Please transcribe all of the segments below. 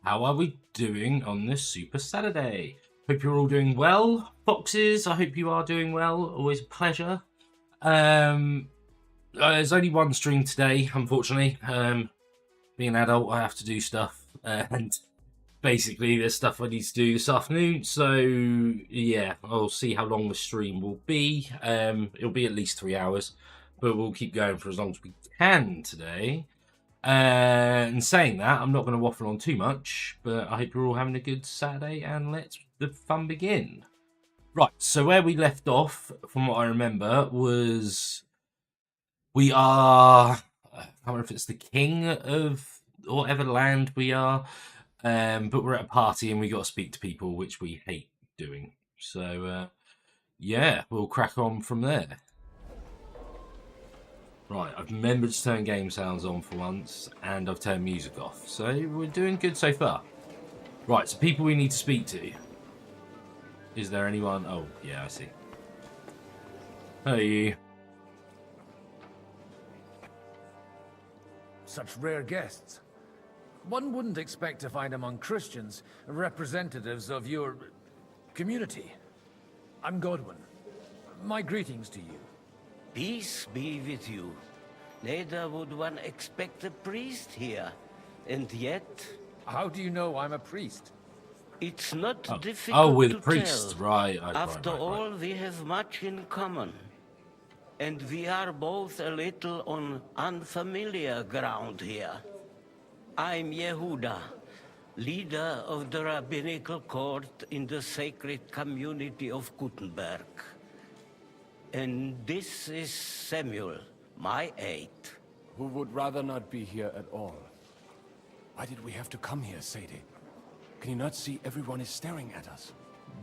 How are we doing on this Super Saturday? Hope you're all doing well. Foxes, I hope you are doing well. Always a pleasure. There's only one stream today, unfortunately. Being an adult, I have to do stuff. And basically, there's stuff I need to do this afternoon. So, yeah, I'll see how long the stream will be. It'll be at least 3 hours. But we'll keep going for as long as we can today. And saying that, I'm not going to waffle on too much, but I hope you're all having a good Saturday, and let's the fun begin. Right, so where we left off, from what I remember, was we are, I can't remember if it's the king of whatever land we are, but we're at a party and we got to speak to people, which we hate doing. So, yeah, we'll crack on from there. Right, I've remembered to turn game sounds on for once, and I've turned music off. So we're doing good so far. Right, so people we need to speak to. Is there anyone? Oh, yeah, I see. Hey. Such rare guests. One wouldn't expect to find among Christians representatives of your community. I'm Godwin. My greetings to you. Peace be with you. Neither would one expect a priest here. And yet... How do you know I'm a priest? It's not difficult Oh, with to priests, tell. right. After all, we have much in common. And we are both a little on unfamiliar ground here. I'm Yehuda, leader of the rabbinical court in the sacred community of Gutenberg. And this is Samuel, my aide. Who would rather not be here at all. Why did we have to come here, Sadie? Can you not see everyone is staring at us?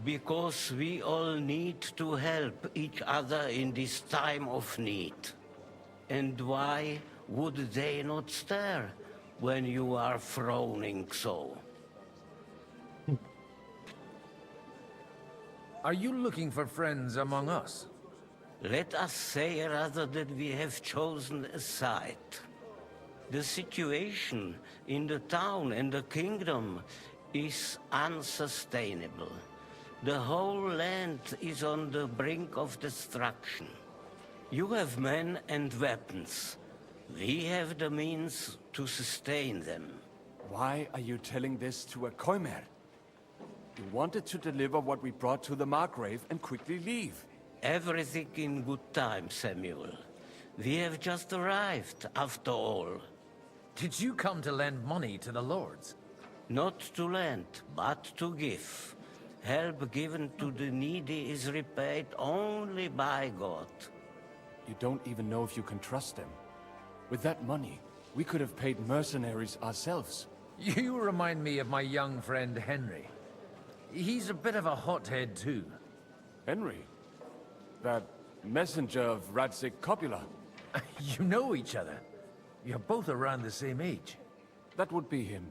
Because we all need to help each other in this time of need. And why would they not stare when you are frowning so? Are you looking for friends among us? Let us say rather that we have chosen a side. The situation in the town and the kingdom is unsustainable. The whole land is on the brink of destruction. You have men and weapons. We have the means to sustain them. Why are you telling this to a Koimer? You wanted to deliver what we brought to the Margrave and quickly leave. Everything in good time, Samuel. We have just arrived, after all. Did you come to lend money to the lords? Not to lend, but to give. Help given to the needy is repaid only by God. You don't even know if you can trust them. With that money, we could have paid mercenaries ourselves. You remind me of my young friend Henry. He's a bit of a hothead too. Henry? That messenger of Radzik Copula? You know each other. You're both around the same age. That would be him.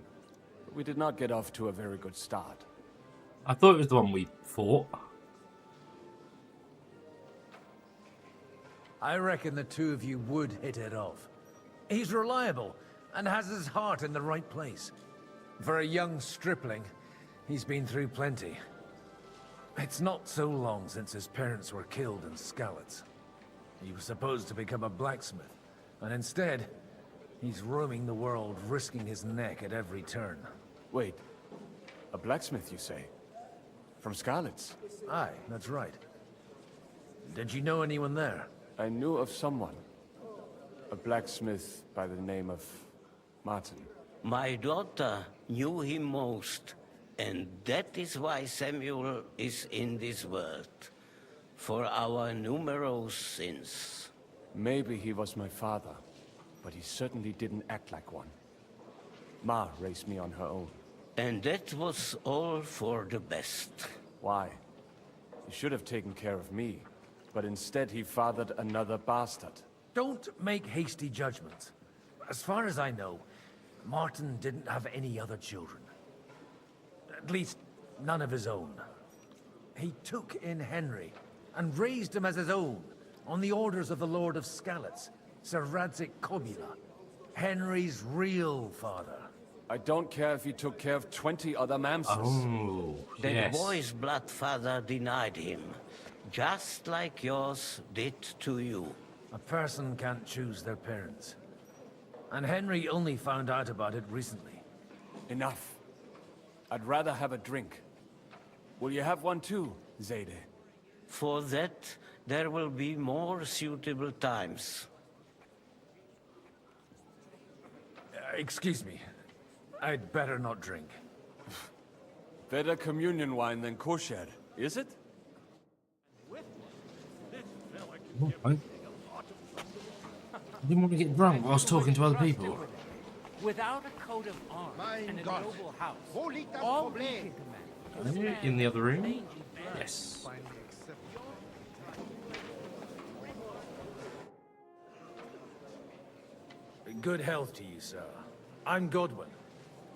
But we did not get off to a very good start. I thought it was the one we fought. I reckon the two of you would hit it off. He's reliable and has his heart in the right place. For a young stripling, he's been through plenty. It's not so long since his parents were killed in Skalitz. He was supposed to become a blacksmith, and instead, he's roaming the world, risking his neck at every turn. Wait, a blacksmith, you say? From Skalitz? Aye, that's right. Did you know anyone there? I knew of someone. A blacksmith by the name of Martin. My daughter knew him most, and that is why Samuel is in this world. For our numerous sins. Maybe he was my father, but he certainly didn't act like one. Ma raised me on her own. And that was all for the best. Why? He should have taken care of me, but instead he fathered another bastard. Don't make hasty judgments. As far as I know, Martin didn't have any other children. At least, none of his own. He took in Henry and raised him as his own, on the orders of the Lord of Skalitz, Sir Radzik Kobula, Henry's real father. I don't care if he took care of 20 other mamsers. Oh, That yes. boy's bloodfather denied him, just like yours did to you. A person can't choose their parents. And Henry only found out about it recently. Enough. I'd rather have a drink. Will you have one too, Zayde? For that, there will be more suitable times. Excuse me. I'd better not drink. Better communion wine than kosher, is it? Oh, I didn't want to get drunk whilst talking to other people. Without a coat of arms and a noble house, all we can command. In the other room? Yes. Good health to you, sir. I'm Godwin.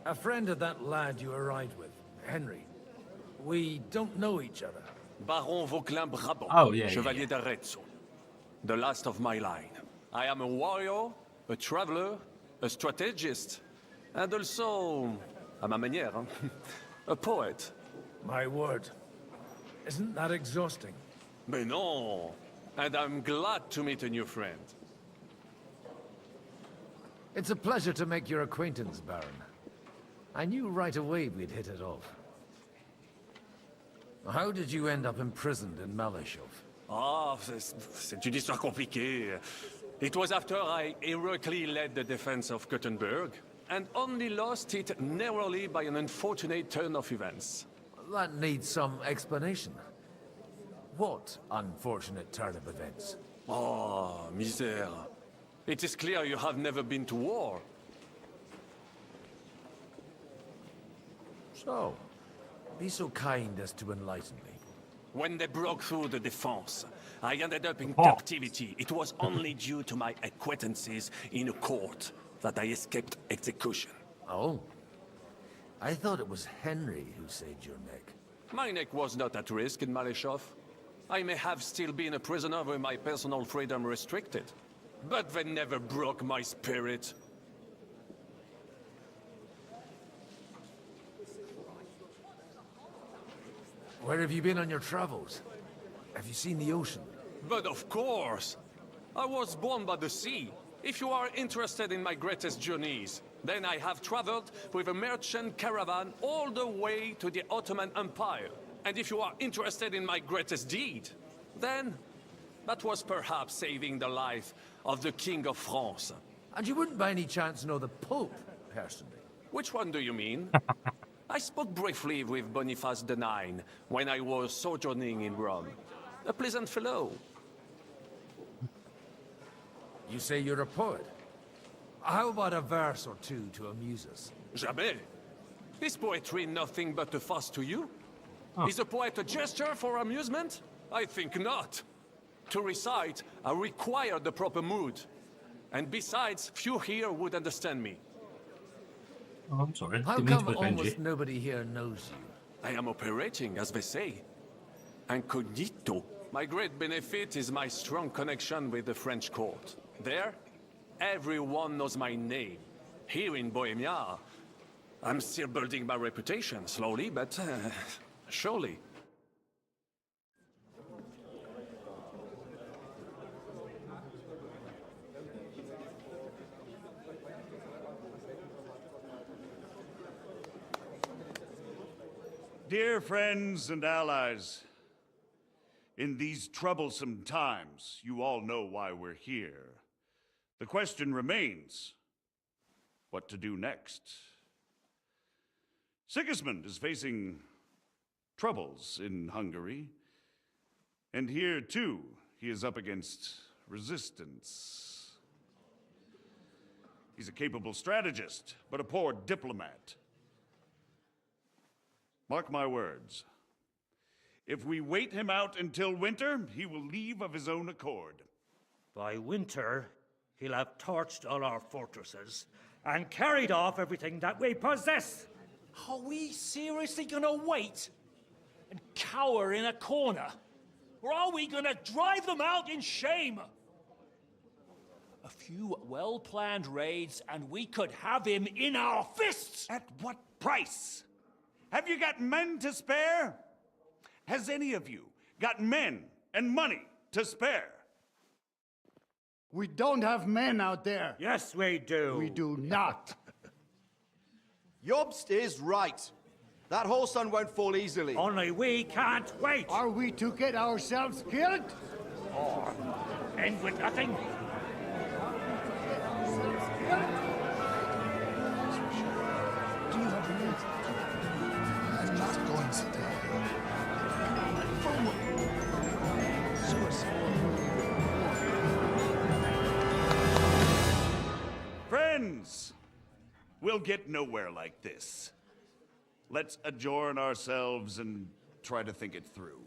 A friend of that lad you arrived with, Henry. We don't know each other. Baron Vauquelin Brabant, Oh, yeah, Chevalier d'Arezzo. The last of my line. I am a warrior, a traveler, a strategist, and also, à ma manière, a poet. My word. Isn't that exhausting? Mais non! And I'm glad to meet a new friend. It's a pleasure to make your acquaintance, Baron. I knew right away we'd hit it off. How did you end up imprisoned in Malashov? Ah, c'est une histoire compliquée. It was after I heroically led the defense of Gothenburg, and only lost it narrowly by an unfortunate turn of events. That needs some explanation. What unfortunate turn of events? Oh, misère. It is clear you have never been to war. So, be so kind as to enlighten me. When they broke through the defense, I ended up in Oh. captivity. It was only due to my acquaintances in a court that I escaped execution. Oh? I thought it was Henry who saved your neck. My neck was not at risk in Maleshov. I may have still been a prisoner with my personal freedom restricted. But they never broke my spirit. Where have you been on your travels? Have you seen the ocean? But of course! I was born by the sea. If you are interested in my greatest journeys, then I have traveled with a merchant caravan all the way to the Ottoman Empire. And if you are interested in my greatest deed, then that was perhaps saving the life of the King of France. And you wouldn't by any chance know the Pope, personally? Which one do you mean? I spoke briefly with Boniface IX when I was sojourning in Rome. A pleasant fellow. You say you're a poet. How about a verse or two to amuse us? Jamais. Is poetry nothing but a fuss to you? Is a poet a gesture for amusement? I think not. To recite, I require the proper mood. And besides, few here would understand me. Oh, I'm sorry. How Didn't mean come to offend almost you. nobody here knows you? I am operating, as they say. Incognito. My great benefit is my strong connection with the French court. There, everyone knows my name. Here in Bohemia, I'm still building my reputation, slowly, but surely. Dear friends and allies, in these troublesome times, you all know why we're here. The question remains, what to do next? Sigismund is facing troubles in Hungary, and here too, he is up against resistance. He's a capable strategist, but a poor diplomat. Mark my words. If we wait him out until winter, he will leave of his own accord. By winter, he'll have torched all our fortresses and carried off everything that we possess. Are we seriously gonna wait and cower in a corner? Or are we gonna drive them out in shame? A few well-planned raids, and we could have him in our fists! At what price? Have you got men to spare? Has any of you got men and money to spare? We don't have men out there. Yes, we do. We do not. Jobst is right. That whole sun won't fall easily. Only we can't wait. Are we to get ourselves killed? Or end with nothing. I'm not going to die. Friends, we'll get nowhere like this. Let's adjourn ourselves and try to think it through.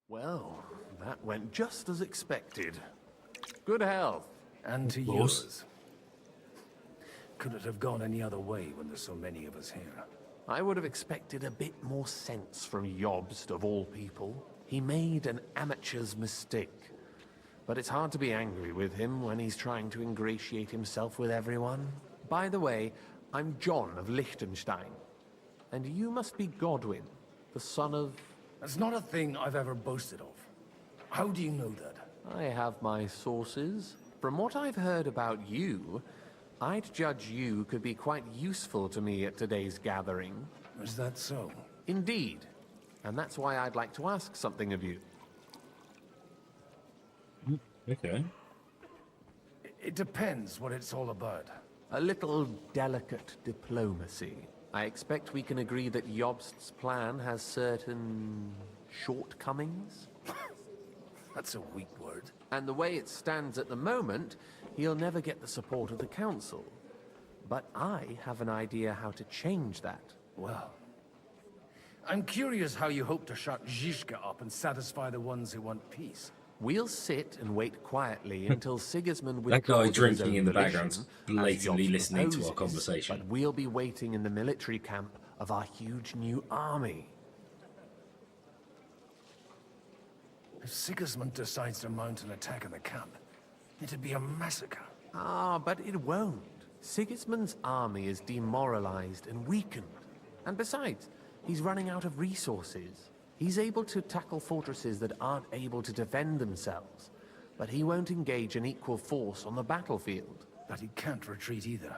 Well, that went just as expected. Good health. And to course. yours. Could it have gone any other way when there's so many of us here? I would have expected a bit more sense from Jobst, of all people. He made an amateur's mistake. But it's hard to be angry with him when he's trying to ingratiate himself with everyone. By the way, I'm John of Liechtenstein. And you must be Godwin, the son of... That's not a thing I've ever boasted of. How do you know that? I have my sources. From what I've heard about you, I'd judge you could be quite useful to me at today's gathering. Is that so? Indeed. And that's why I'd like to ask something of you. Okay. It depends what it's all about. A little delicate diplomacy. I expect we can agree that Jobst's plan has certain shortcomings. That's a weak word. And the way it stands at the moment, he'll never get the support of the council. But I have an idea how to change that. Well, I'm curious how you hope to shut Zizka up and satisfy the ones who want peace. We'll sit and wait quietly until Sigismund That guy withdraws drinking his own in the volition, background's as blatantly Jobst listening to our proposes, conversation. But we'll be waiting in the military camp of our huge new army. If Sigismund decides to mount an attack on the camp, it'd be a massacre. Ah, but it won't. Sigismund's army is demoralized and weakened. And besides, he's running out of resources. He's able to tackle fortresses that aren't able to defend themselves. But he won't engage an equal force on the battlefield. But he can't retreat either.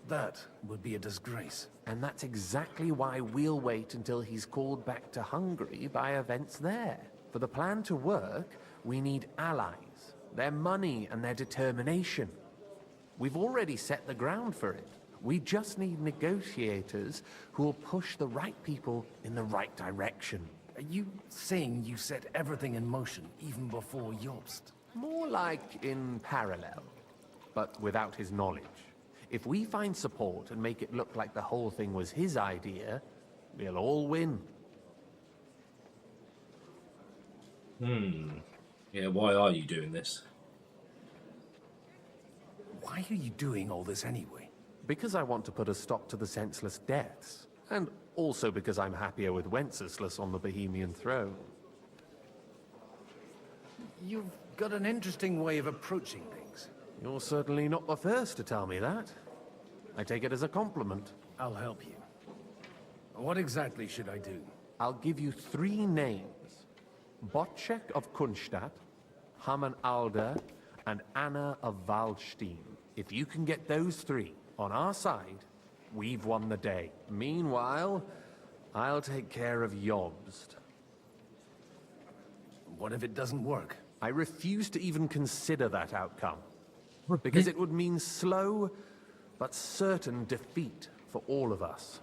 That would be a disgrace. And that's exactly why we'll wait until he's called back to Hungary by events there. For the plan to work, we need allies, their money and their determination. We've already set the ground for it. We just need negotiators who will push the right people in the right direction. Are you saying you set everything in motion even before Jobst? More like in parallel, but without his knowledge. If we find support and make it look like the whole thing was his idea, we'll all win. Yeah, why are you doing this? Why are you doing all this anyway? Because I want to put a stop to the senseless deaths. And also because I'm happier with Wenceslas on the Bohemian throne. You've got an interesting way of approaching things. You're certainly not the first to tell me that. I take it as a compliment. I'll help you. What exactly should I do? I'll give you 3 names. Bocek of Kunstadt, Hamann Alder, and Anna of Waldstein. If you can get those 3 on our side, we've won the day. Meanwhile, I'll take care of Jobst. What if it doesn't work? I refuse to even consider that outcome. Because it would mean slow, but certain defeat for all of us.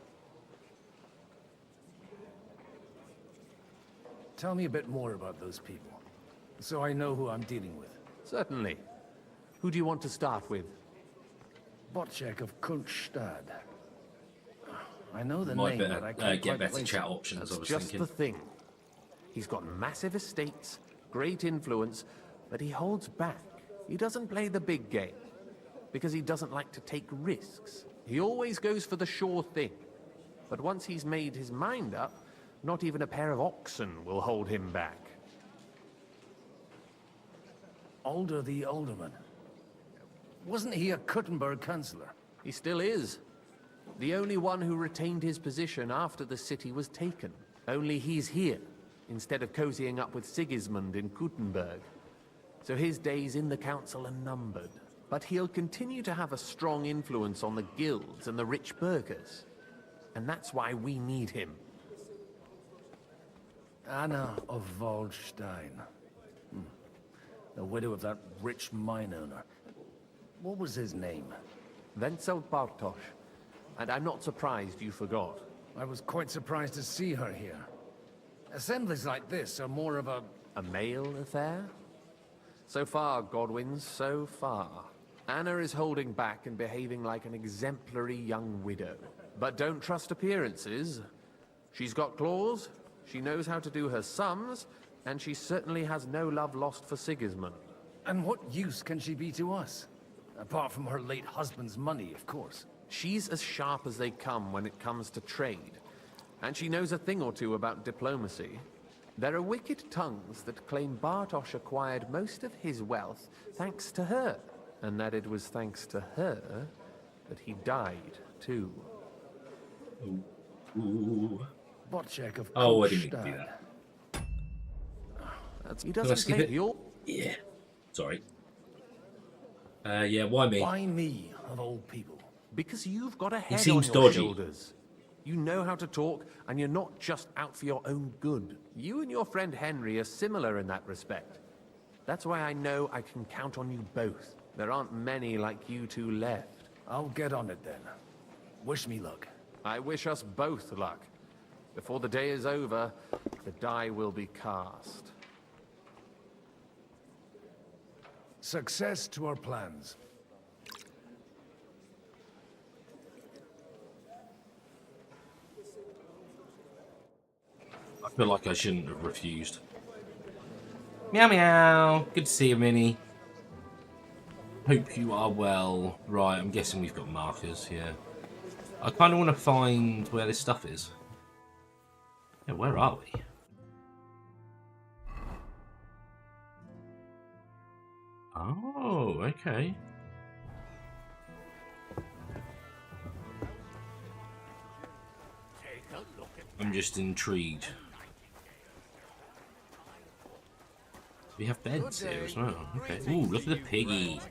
Tell me a bit more about those people, so I know who I'm dealing with. Certainly. Who do you want to start with? Bocek of Kunststadt. I know the Might name, but I better can't get quite better place chat it. options, I That's was just thinking. the thing. He's got massive estates, great influence, but he holds back. He doesn't play the big game, because he doesn't like to take risks. He always goes for the sure thing. But once he's made his mind up, Not even a pair of oxen will hold him back. Alder the Alderman. Wasn't he a Kuttenberg councillor? He still is. The only one who retained his position after the city was taken. Only he's here, instead of cozying up with Sigismund in Kuttenberg. So his days in the council are numbered. But he'll continue to have a strong influence on the guilds and the rich burghers. And that's why we need him. Anna of Waldstein. The widow of that rich mine owner. What was his name? Wenzel Bartosz. And I'm not surprised you forgot. I was quite surprised to see her here. Assemblies like this are more of a male affair? So far, Godwin, so far. Anna is holding back and behaving like an exemplary young widow. But don't trust appearances. She's got claws, she knows how to do her sums, and she certainly has no love lost for Sigismund. And what use can she be to us? Apart from her late husband's money, of course. She's as sharp as they come when it comes to trade. And she knows a thing or two about diplomacy. There are wicked tongues that claim Bartosz acquired most of his wealth thanks to her. And that it was thanks to her that he died, too. Ooh. Botchek of Oh, I didn't mean to do that. He doesn't skip take it? your... Yeah. Sorry. Yeah, why me? Why me, of all people? Because you've got a head seems on your dodgy. shoulders. You know how to talk, and you're not just out for your own good. You and your friend Henry are similar in that respect. That's why I know I can count on you both. There aren't many like you two left. I'll get on it then. Wish me luck. I wish us both luck. Before the day is over, the die will be cast. Success to our plans. I feel like I shouldn't have refused. Meow meow. Good to see you, Minnie. Hope you are well. Right, I'm guessing we've got markers here. I kind of want to find where this stuff is. Yeah, where are we? Oh, okay. I'm just intrigued. We have beds here as well. Okay. Ooh, look at the piggy.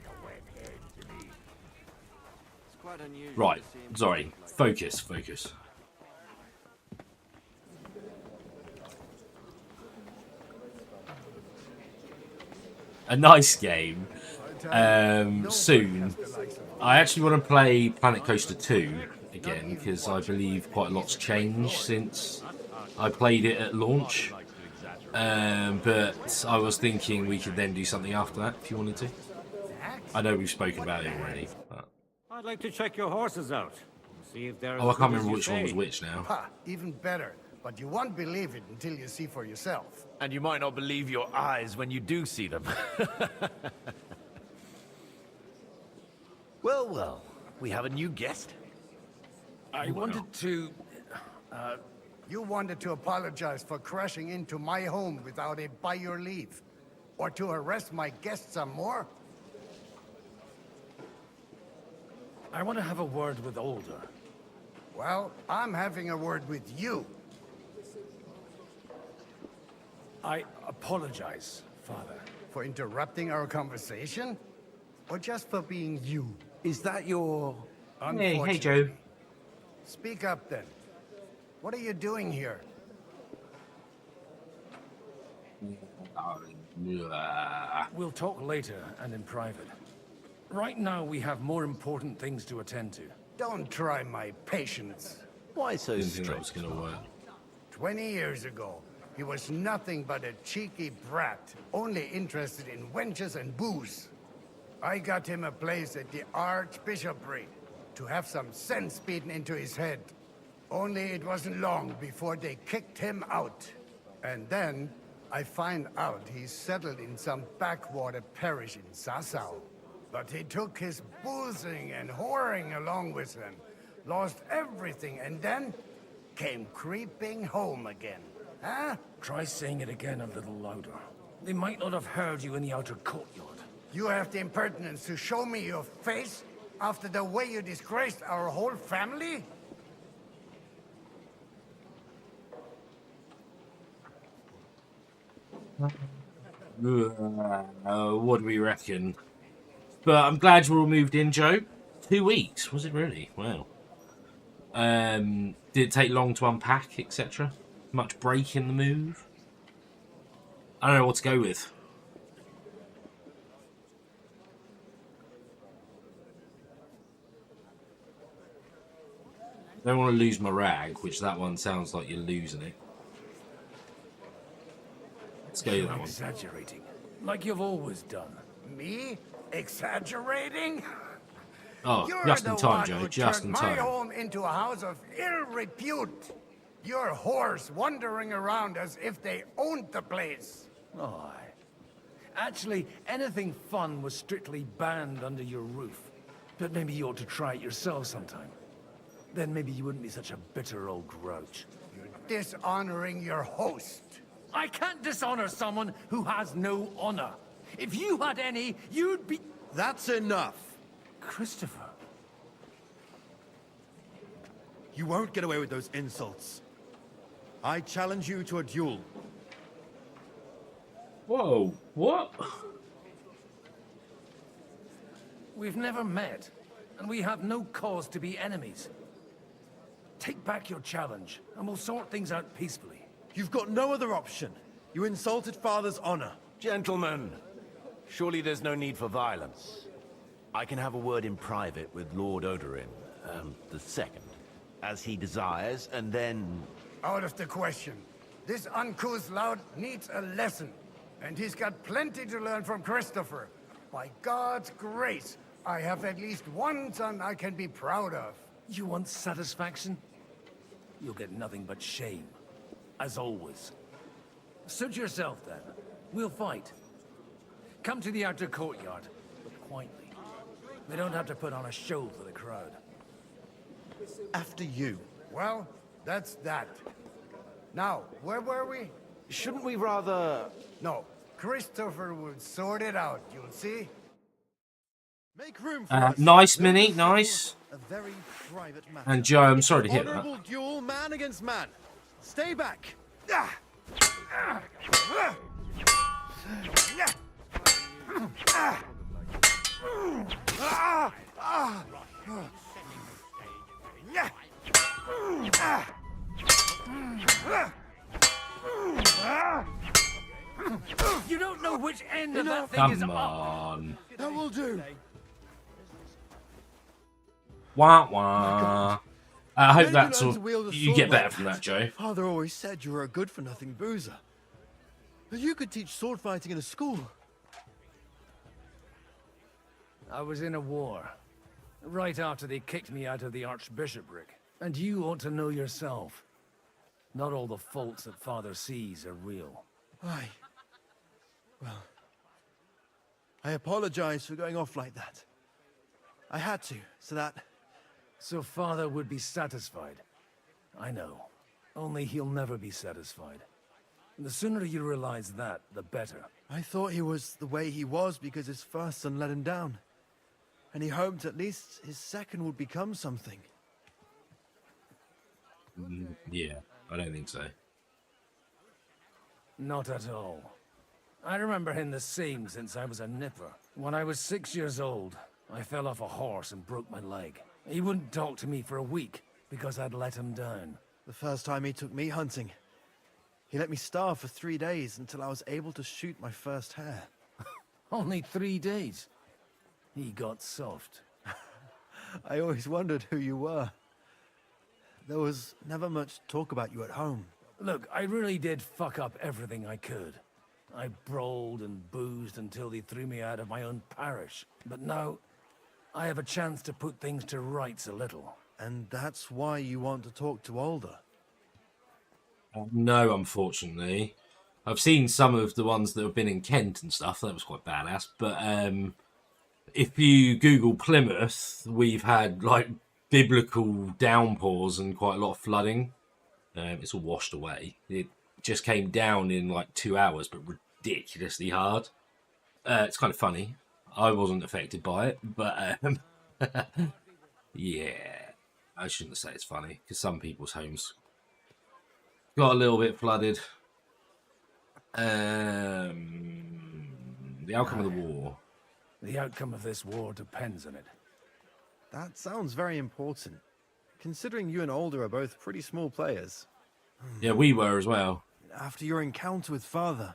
Right. Sorry. Focus. Focus. A nice game. Soon. I actually want to play Planet Coaster 2 again because I believe quite a lot's changed since I played it at launch. But I was thinking we could then do something after that if you wanted to. I know we've spoken about it already. But... I'd like to check your horses out. See if they're Oh, I as can't good as remember you which one was say. which now. Ha, even better. But you won't believe it until you see for yourself. And you might not believe your eyes when you do see them. Well, well, we have a new guest. I wanted to... You wanted to apologize for crashing into my home without it by your leave. Or to arrest my guests some more? I want to have a word with Alder. Well, I'm having a word with you. I apologize, Father. For interrupting our conversation? Or just for being you? Is that your... Hey, Joe. Speak up then. What are you doing here? We'll talk later and in private. Right now, we have more important things to attend to. Don't try my patience. Why so Didn't think that was strict? going to work. 20 years ago, he was nothing but a cheeky brat, only interested in wenches and booze. I got him a place at the Archbishopric to have some sense beaten into his head. Only it wasn't long before they kicked him out. And then I find out he's settled in some backwater parish in Sassau. But he took his boozing and whoring along with him, lost everything, and then came creeping home again. Huh? Try saying it again a little louder. They might not have heard you in the outer courtyard. You have the impertinence to show me your face after the way you disgraced our whole family? What do we reckon? But I'm glad you all moved in, Joe. 2 weeks, was it really? Wow. Did it take long to unpack, etc.? Much break in the move? I don't know what to go with. I don't want to lose my rag, which that one sounds like you're losing it. Let's go with that one. Exaggerating, like you've always done. Me? Exaggerating? Oh, You're just the in time, one Joe. who Just turned in my time. home into a house of ill repute. Your horse wandering around as if they owned the place. Oh, aye. Actually, anything fun was strictly banned under your roof. But maybe you ought to try it yourself sometime. Then maybe you wouldn't be such a bitter old grouch. You're dishonoring your host. I can't dishonor someone who has no honor. If you had any, you'd be... That's enough. Christopher. You won't get away with those insults. I challenge you to a duel. Whoa, what? We've never met, and we have no cause to be enemies. Take back your challenge, and we'll sort things out peacefully. You've got no other option. You insulted Father's honor. Gentlemen, surely there's no need for violence. I can have a word in private with Lord Oberyn, the second, as he desires, and then... Out of the question. This uncouth lout needs a lesson. And he's got plenty to learn from Christopher. By God's grace, I have at least one son I can be proud of. You want satisfaction? You'll get nothing but shame. As always. Suit yourself, then. We'll fight. Come to the outer courtyard, but quietly. We don't have to put on a show for the crowd. After you. Well, that's that. Now, where were we? Shouldn't we rather... No, Christopher will sort it out, you'll see. Make room for us. Nice, Minnie, nice. A very private matter. And Joe, I'm sorry to hear that. Honorable duel, man against man. Stay back. You don't know which end of that thing Come is up. on. That will do. Wah wah. I hope that's learn all. to wield a You sword get better like from that, Joe. Father always said you were a good-for-nothing boozer. But you could teach sword fighting in a school. I was in a war. Right after they kicked me out of the archbishopric. And you ought to know yourself. Not all the faults that Father sees are real. Aye. Well, I apologize for going off like that. I had to, so that... So Father would be satisfied. I know. Only he'll never be satisfied. And the sooner you realize that, the better. I thought he was the way he was because his first son let him down. And he hoped at least his second would become something. Yeah, I don't think so. Not at all. I remember him the same since I was a nipper. When I was 6 years old, I fell off a horse and broke my leg. He wouldn't talk to me for a week because I'd let him down. The first time he took me hunting, he let me starve for 3 days until I was able to shoot my first hare. Only 3 days. He got soft. I always wondered who you were. There was never much talk about you at home. Look, I really did fuck up everything I could. I brawled and boozed until they threw me out of my own parish. But now, I have a chance to put things to rights a little. And that's why you want to talk to Alder. No, unfortunately. I've seen some of the ones that have been in Kent and stuff. That was quite badass. But if you Google Plymouth, we've had like biblical downpours and quite a lot of flooding. It's all washed away. It just came down in like 2 hours, but ridiculously hard. It's kind of funny. I wasn't affected by it, but yeah, I shouldn't say it's funny because some people's homes got a little bit flooded. The outcome of the war. The outcome of this war depends on it. That sounds very important, considering you and Alder are both pretty small players. Yeah, we were as well. After your encounter with Father,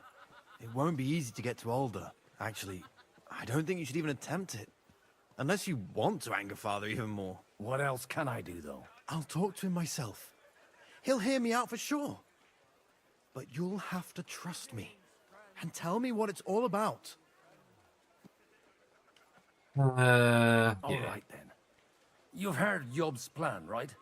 it won't be easy to get to Alder. Actually, I don't think you should even attempt it. Unless you want to anger Father even more. What else can I do, though? I'll talk to him myself. He'll hear me out for sure. But you'll have to trust me and tell me what it's all about. All right, then. You've heard Yob's plan, right?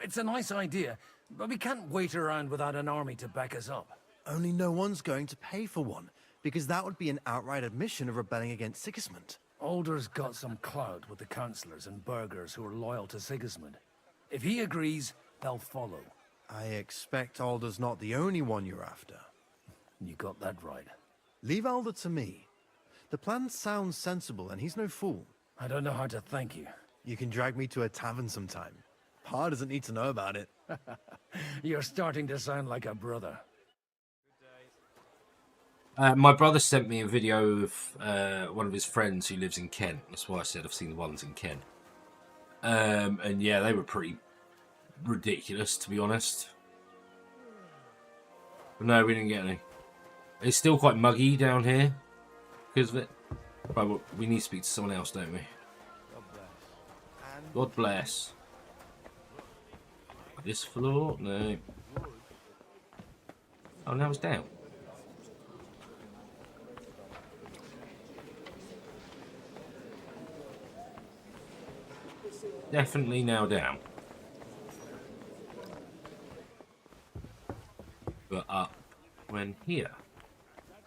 It's a nice idea, but we can't wait around without an army to back us up. Only no one's going to pay for one, because that would be an outright admission of rebelling against Sigismund. Alder's got some clout with the councillors and burghers who are loyal to Sigismund. If he agrees, they'll follow. I expect Alder's not the only one you're after. You got that right. Leave Alder to me. The plan sounds sensible, and he's no fool. I don't know how to thank you. You can drag me to a tavern sometime. Pa doesn't need to know about it. You're starting to sound like a brother. My brother sent me a video of one of his friends who lives in Kent. That's why I said I've seen the ones in Kent. And yeah, they were pretty ridiculous, to be honest. But no, we didn't get any. It's still quite muggy down here because of it. Right, well, we need to speak to someone else, don't we? God bless. This floor? No. Oh, now it's down. Definitely now down. But up when here.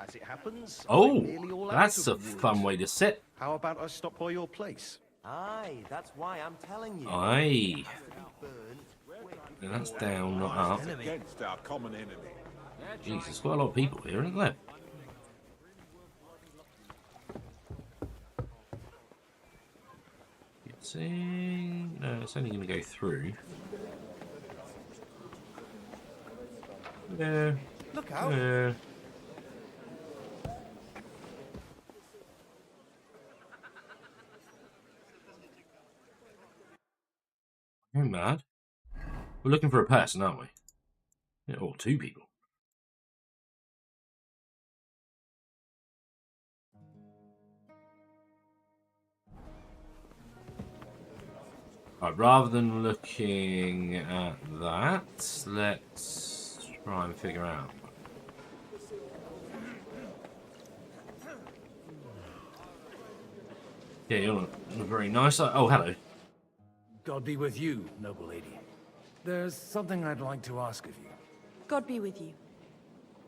As it happens, Oh, I'm nearly all out that's a of wood. fun way to sit. How about I stop by your place? Aye, that's why I'm telling you. Aye. And that's down, not up. Against our common enemy. Jesus, there's quite a lot of people here, isn't there? Guessing... No, it's only going to go through. Yeah. Look out! Yeah. You're mad. We're looking for a person, aren't we? Yeah, or two people. Right, rather than looking at that, let's try and figure out. Yeah, you're not very nice. Oh, hello. God be with you, noble lady. There's something I'd like to ask of you. God be with you.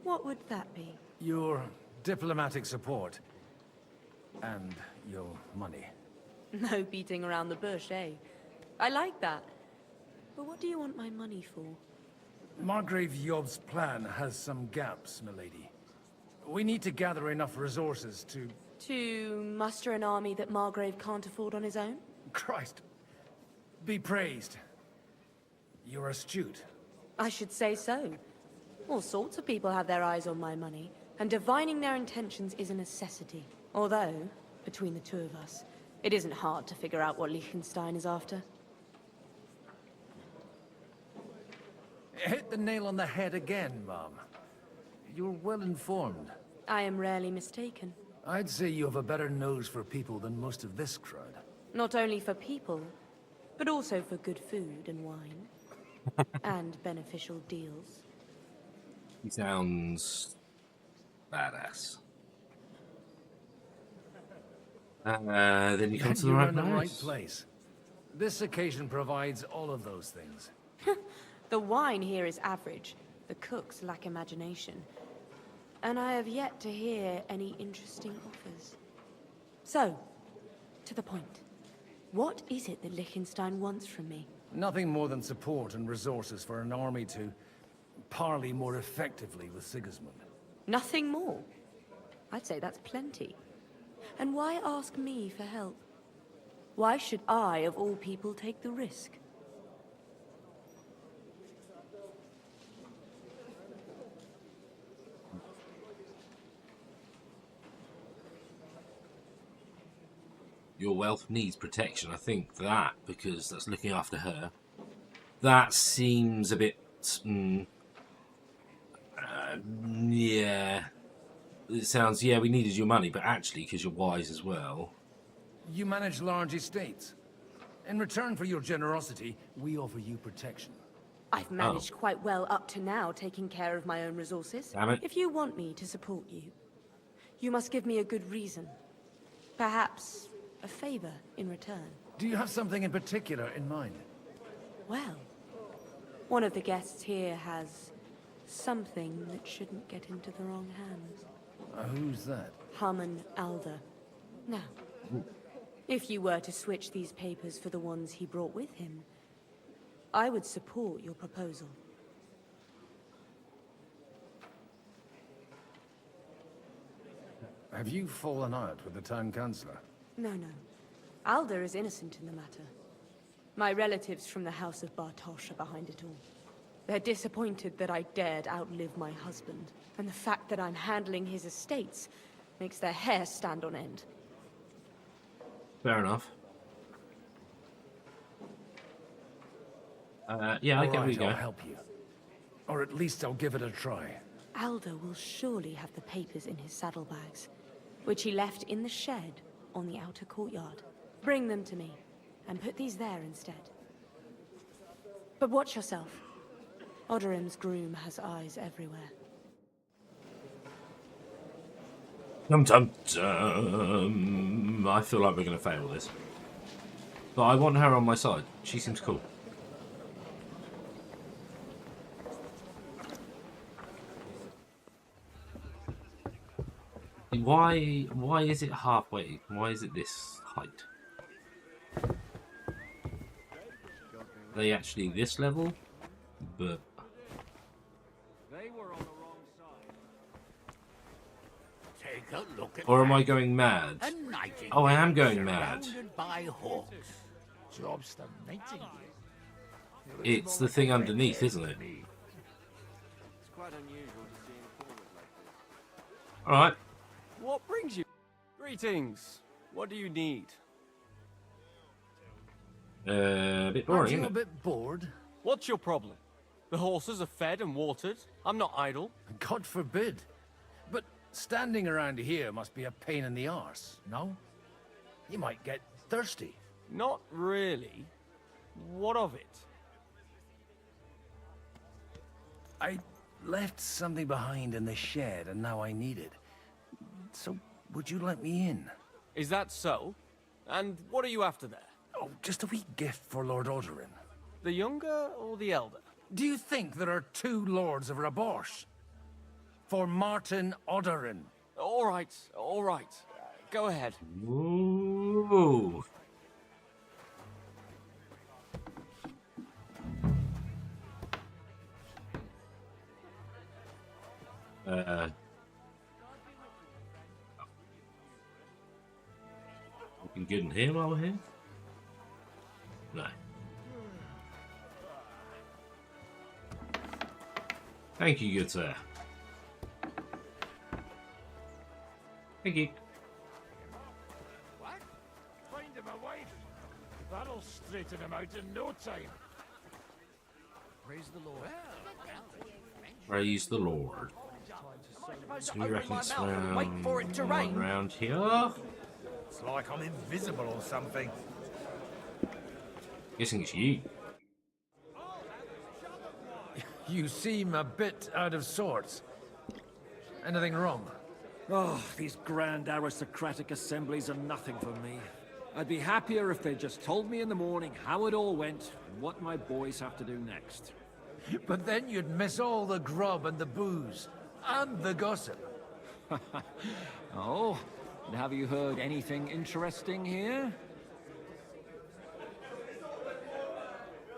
What would that be? Your diplomatic support. And your money. No beating around the bush, eh? I like that. But what do you want my money for? Margrave Yob's plan has some gaps, milady. We need to gather enough resources to... To muster an army that Margrave can't afford on his own? Christ. Be praised. You're astute. I should say so. All sorts of people have their eyes on my money, and divining their intentions is a necessity. Although, between the two of us, it isn't hard to figure out what Liechtenstein is after. Hit the nail on the head again, Mom. You're well informed. I am rarely mistaken. I'd say you have a better nose for people than most of this crowd. Not only for people, but also for good food and wine. And beneficial deals. He sounds badass. Then you come to the You're right in the right place. place. This occasion provides all of those things. The wine here is average. The cooks lack imagination. And I have yet to hear any interesting offers. So, to the point. What is it that Liechtenstein wants from me? Nothing more than support and resources for an army to parley more effectively with Sigismund. Nothing more? I'd say that's plenty. And why ask me for help? Why should I, of all people, take the risk? Your wealth needs protection. I think that, because that's looking after her, that seems a bit... yeah. It sounds, yeah, we needed your money, but actually, because you're wise as well. You manage large estates. In return for your generosity, we offer you protection. I've managed quite well up to now, taking care of my own resources. Damn it. If you want me to support you, you must give me a good reason. Perhaps a favor in return. Do you have something in particular in mind? Well, one of the guests here has something that shouldn't get into the wrong hands. Who's that? Harmon Alder. Now, if you were to switch these papers for the ones he brought with him, I would support your proposal. Have you fallen out with the town councillor? No. Alder is innocent in the matter. My relatives from the House of Bartosz are behind it all. They're disappointed that I dared outlive my husband, and the fact that I'm handling his estates makes their hair stand on end. Fair enough. Yeah, I get where you go. I'll help you. Or at least I'll give it a try. Alder will surely have the papers in his saddlebags, which he left in the shed on the outer courtyard. Bring them to me, and put these there instead. But watch yourself. Odorim's groom has eyes everywhere. Dum dum dum. I feel like we're going to fail this. But I want her on my side. She seems cool. Why is it halfway? Why is it this height? Are they actually this level? But or am I going mad? Oh, I am going mad. It's the thing underneath, isn't it? Alright. What brings you? Greetings. What do you need? A bit boring, Aren't you isn't a it? bit bored? What's your problem? The horses are fed and watered. I'm not idle. God forbid. But standing around here must be a pain in the arse, no? You might get thirsty. Not really. What of it? I left something behind in the shed and now I need it. So, would you let me in? Is that so? And what are you after there? Oh, just a wee gift for Lord Odorin. The younger or the elder? Do you think there are two lords of Rabosh? For Martin Odorin. All right. Go ahead. Ooh. Looking good in here while we're here? No. Thank you, good sir. Thank you. What? Find him a wife. That'll straighten him out in no time. Praise the Lord. Praise the Lord. So we reckon it's around here. It's like I'm invisible or something. Guessing it's you. You seem a bit out of sorts. Anything wrong? Oh, these grand aristocratic assemblies are nothing for me. I'd be happier if they just told me in the morning how it all went and what my boys have to do next. But then you'd miss all the grub and the booze. And the gossip. Oh, and have you heard anything interesting here?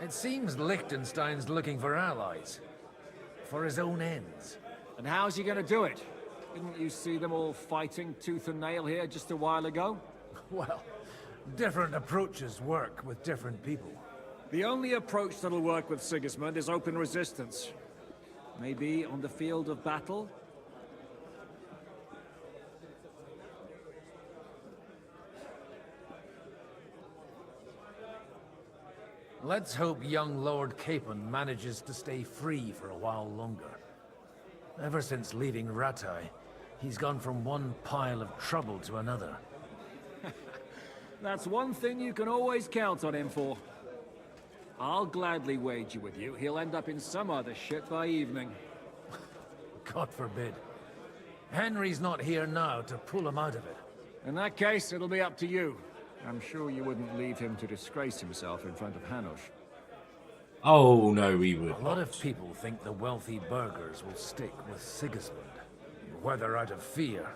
It seems Liechtenstein's looking for allies. for his own ends. And how's he gonna do it? Didn't you see them all fighting tooth and nail here just a while ago? Well, different approaches work with different people. The only approach that'll work with Sigismund is open resistance. Maybe on the field of battle? Let's hope young Lord Capon manages to stay free for a while longer. Ever since leaving Rattay, he's gone from one pile of trouble to another. That's one thing you can always count on him for. I'll gladly wager with you he'll end up in some other shit by evening. God forbid. Henry's not here now to pull him out of it. In that case, it'll be up to you. I'm sure you wouldn't leave him to disgrace himself in front of Hanush. Oh, no, we would A lot of people think the wealthy burghers will stick with Sigismund, whether out of fear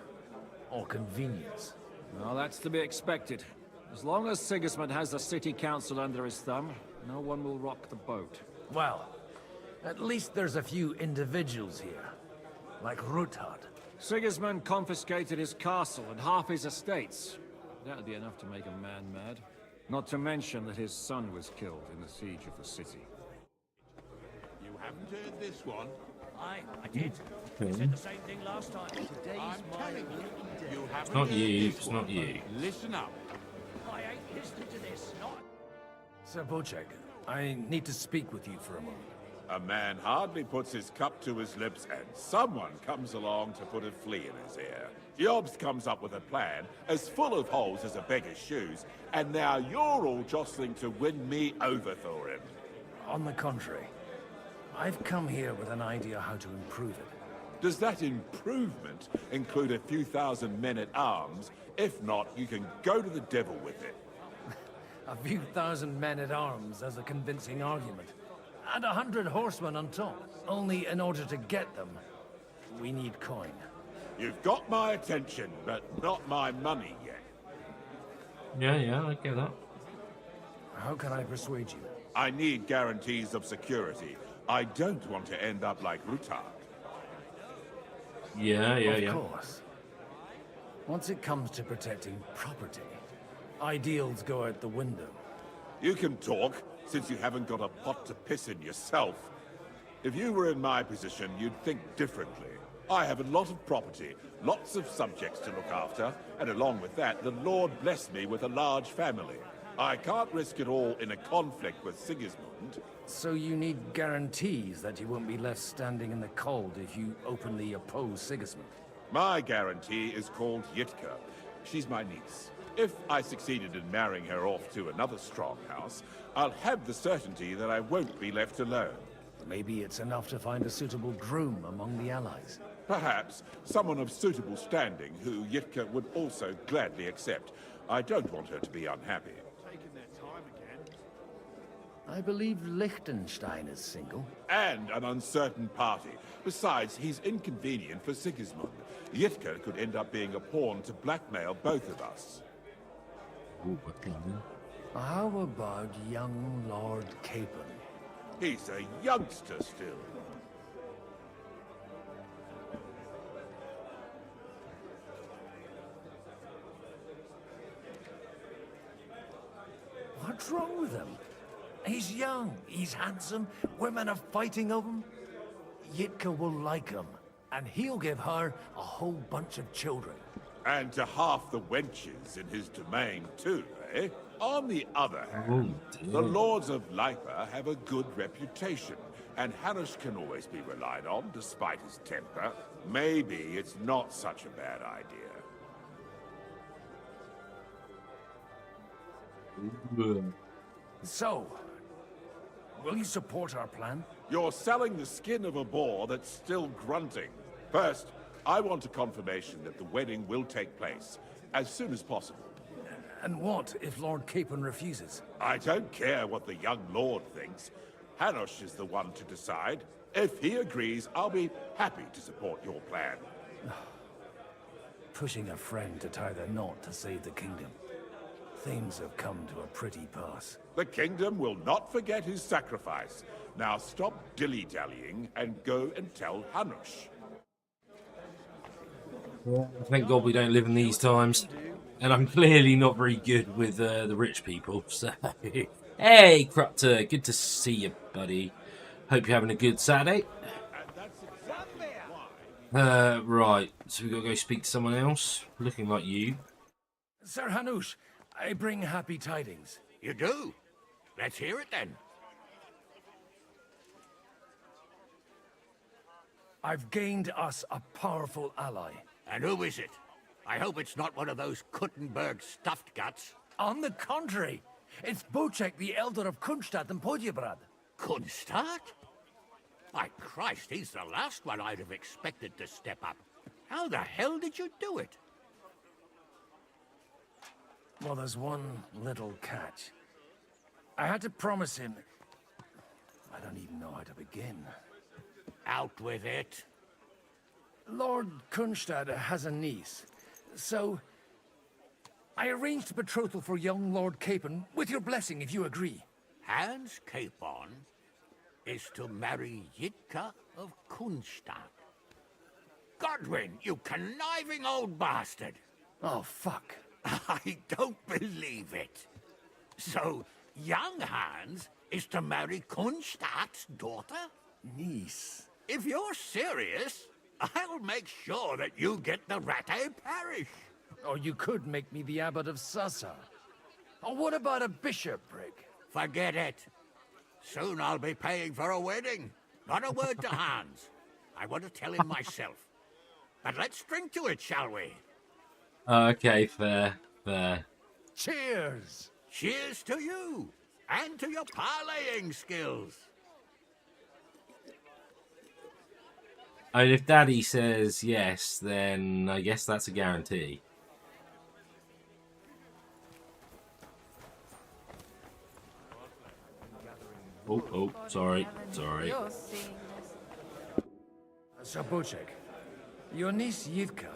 or convenience. Well, that's to be expected. As long as Sigismund has the city council under his thumb, no one will rock the boat. Well, at least there's a few individuals here, like Ruthard. Sigismund confiscated his castle and half his estates. That'll be enough to make a man mad. Not to mention that his son was killed in the siege of the city. You haven't heard this one? I did. You said the same thing last time. Today's my lucky day. You haven't not heard you, this it's one. not you. Listen up. I ain't listening to this. Not. Sir Bocek, I need to speak with you for a moment. A man hardly puts his cup to his lips and someone comes along to put a flea in his ear. Jobst comes up with a plan as full of holes as a beggar's shoes, and now you're all jostling to win me over for him. On the contrary, I've come here with an idea how to improve it. Does that improvement include a few thousand men-at-arms? If not, you can go to the devil with it. A few thousand men-at-arms as a convincing argument. And 100 horsemen on top. Only in order to get them, we need coin. You've got my attention, but not my money yet. Yeah, I get that. How can I persuade you? I need guarantees of security. I don't want to end up like Ruthard. Yeah. Of course. Once it comes to protecting property, ideals go out the window. You can talk, since you haven't got a pot to piss in yourself. If you were in my position, you'd think differently. I have a lot of property, lots of subjects to look after, and along with that, the Lord blessed me with a large family. I can't risk it all in a conflict with Sigismund. So you need guarantees that you won't be left standing in the cold if you openly oppose Sigismund. My guarantee is called Yitka. She's my niece. If I succeeded in marrying her off to another strong house, I'll have the certainty that I won't be left alone. Maybe it's enough to find a suitable groom among the allies. Perhaps someone of suitable standing who Yitka would also gladly accept. I don't want her to be unhappy. Taking their time again. I believe Liechtenstein is single. And an uncertain party. Besides, he's inconvenient for Sigismund. Yitka could end up being a pawn to blackmail both of us. How about young Lord Capon? He's a youngster still. What's wrong with him? He's young, he's handsome, women are fighting over him. Yitka will like him, and he'll give her a whole bunch of children. And to half the wenches in his domain too, eh? On the other hand, the lords of Lipa have a good reputation, and Hanush can always be relied on despite his temper. Maybe it's not such a bad idea. So, will you support our plan? You're selling the skin of a boar that's still grunting. First, I want a confirmation that the wedding will take place as soon as possible. And what if Lord Capon refuses? I don't care what the young lord thinks. Hanush is the one to decide. If he agrees, I'll be happy to support your plan. Pushing a friend to tie the knot to save the kingdom. things have come to a pretty pass. The kingdom will not forget his sacrifice. Now stop dilly-dallying and go and tell Hanush. Thank God we don't live in these times. And I'm clearly not very good with the rich people. So, hey, Crupter, good to see you, buddy. Hope you're having a good Saturday. Right, so we've got to go speak to someone else, looking like you. Sir Hanush, I bring happy tidings. You do? Let's hear it then. I've gained us a powerful ally. And who is it? I hope it's not one of those Kuttenberg stuffed guts. On the contrary, it's Bocek, the Elder of Kunstadt and Podjebrad. Kunstadt? My Christ, he's the last one I'd have expected to step up. How the hell did you do it? Well, there's one little catch. I had to promise him... I don't even know how to begin. Out with it. Lord Kunstadt has a niece, so... I arranged a betrothal for young Lord Capon, with your blessing if you agree. Hans Capon is to marry Yitka of Kunstadt. Godwin, you conniving old bastard! Oh, fuck. I don't believe it. So, young Hans is to marry Kunstadt's daughter? Niece. If you're serious, I'll make sure that you get the Rattay parish. Or you could make me the abbot of Sassa. Or what about a bishopric? Forget it. Soon I'll be paying for a wedding. Not a word to Hans. I want to tell him myself. But let's drink to it, shall we? Okay, fair. Cheers! Cheers to you, and to your parlaying skills. And if Daddy says yes, then I guess that's a guarantee. Oh, sorry. Sir Bocek, your niece Yivka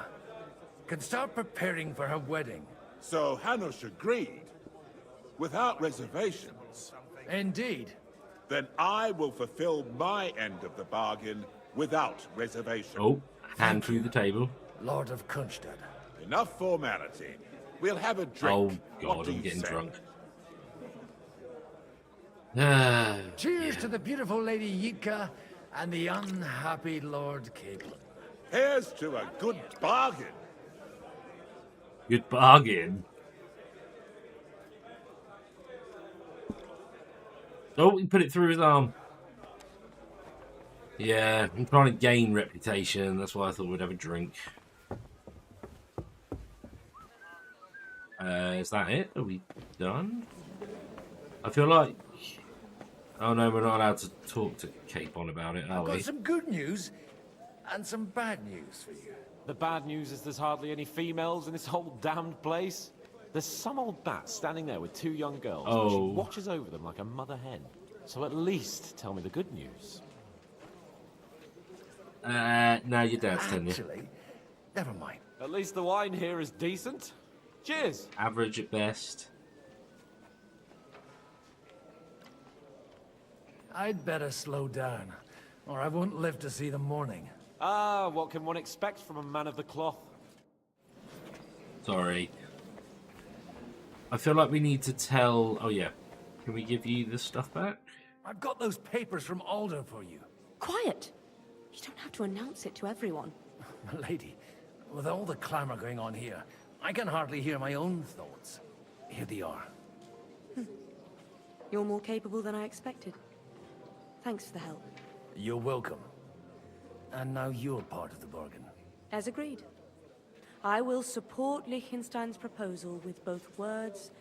can start preparing for her wedding. So Hanush agreed, without reservations. Indeed. Then I will fulfill my end of the bargain without reservation. Oh, hand through the table. Lord of Kunstadt. Enough formality. We'll have a drink. Oh, What God, do I'm you getting say? drunk. Cheers to the beautiful Lady Yitka and the unhappy Lord Capon. Here's to a good bargain. Good bargain. Oh, he put it through his arm. Yeah, I'm trying to gain reputation. That's why I thought we'd have a drink. Is that it? Are we done? I feel like... Oh no, we're not allowed to talk to Capon about it, are I've got we? some good news and some bad news for you. The bad news is there's hardly any females in this whole damned place. There's some old bat standing there with two young girls. And she Oh. watches over them like a mother hen. So at least tell me the good news. No, your dad's telling you. Actually, never mind. At least the wine here is decent. Cheers. Average at best. I'd better slow down, or I won't live to see the morning. Ah, what can one expect from a man of the cloth? Sorry. I feel like we need to tell... Oh, yeah. Can we give you the stuff back? I've got those papers from Alder for you. Quiet! You don't have to announce it to everyone. Lady, with all the clamor going on here, I can hardly hear my own thoughts. Here they are. You're more capable than I expected. Thanks for the help. You're welcome. And now you're part of the bargain. As agreed. I will support Liechtenstein's proposal with both words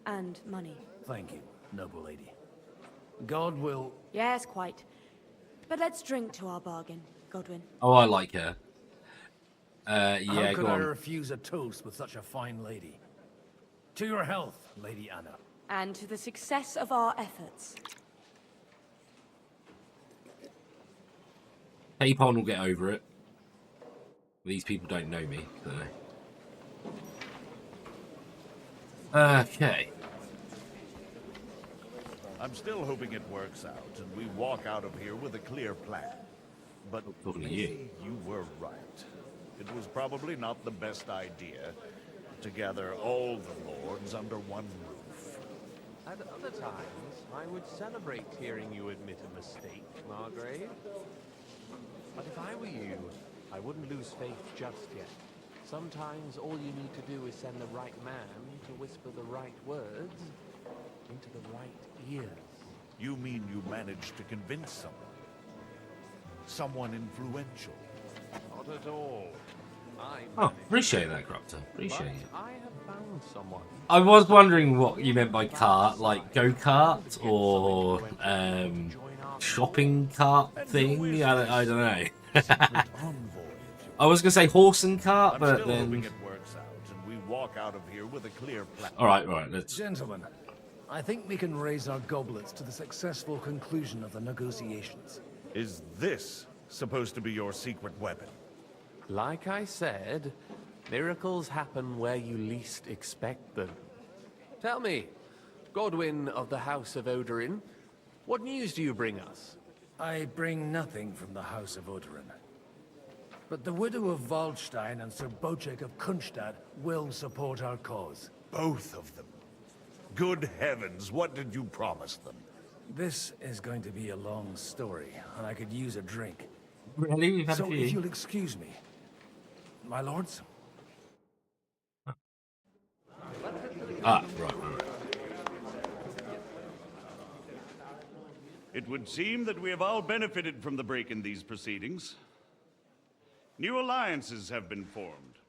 and money. Thank you, noble lady. God will... Yes, quite. But let's drink to our bargain, Godwin. Oh, I like her. How Yeah, could go I on. refuse a toast with such a fine lady? To your health, Lady Anna. And to the success of our efforts. Capon will get over it. These people don't know me, so... Okay. I'm still hoping it works out and we walk out of here with a clear plan. But Talking to maybe you were right. It was probably not the best idea to gather all the lords under one roof. At other times, I would celebrate hearing you admit a mistake, Margrave. But if I were you, I wouldn't lose faith just yet. Sometimes all you need to do is send the right man to whisper the right words into the right ears. You mean you managed to convince someone? Someone influential? Not at all. Oh, appreciate that, Corruptor. Appreciate it. I have found someone. I was wondering what you meant by cart, like go-kart or shopping cart thing. I don't know. I was gonna say horse and cart, I'm but still then. hoping it works out and we walk out of here with a clear plan. All right, let's. Gentlemen, I think we can raise our goblets to the successful conclusion of the negotiations. Is this supposed to be your secret weapon? Like I said, miracles happen where you least expect them. Tell me, Godwin of the House of Odorin, what news do you bring us? I bring nothing from the House of Odorin. But the widow of Waldstein and Sir Bocek of Kunstadt will support our cause. Both of them. Good heavens, what did you promise them? This is going to be a long story, and I could use a drink. Really? We've had So a few. if you'll excuse me, my lords? Right. It would seem that we have all benefited from the break in these proceedings. New alliances have been formed.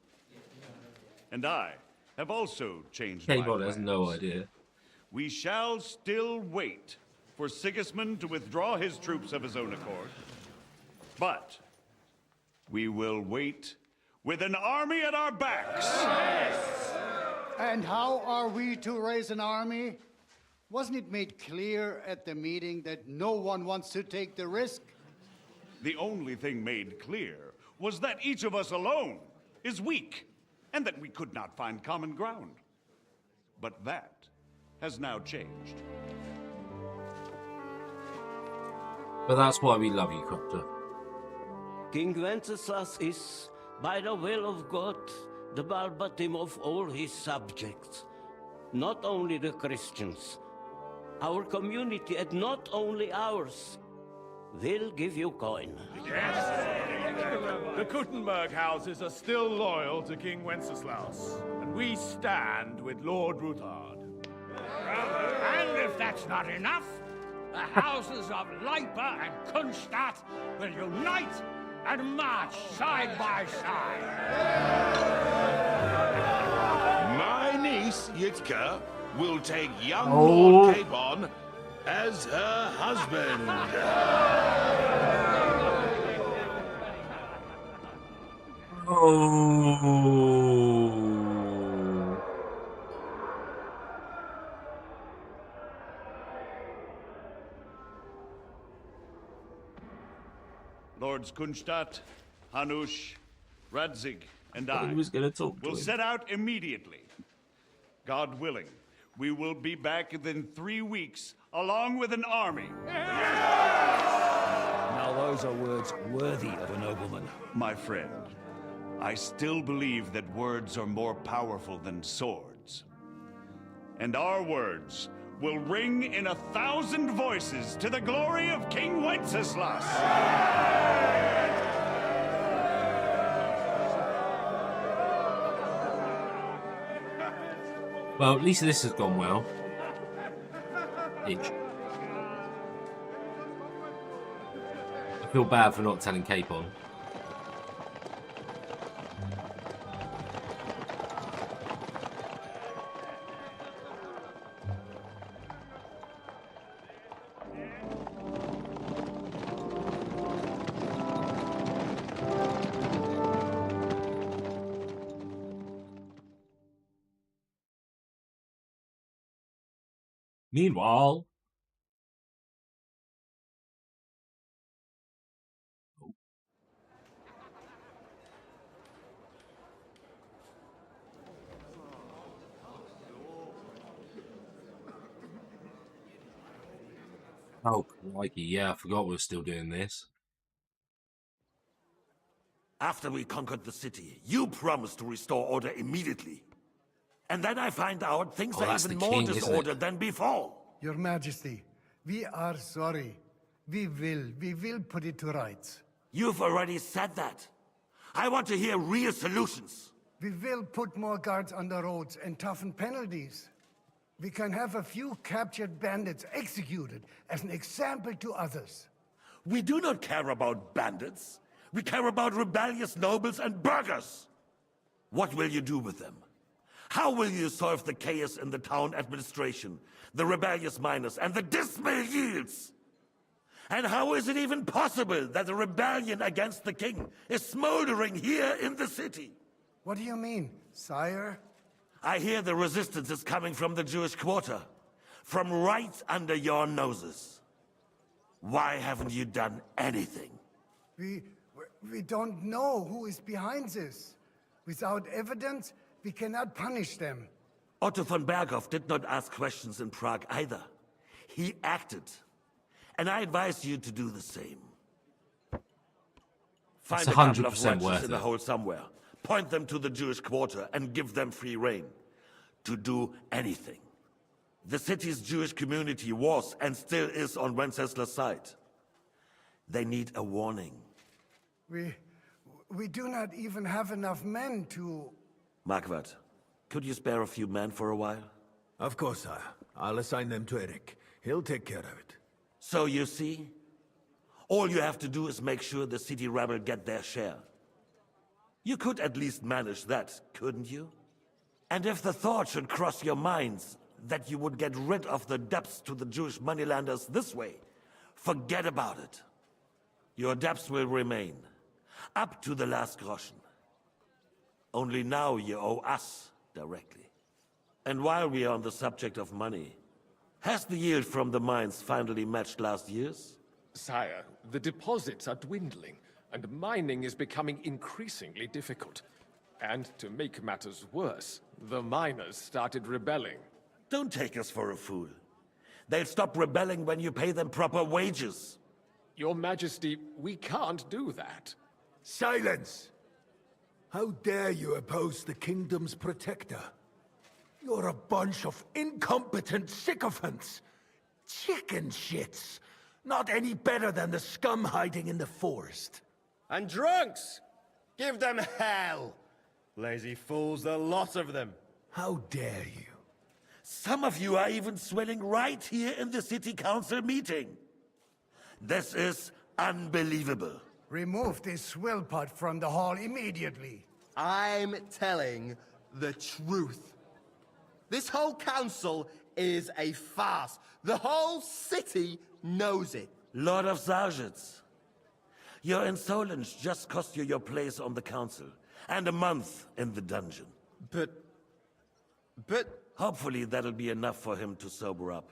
And I have also changed my K-Bot has plans. no idea. We shall still wait for Sigismund to withdraw his troops of his own accord. But we will wait with an army at our backs. And how are we to raise an army? Wasn't it made clear at the meeting that no one wants to take the risk? The only thing made clear was that each of us alone is weak, and that we could not find common ground. But that has now changed. But that's why we love you, Corruptor. King Wenceslas is, by the will of God, the Balbatim of all his subjects. Not only the Christians. Our community, and not only ours, will give you coin. The Kuttenberg houses are still loyal to King Wenceslaus, and we stand with Lord Ruthard. And if that's not enough, the houses of Leipa and Kunstadt will unite and march side by side. My niece, Yitka, will take young Oh. Lord Capon as her husband. Oh. Lords Kunstadt, Hanush, Radzig, and I thought I he was gonna talk to will him. set out immediately. God willing, we will be back within 3 weeks, along with an army. Now those are words worthy of a nobleman. My friend, I still believe that words are more powerful than swords. And our words will ring in 1,000 voices to the glory of King Wenceslas. Well, at least this has gone well. Ish. I feel bad for not telling Capon. Meanwhile, Oh, crikey, yeah, I forgot we were still doing this. After we conquered the city, you promised to restore order immediately. And then I find out things Oh, are that's even the more king, isn't it? disordered than before. Your Majesty, we are sorry. We will put it to rights. You've already said that. I want to hear real solutions. We will put more guards on the roads and toughen penalties. We can have a few captured bandits executed as an example to others. We do not care about bandits. We care about rebellious nobles and burghers. What will you do with them? How will you solve the chaos in the town administration, the rebellious miners, and the dismal yields? And how is it even possible that a rebellion against the king is smoldering here in the city? What do you mean, sire? I hear the resistance is coming from the Jewish quarter, from right under your noses. Why haven't you done anything? We don't know who is behind this. Without evidence, we cannot punish them. Otto von Berghoff did not ask questions in Prague either. He acted. And I advise you to do the same. Find a couple of 100% worth wenches in a it. hole somewhere. Point them to the Jewish quarter and give them free rein. To do anything. The city's Jewish community was and still is on Wencesla's side. They need a warning. We do not even have enough men to... Marquardt, could you spare a few men for a while? Of course, sire. I'll assign them to Eric. He'll take care of it. So you see, all you have to do is make sure the city rebel get their share. You could at least manage that, couldn't you? And if the thought should cross your minds that you would get rid of the debts to the Jewish moneylenders this way, forget about it. Your debts will remain, up to the last groschen. Only now you owe us directly. And while we are on the subject of money, has the yield from the mines finally matched last year's? Sire, the deposits are dwindling, and mining is becoming increasingly difficult. And to make matters worse, the miners started rebelling. Don't take us for a fool. They'll stop rebelling when you pay them proper wages. Your Majesty, we can't do that. Silence! How dare you oppose the kingdom's protector? You're a bunch of incompetent sycophants! Chicken shits! Not any better than the scum hiding in the forest. And drunks! Give them hell! Lazy fools, the lot of them. How dare you? Some of you are even swilling right here in the city council meeting. This is unbelievable. Remove this swill pot from the hall immediately. I'm telling the truth. This whole council is a farce. The whole city knows it. Lord of Sargitz, your insolence just cost you your place on the council, and a month in the dungeon. But... Hopefully that'll be enough for him to sober up.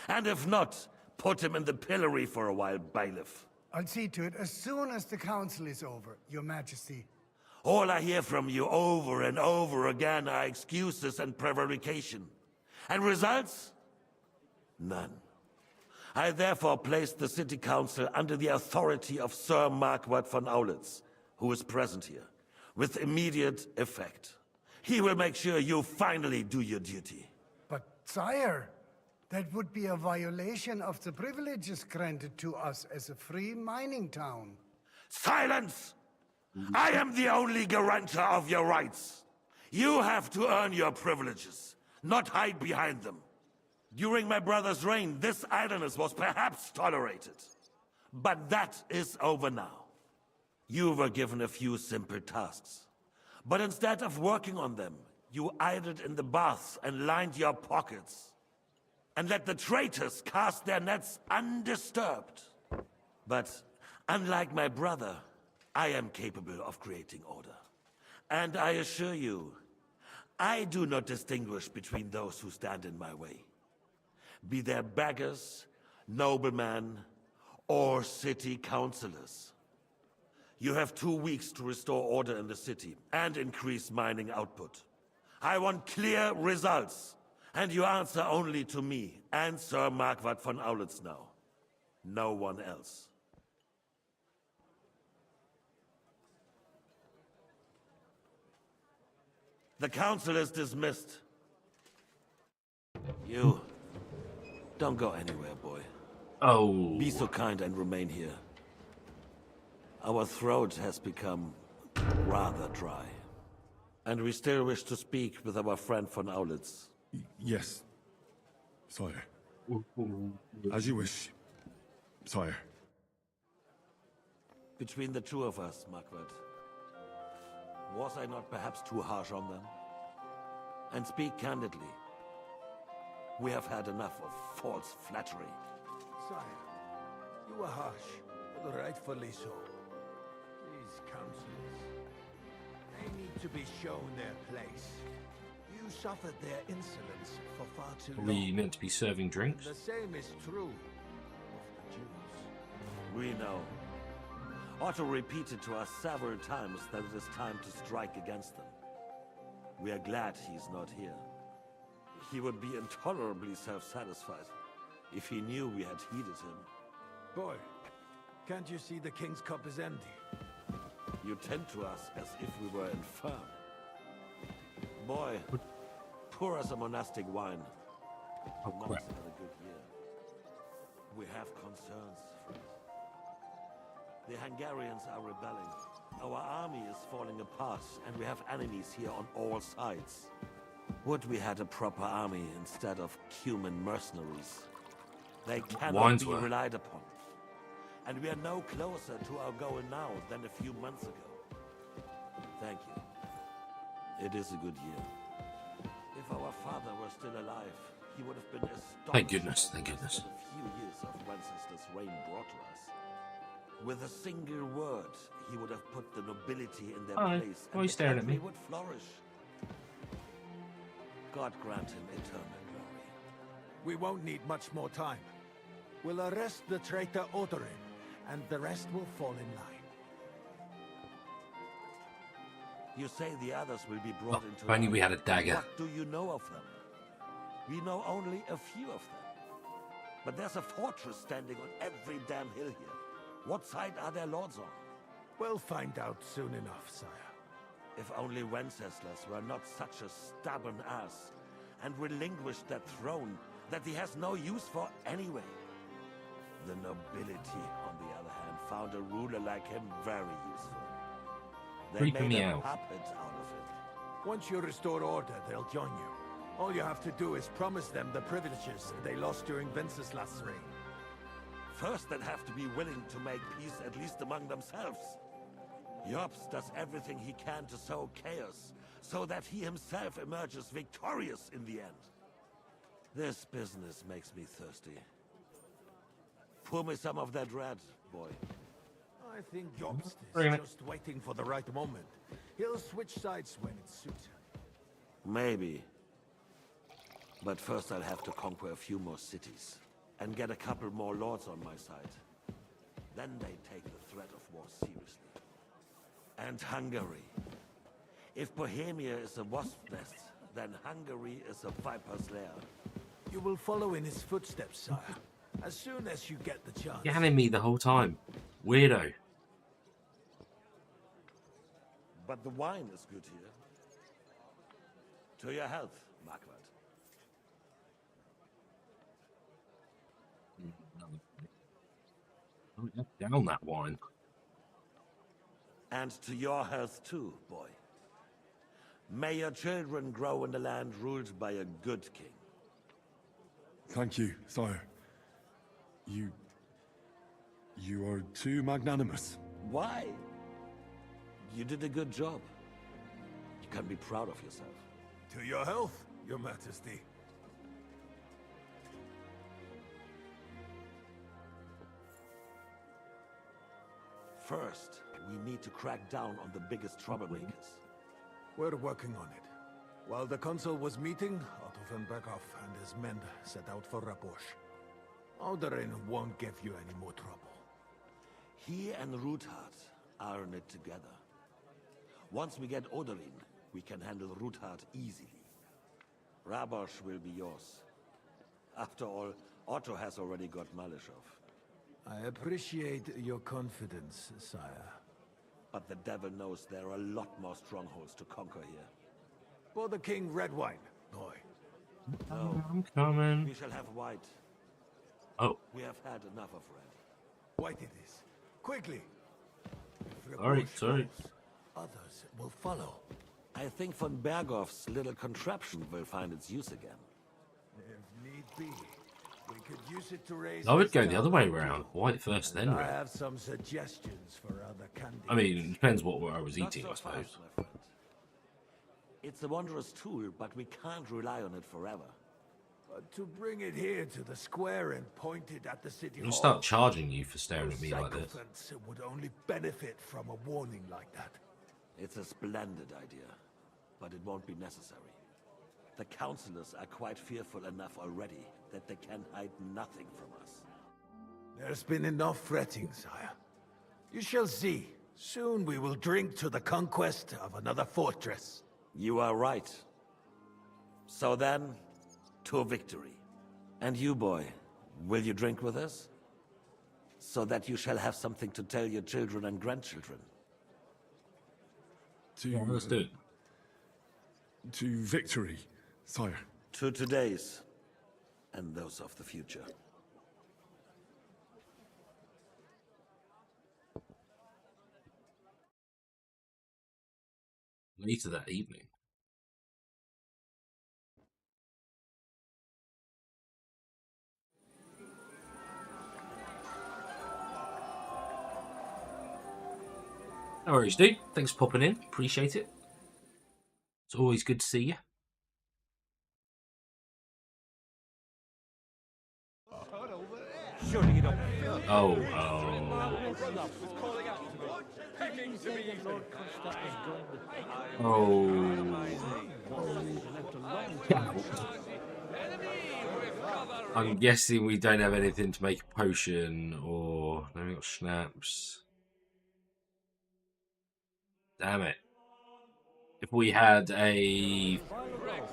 And if not, put him in the pillory for a while, bailiff. I'll see to it as soon as the council is over, Your Majesty. All I hear from you over and over again are excuses and prevarication. And results? None. I therefore place the city council under the authority of Sir Marquardt von Aulitz, who is present here, with immediate effect. He will make sure you finally do your duty. But, sire, that would be a violation of the privileges granted to us as a free mining town. Silence! I am the only guarantor of your rights. You have to earn your privileges, not hide behind them. During my brother's reign, this idleness was perhaps tolerated. But that is over now. You were given a few simple tasks. But instead of working on them, you idled in the baths and lined your pockets. And let the traitors cast their nets undisturbed. But unlike my brother, I am capable of creating order. And I assure you, I do not distinguish between those who stand in my way. Be they beggars, noblemen, or city councillors. You have 2 weeks to restore order in the city and increase mining output. I want clear results, and you answer only to me and Sir Marquardt von Aulitz now. No one else. The council is dismissed. You... don't go anywhere, boy. Oh. Be so kind and remain here. Our throat has become rather dry. And we still wish to speak with our friend von Aulitz. Yes, sire. As you wish, sire. Between the two of us, Marquardt, was I not perhaps too harsh on them? And speak candidly, we have had enough of false flattery. Sire, you were harsh, but rightfully so. These councillors, they need to be shown their place. You suffered their insolence for far too long. Are we meant to be serving drinks? The same is true of the Jews. We know. Otto repeated to us several times that it is time to strike against them. We are glad he's not here. He would be intolerably self-satisfied if he knew we had heeded him. Boy, can't you see the king's cup is empty? You tend to us as if we were infirm. Boy, pour us a monastic wine. Oh, The monks crap. had a good year. We have concerns, friends. The Hungarians are rebelling. Our army is falling apart, and we have enemies here on all sides. Would we had a proper army instead of human mercenaries? They cannot be relied upon. And we are no closer to our goal now than a few months ago. Thank you. It is a good year. If our father were still alive, he would have been astonished. Thank goodness, thank goodness. At the few years of Wenceslas' reign brought to us. With a single word, he would have put the nobility in their Hi. place, Why are you and the staring at country me? would flourish. God grant him eternal glory. We won't need much more time. We'll arrest the traitor Odorin, and the rest will fall in line. You say the others will be brought into if only line. we had a dagger. What do you know of them? We know only a few of them. But there's a fortress standing on every damn hill here. What side are their lords on? We'll find out soon enough, sire. If only Wenceslas were not such a stubborn ass, and relinquished that throne that he has no use for anyway. The nobility, on the other hand, found a ruler like him very useful. They Creeping me made a out. puppet out of it. Once you restore order, they'll join you. All you have to do is promise them the privileges they lost during Wenceslas' reign. First, they'd have to be willing to make peace at least among themselves. Jobst does everything he can to sow chaos, so that he himself emerges victorious in the end. This business makes me thirsty. Pour me some of that red, boy. I think Jobst Bring is it. just waiting for the right moment. He'll switch sides when it suits him. Maybe. But first I'll have to conquer a few more cities, and get a couple more lords on my side. Then they take the threat of war seriously. And Hungary. If Bohemia is a wasp nest, then Hungary is a viper's lair. You will follow in his footsteps, sire. As soon as you get the chance. Yanning me the whole time. Weirdo. But the wine is good here. To your health, Marquardt. Down that wine. And to your health too, boy. May your children grow in a land ruled by a good king. Thank you, sire. You are too magnanimous. Why? You did a good job. You can be proud of yourself. To your health, your majesty. First, we need to crack down on the biggest troublemakers. We're working on it. While the consul was meeting, Otto von Berghoff and his men set out for Rabosch. Odorin won't give you any more trouble. He and Ruthard are in it together. Once we get Odorin, we can handle Ruthard easily. Rabosch will be yours. After all, Otto has already got Malishov. I appreciate your confidence, sire. But the devil knows there are a lot more strongholds to conquer here. For the king, red wine, boy. No. I'm coming. We shall have white. Oh. We have had enough of red. White it is. Quickly. Sorry. Others will follow. I think von Berghoff's little contraption will find its use again. If need be, we could use it to raise. I would go the other way around. White first, then I red. have some suggestions for other candidates. I mean, it depends what I was Not eating, so I suppose. fast, my friend. It's a wondrous tool, but we can't rely on it forever. To bring it here to the square and point it at the city I'm gonna hall. start charging you for staring at me like this. Sycophants would only benefit from a warning like that. It's a splendid idea, but it won't be necessary. The councillors are quite fearful enough already that they can hide nothing from us. There's been enough fretting, sire. You shall see. Soon we will drink to the conquest of another fortress. You are right. So then, to victory. And you, boy, will you drink with us? So that you shall have something to tell your children and grandchildren. Let's do it. To victory, sire. To today's, and those of the future. Later that evening. No worries, dude. Thanks for popping in. Appreciate it. It's always good to see you. Oh. I'm guessing we don't have anything to make a potion, or no, we got schnapps. Damn it. If we had a...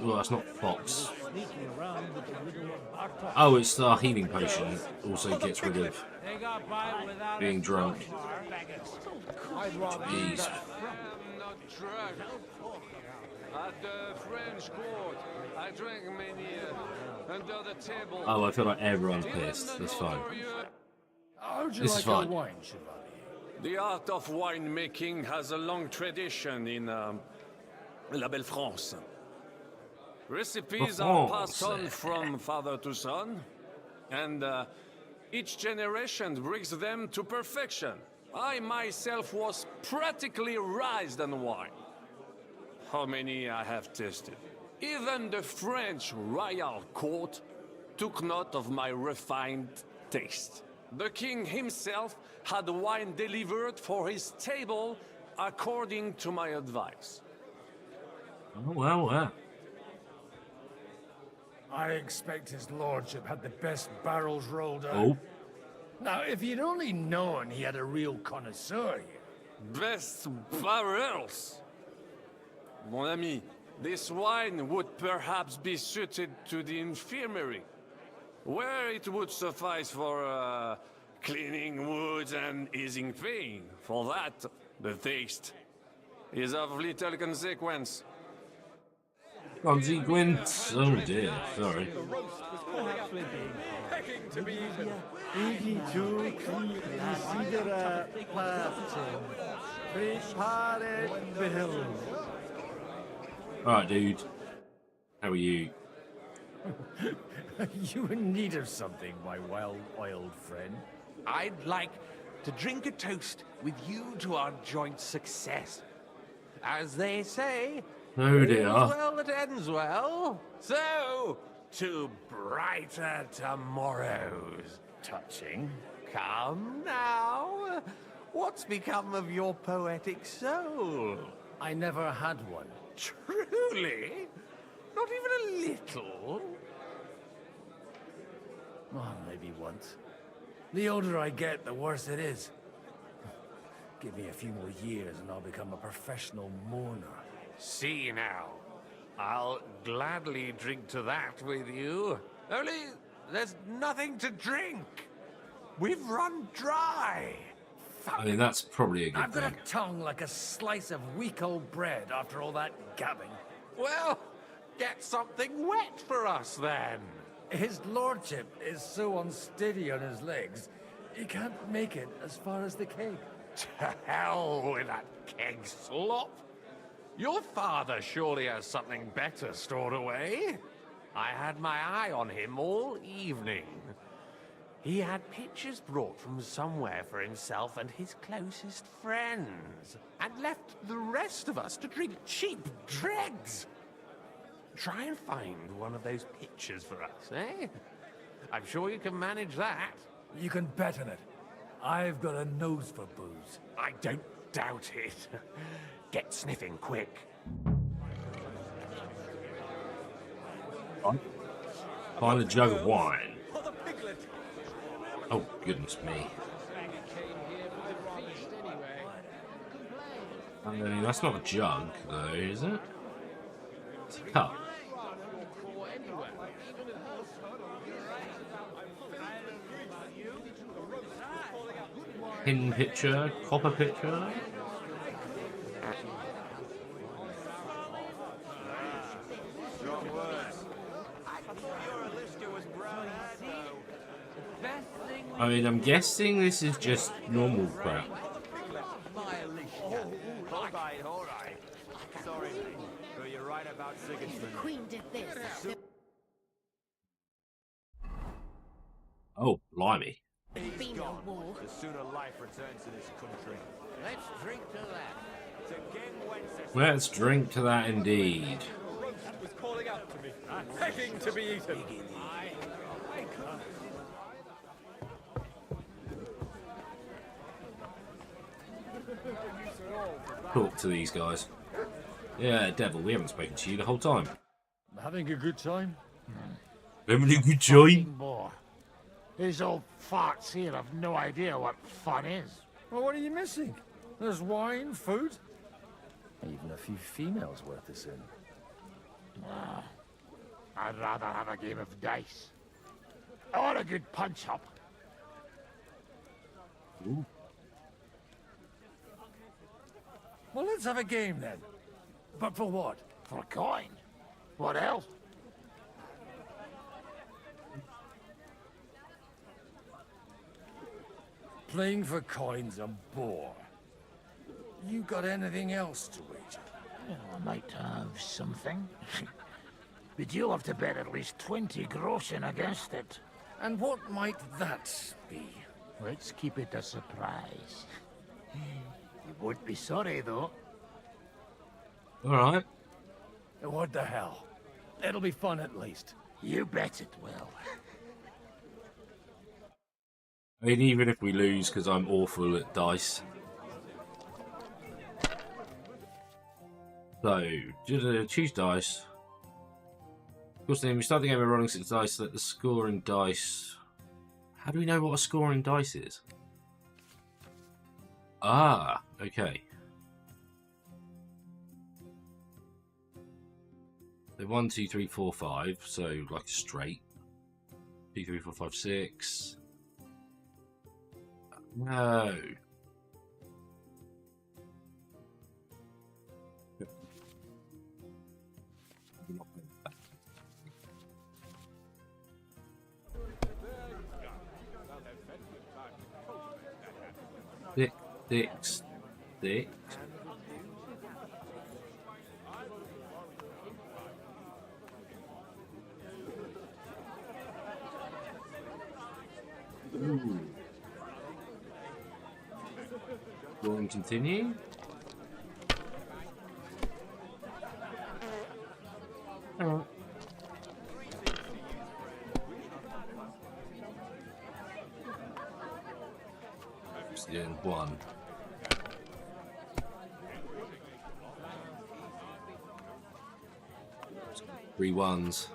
Oh, that's not fox. Oh, it's our healing potion. Also gets rid of being drunk. Jeez. At the French court, I drank many under the table. Oh, I feel like everyone's pissed. That's fine. This is fine. Wine, the art of winemaking has a long tradition in La Belle France. Recipes are passed on from father to son, and each generation brings them to perfection. I myself was practically raised on wine. How many I have tasted. Even the French royal court took note of my refined taste. The king himself had wine delivered for his table according to my advice. Oh, well. I expect his lordship had the best barrels rolled out. Oh. Now, if you'd only known he had a real connoisseur here. Best barrels? Mon ami, this wine would perhaps be suited to the infirmary, where it would suffice for cleaning wounds and easing pain. For that, the taste is of little consequence. Consequence? Oh dear, sorry. Alright, dude. How are you? You in need of something, my well-oiled friend? I'd like to drink a toast with you to our joint success. As they say, Oh dear. all's well that ends well. So, to brighter tomorrows. Touching. Come now. What's become of your poetic soul? I never had one. Truly? Not even a little? Well, maybe once. The older I get, the worse it is. Give me a few more years and I'll become a professional mourner. See now. I'll gladly drink to that with you. Only, there's nothing to drink. We've run dry. I mean, that's probably a good I've got thing. a tongue like a slice of week old bread after all that gabbing. Well, get something wet for us then. His lordship is so unsteady on his legs, he can't make it as far as the keg. To hell with that keg slop. Your father surely has something better stored away. I had my eye on him all evening. He had pictures brought from somewhere for himself and his closest friends, and left the rest of us to drink cheap dregs. Try and find one of those pictures for us, eh? I'm sure you can manage that. You can bet on it. I've got a nose for booze. I don't doubt it. Get sniffing quick. Find a jug of wine. Oh, goodness me. That's not a jug, though, is it? It's a cup. Tin pitcher, copper pitcher. I mean, I'm guessing this is just normal crap. All right. Sorry, but you're right about Sigismund. The Queen did this. Oh, blimey. Be no war. The sooner life returns to this country. Let's drink to that. To King Wenceslas. Let's drink to that indeed. Was calling out to me, begging to be eaten. Talk to these guys. Yeah, Devil, we haven't spoken to you the whole time. Having a good time? Having a good time? More. These old farts here have no idea what fun is. Well, what are you missing? There's wine, food. Even a few females worth the sin. I'd rather have a game of dice. Or a good punch-up. Ooh. Well, let's have a game then. But for what? For a coin. What else? Playing for coin's a bore. You got anything else to wager? Well, I might have something. But you'll have to bet at least 20 groschen against it. And what might that be? Let's keep it a surprise. You won't be sorry, though. Alright. What the hell? It'll be fun at least. You bet it will. I mean, even if we lose, because I'm awful at dice. So, choose dice. Of course, then we start the game by rolling 6 dice. Let the scoring dice. How do we know what a scoring dice is? Ah, okay. So 1, 2, 3, 4, 5. So like a straight. 2, 3, 4, 5, 6. No. Six. Ooh. Go and continue. Alright. Just doing 1. Three ones.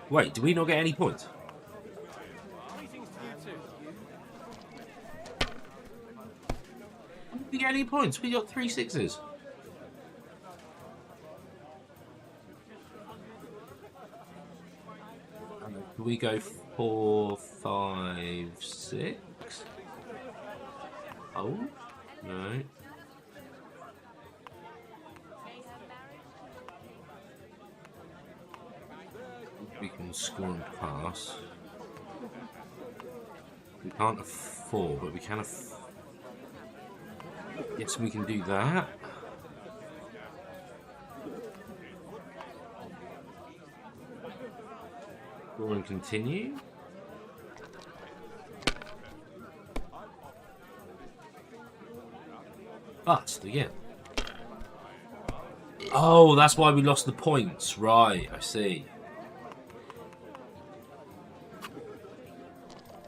Wait, do we not get any points? Did we get any points? We got 3 6s. Do we go 4, 5, 6? Oh, no. We can score and pass. We can't afford, but we can afford. Yes, we can do that. Score and continue. Bust again. Oh, that's why we lost the points. Right, I see.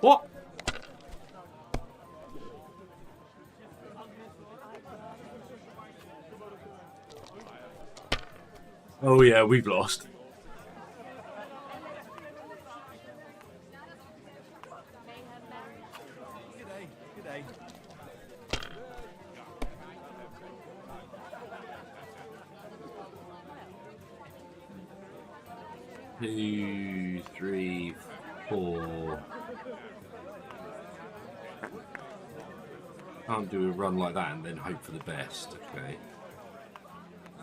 What? Oh yeah, we've lost. G'day. 2, 3, 4. Can't do a run like that and then hope for the best. Okay.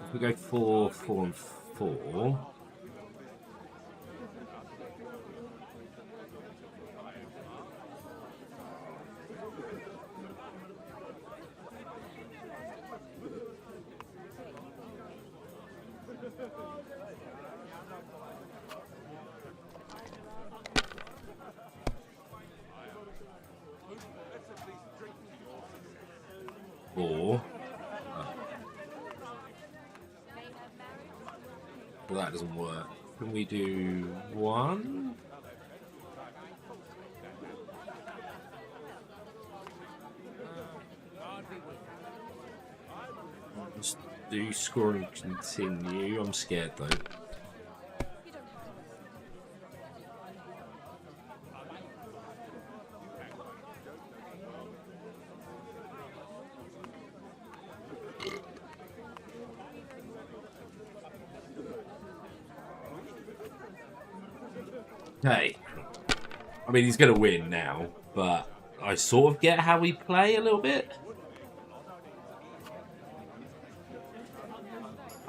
If we go 4, 4, and 4. Or well, that doesn't work. Can we do 1? Just do score and continue. I'm scared though. Hey, I mean, he's going to win now, but I sort of get how we play a little bit.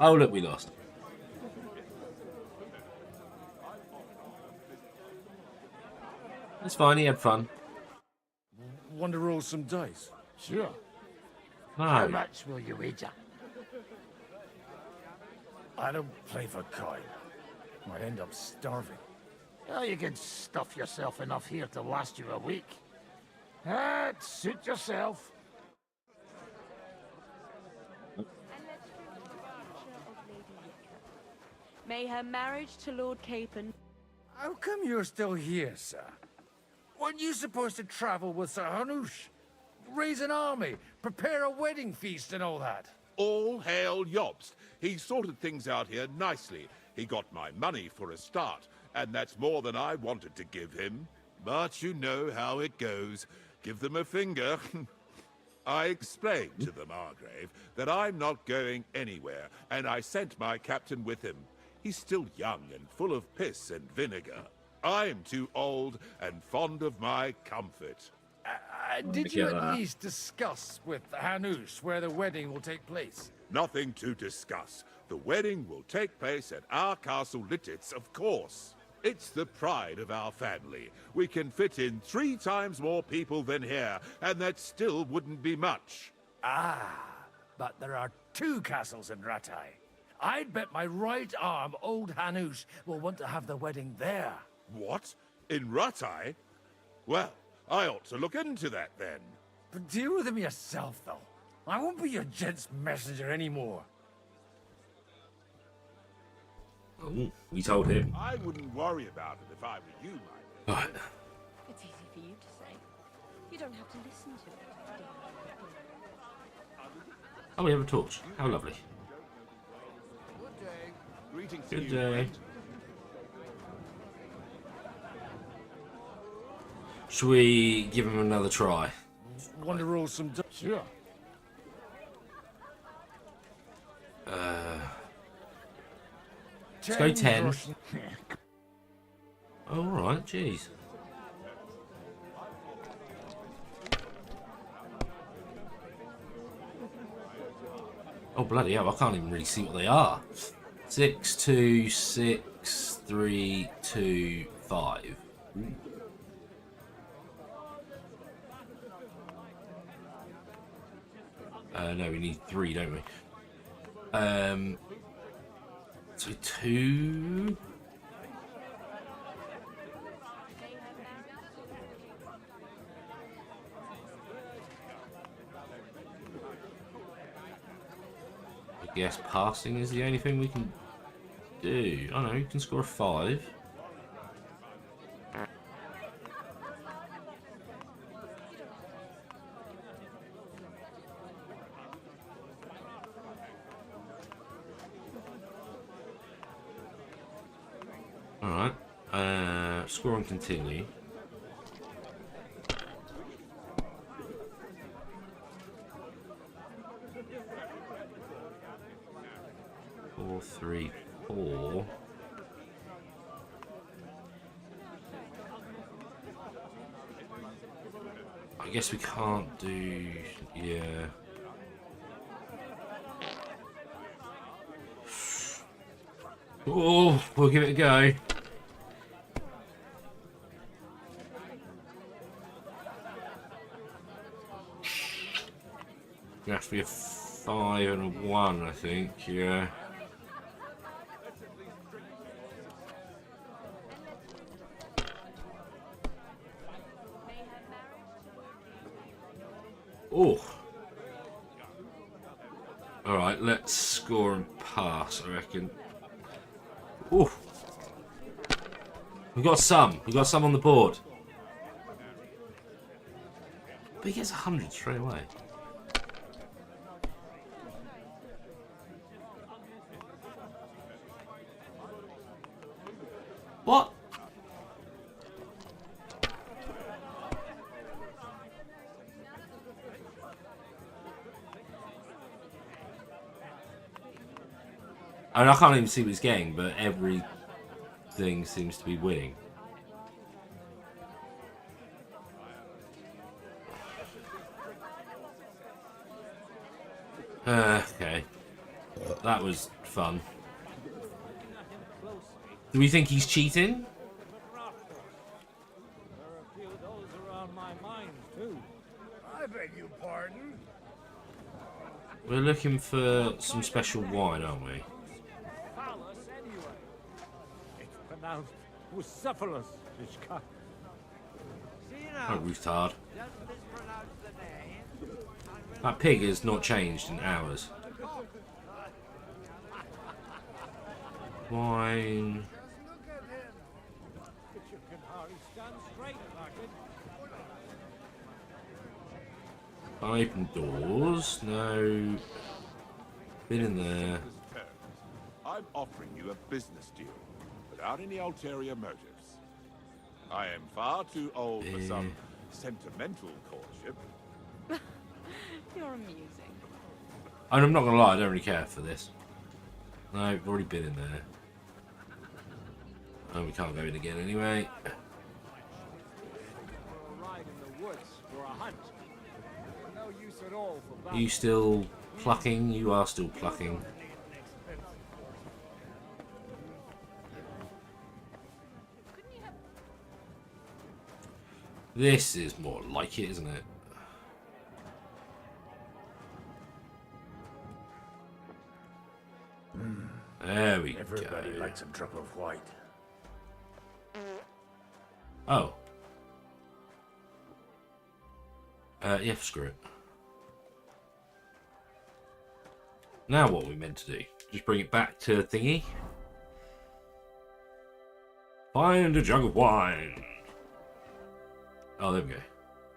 Oh, look, we lost. It's fine, he had fun. Want to roll some dice? Sure. No. How much will you wager? I don't play for coin. Might end up starving. Oh, you can stuff yourself enough here to last you a week. Suit yourself. May her marriage to Lord Capon. How come you're still here, sir? Weren't you supposed to travel with Sir Hanush? Raise an army, prepare a wedding feast and all that? All hail Jobst. He sorted things out here nicely. He got my money for a start, and that's more than I wanted to give him. But you know how it goes. Give them a finger. I explained to the Margrave that I'm not going anywhere, and I sent my captain with him. He's still young and full of piss and vinegar. I'm too old and fond of my comfort. Did you at least discuss with Hanush where the wedding will take place? Nothing to discuss. The wedding will take place at our castle Littitz, of course. It's the pride of our family. We can fit in 3 times more people than here, and that still wouldn't be much. Ah, but there are 2 castles in Rattay. I'd bet my right arm old Hanush will want to have the wedding there. What? In Rattay? Well, I ought to look into that then. But deal with him yourself, though. I won't be your gent's messenger anymore. Oh, we told him. I wouldn't worry about it if I were you, my Right. It's easy for you to say. You don't have to listen to it. Oh, we have a torch. How lovely. Good day. Greetings Good to you, day. friend. Should we give him another try? Want to roll some dice? Sure. Let's go 10. All right, jeez. Oh, bloody hell, I can't even really see what they are. 6, 2, 6, 3, 2, 5. No, we need 3, don't we? So 2. I guess passing is the only thing we can do. Oh no, you can score a 5. Alright. Score and continue. Four, 3, 4. I guess we can't do... yeah. Oh, we'll give it a go. It has to be a 5 and a 1, I think, yeah. Oh. Alright, let's score and pass, I reckon. Oh. We've got some on the board. But he gets 100 straight away. What? I mean, I can't even see what he's getting, but everything seems to be winning. Okay. That was fun. Do we think he's cheating? I beg your pardon? We're looking for some special wine, aren't we? It's pronounced Bucephalus, Ishka. Oh, retard. That pig has not changed in hours. Wine. Open doors. No. Been in there. I'm offering you a business deal without any ulterior motives. I am far too old for some sentimental courtship. You're amusing. And I'm not gonna lie, I don't really care for this. No, I've already been in there. Oh, we can't go in again anyway. Are you still plucking? You are still plucking. This is more like it, isn't it? There we go. Everybody likes a drop of white. Oh. Yeah, screw it. Now what are we meant to do? Just bring it back to thingy? Find a jug of wine. Oh, there we go.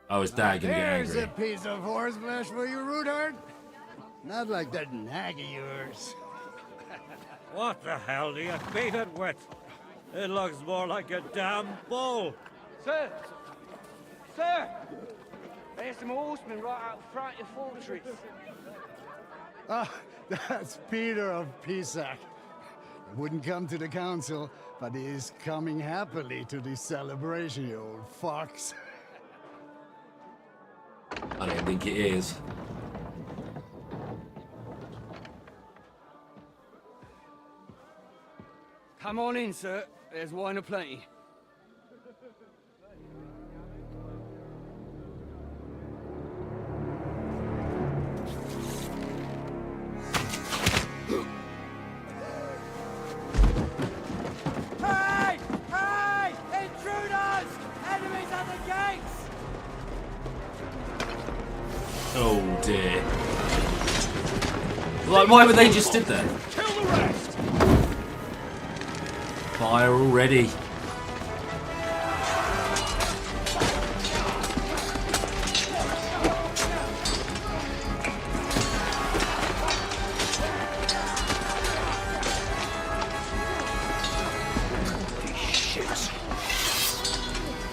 Oh, his dad gonna get angry. There's a piece of horseflesh for you, Rudard. Not like that nag of yours. What the hell do you beat it with? It looks more like a damn bull. Sir! Sir! There's some horsemen right out front of the fortress. Ah, that's Peter of Pisac. Wouldn't come to the council, but he is coming happily to this celebration, you old fox. I don't think it is. Come on in, sir. There's wine aplenty. Hey! Hey! Intruders! Enemies at the gates! Oh dear. Like, why would they just stood there? Kill the rest! Fire already.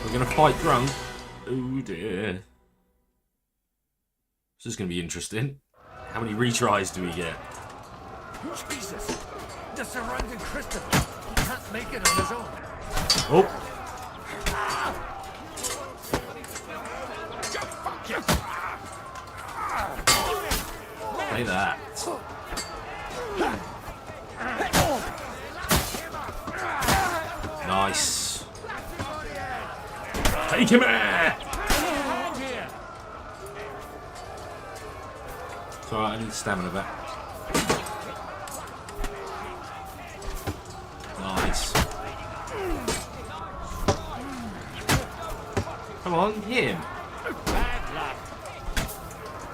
We're gonna fight drunk. Oh dear. This is gonna be interesting. How many retries do we get? Jesus! The surrounding Christopher! He can't make it on his own! Oh! Play that. Nice. Take him out! It's alright, I need stamina back. Nice. Come on, hit him.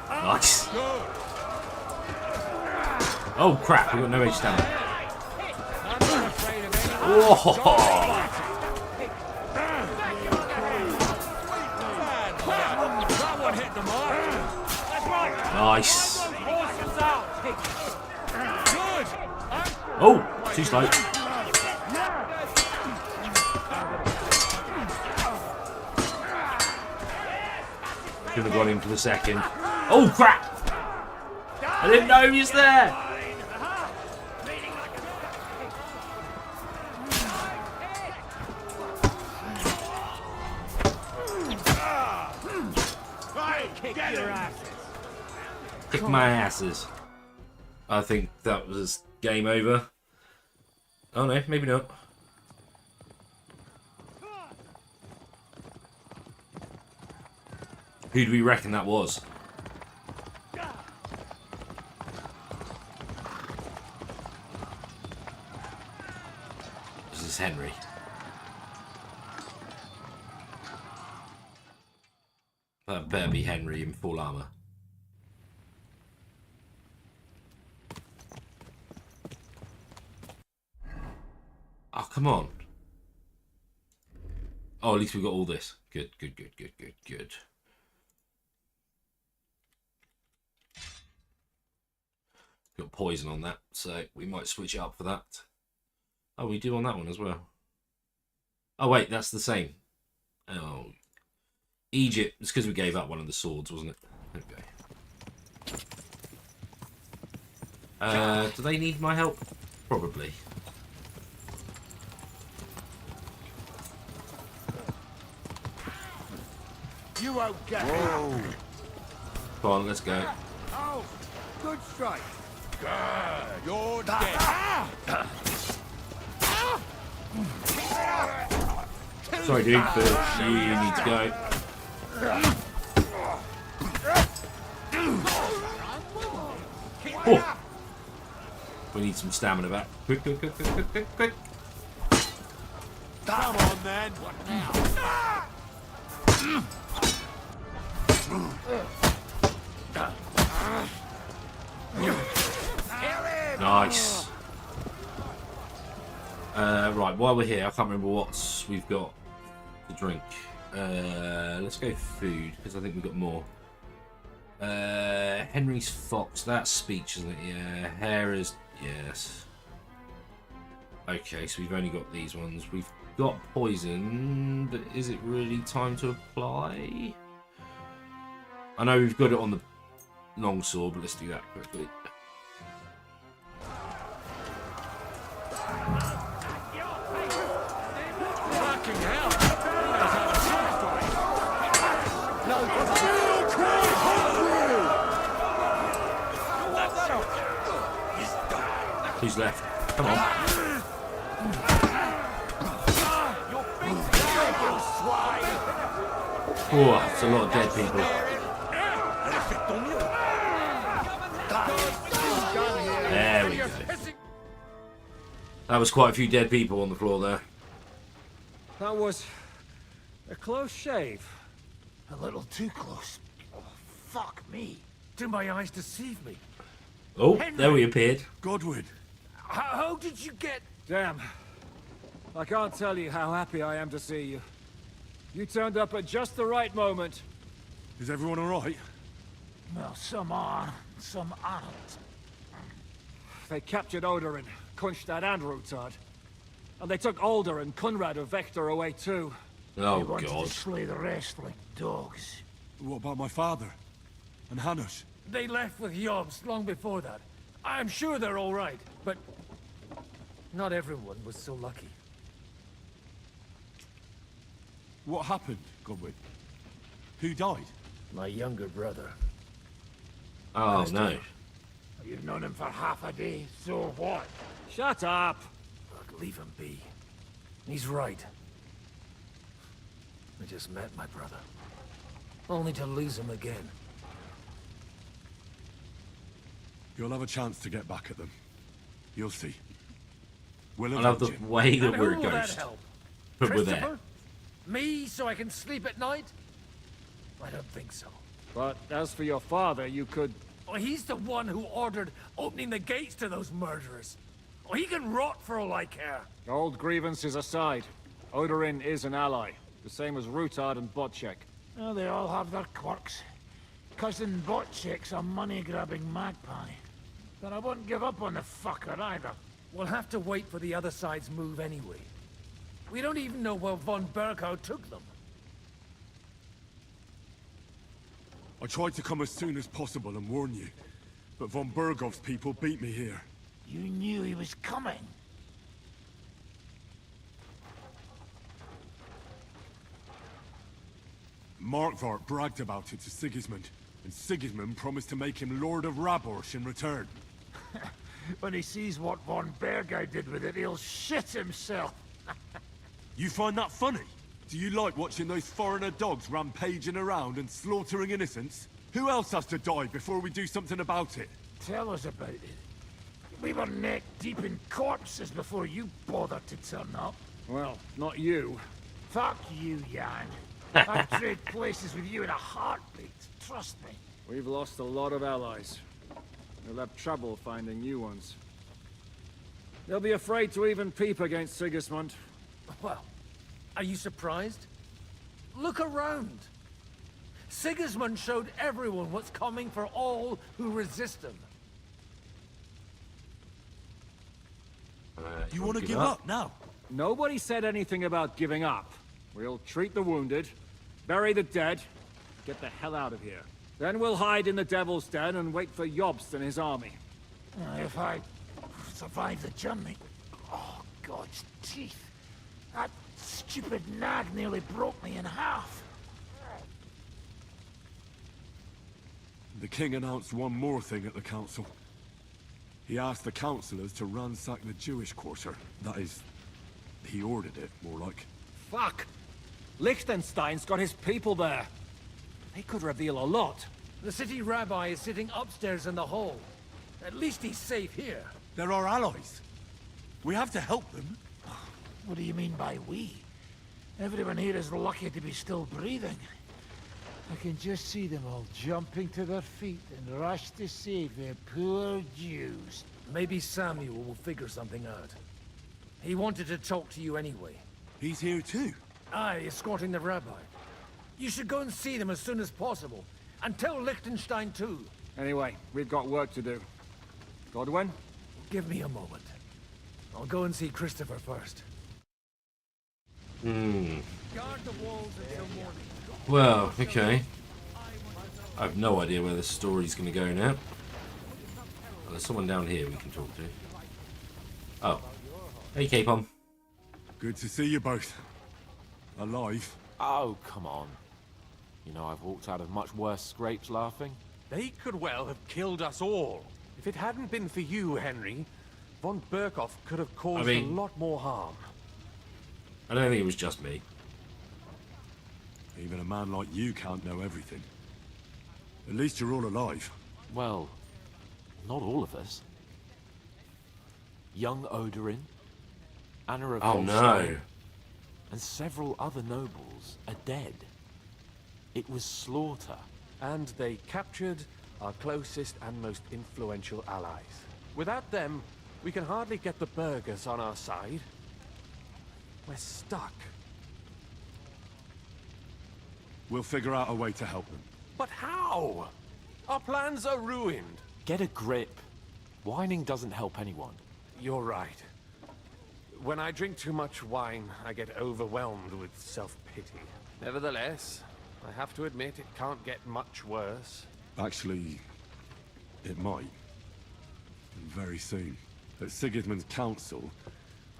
Nice. Oh crap, we got no H stamina. Whoa! Nice. Oh, too slow. Should have got him for the second. Oh crap! I didn't know he was there. Kick my asses. I think that was game over. Oh no, maybe not. Who do we reckon that was? This is Henry. That better be Henry in full armor. Oh, come on. Oh, at least we got all this. Good, good, good, good, good, good. Got poison on that, so we might switch it up for that. Oh, we do on that one as well. Oh, wait, that's the same. Oh. Egypt. It's because we gave up one of the swords, wasn't it? Okay. Do they need my help? Probably. You won't get me. Come on, let's go. Oh, good strike. Good. You're dead. Sorry, dude, but you need to go. Oh. We need some stamina back. Quick, quick, quick, quick, quick, quick, quick. Come on, then. What now? Nice. Right, while we're here, I can't remember what we've got to drink. Let's go food, because I think we've got more. Henry's Fox, that's speech, isn't it? Yeah, hair is... yes. Okay, so we've only got these ones. We've got poison, but is it really time to apply? I know we've got it on the longsword, but let's do that quickly. Who's left? Come on. Oh, it's a lot of dead people. There we go. That was quite a few dead people on the floor there. That was a close shave. A little too close. Oh, fuck me. Do my eyes deceive me? Oh, Henry! there we appeared. Godwin. How did you get... Damn. I can't tell you how happy I am to see you. You turned up at just the right moment. Is everyone all right? Well, some are, some aren't. They captured Odorin, Kunstad and Rutard. And they took Alder and Kunrad of Vector away too. Oh, they wanted God. to slay the rest like dogs. What about my father? And Hanush? They left with Jobst long before that. I'm sure they're all right, but... not everyone was so lucky. What happened, Godwin? Who died? My younger brother. Oh, no. You've known him for half a day, so what? Shut up! Look, leave him be. He's right. I just met my brother. Only to lose him again. You'll have a chance to get back at them. You'll see. We'll I love the avenge you. way that And we're who a will that ghost. help? But we're there. Christopher? Me, so I can sleep at night? I don't think so. But as for your father, you could... Oh, he's the one who ordered opening the gates to those murderers. Oh, he can rot for all I care. Old grievances aside, Odorin is an ally. The same as Rutard and Botchek. Well, they all have their quirks. Cousin Botchek's a money-grabbing magpie. But I wouldn't give up on the fucker either. We'll have to wait for the other side's move anyway. We don't even know where von Berkow took them. I tried to come as soon as possible and warn you, but von Bergov's people beat me here. You knew he was coming. Markvart bragged about it to Sigismund, and Sigismund promised to make him Lord of Raborsh in return. When he sees what von Bergow did with it, he'll shit himself. You find that funny? Do you like watching those foreigner dogs rampaging around and slaughtering innocents? Who else has to die before we do something about it? Tell us about it. We were neck deep in corpses before you bothered to turn up. Well, not you. Fuck you, Jan. I'd trade places with you in a heartbeat. Trust me. We've lost a lot of allies. We'll have trouble finding new ones. They'll be afraid to even peep against Sigismund. Well, are you surprised? Look around. Sigismund showed everyone what's coming for all who resist him. You want to give up now? Nobody said anything about giving up. We'll treat the wounded, bury the dead, get the hell out of here. Then we'll hide in the Devil's Den and wait for Jobst and his army. If I survive the journey... Oh, God's teeth. That stupid nag nearly broke me in half. The king announced one more thing at the council. He asked the councillors to ransack the Jewish quarter. That is, he ordered it, more like. Fuck! Liechtenstein's got his people there. They could reveal a lot. The city rabbi is sitting upstairs in the hall. At least he's safe here. They're our allies. We have to help them. What do you mean by we? Everyone here is lucky to be still breathing. I can just see them all jumping to their feet and rush to save their poor Jews. Maybe Samuel will figure something out. He wanted to talk to you anyway. He's here too? Aye, escorting the rabbi. You should go and see them as soon as possible. And tell Liechtenstein too. Anyway, we've got work to do. Godwin? Give me a moment. I'll go and see Christopher first. Guard the walls until morning. Well, okay. I have no idea where this story's going to go now. Oh, there's someone down here we can talk to. Oh. Hey, Capon. Good to see you both. Alive. Oh, come on. You know, I've walked out of much worse scrapes laughing. They could well have killed us all. If it hadn't been for you, Henry, Von Berkhoff could have caused I mean, a lot more harm. I don't think it was just me. Even a man like you can't know everything. At least you're all alive. Well, not all of us. Young Odorin, Anna of Oh, Holstein, no. and several other nobles are dead. It was slaughter. And they captured our closest and most influential allies. Without them, we can hardly get the burghers on our side. We're stuck. We'll figure out a way to help them. But how? Our plans are ruined. Get a grip. Whining doesn't help anyone. You're right. When I drink too much wine, I get overwhelmed with self-pity. Nevertheless, I have to admit it can't get much worse. Actually, it might. And very soon. At Sigismund's council,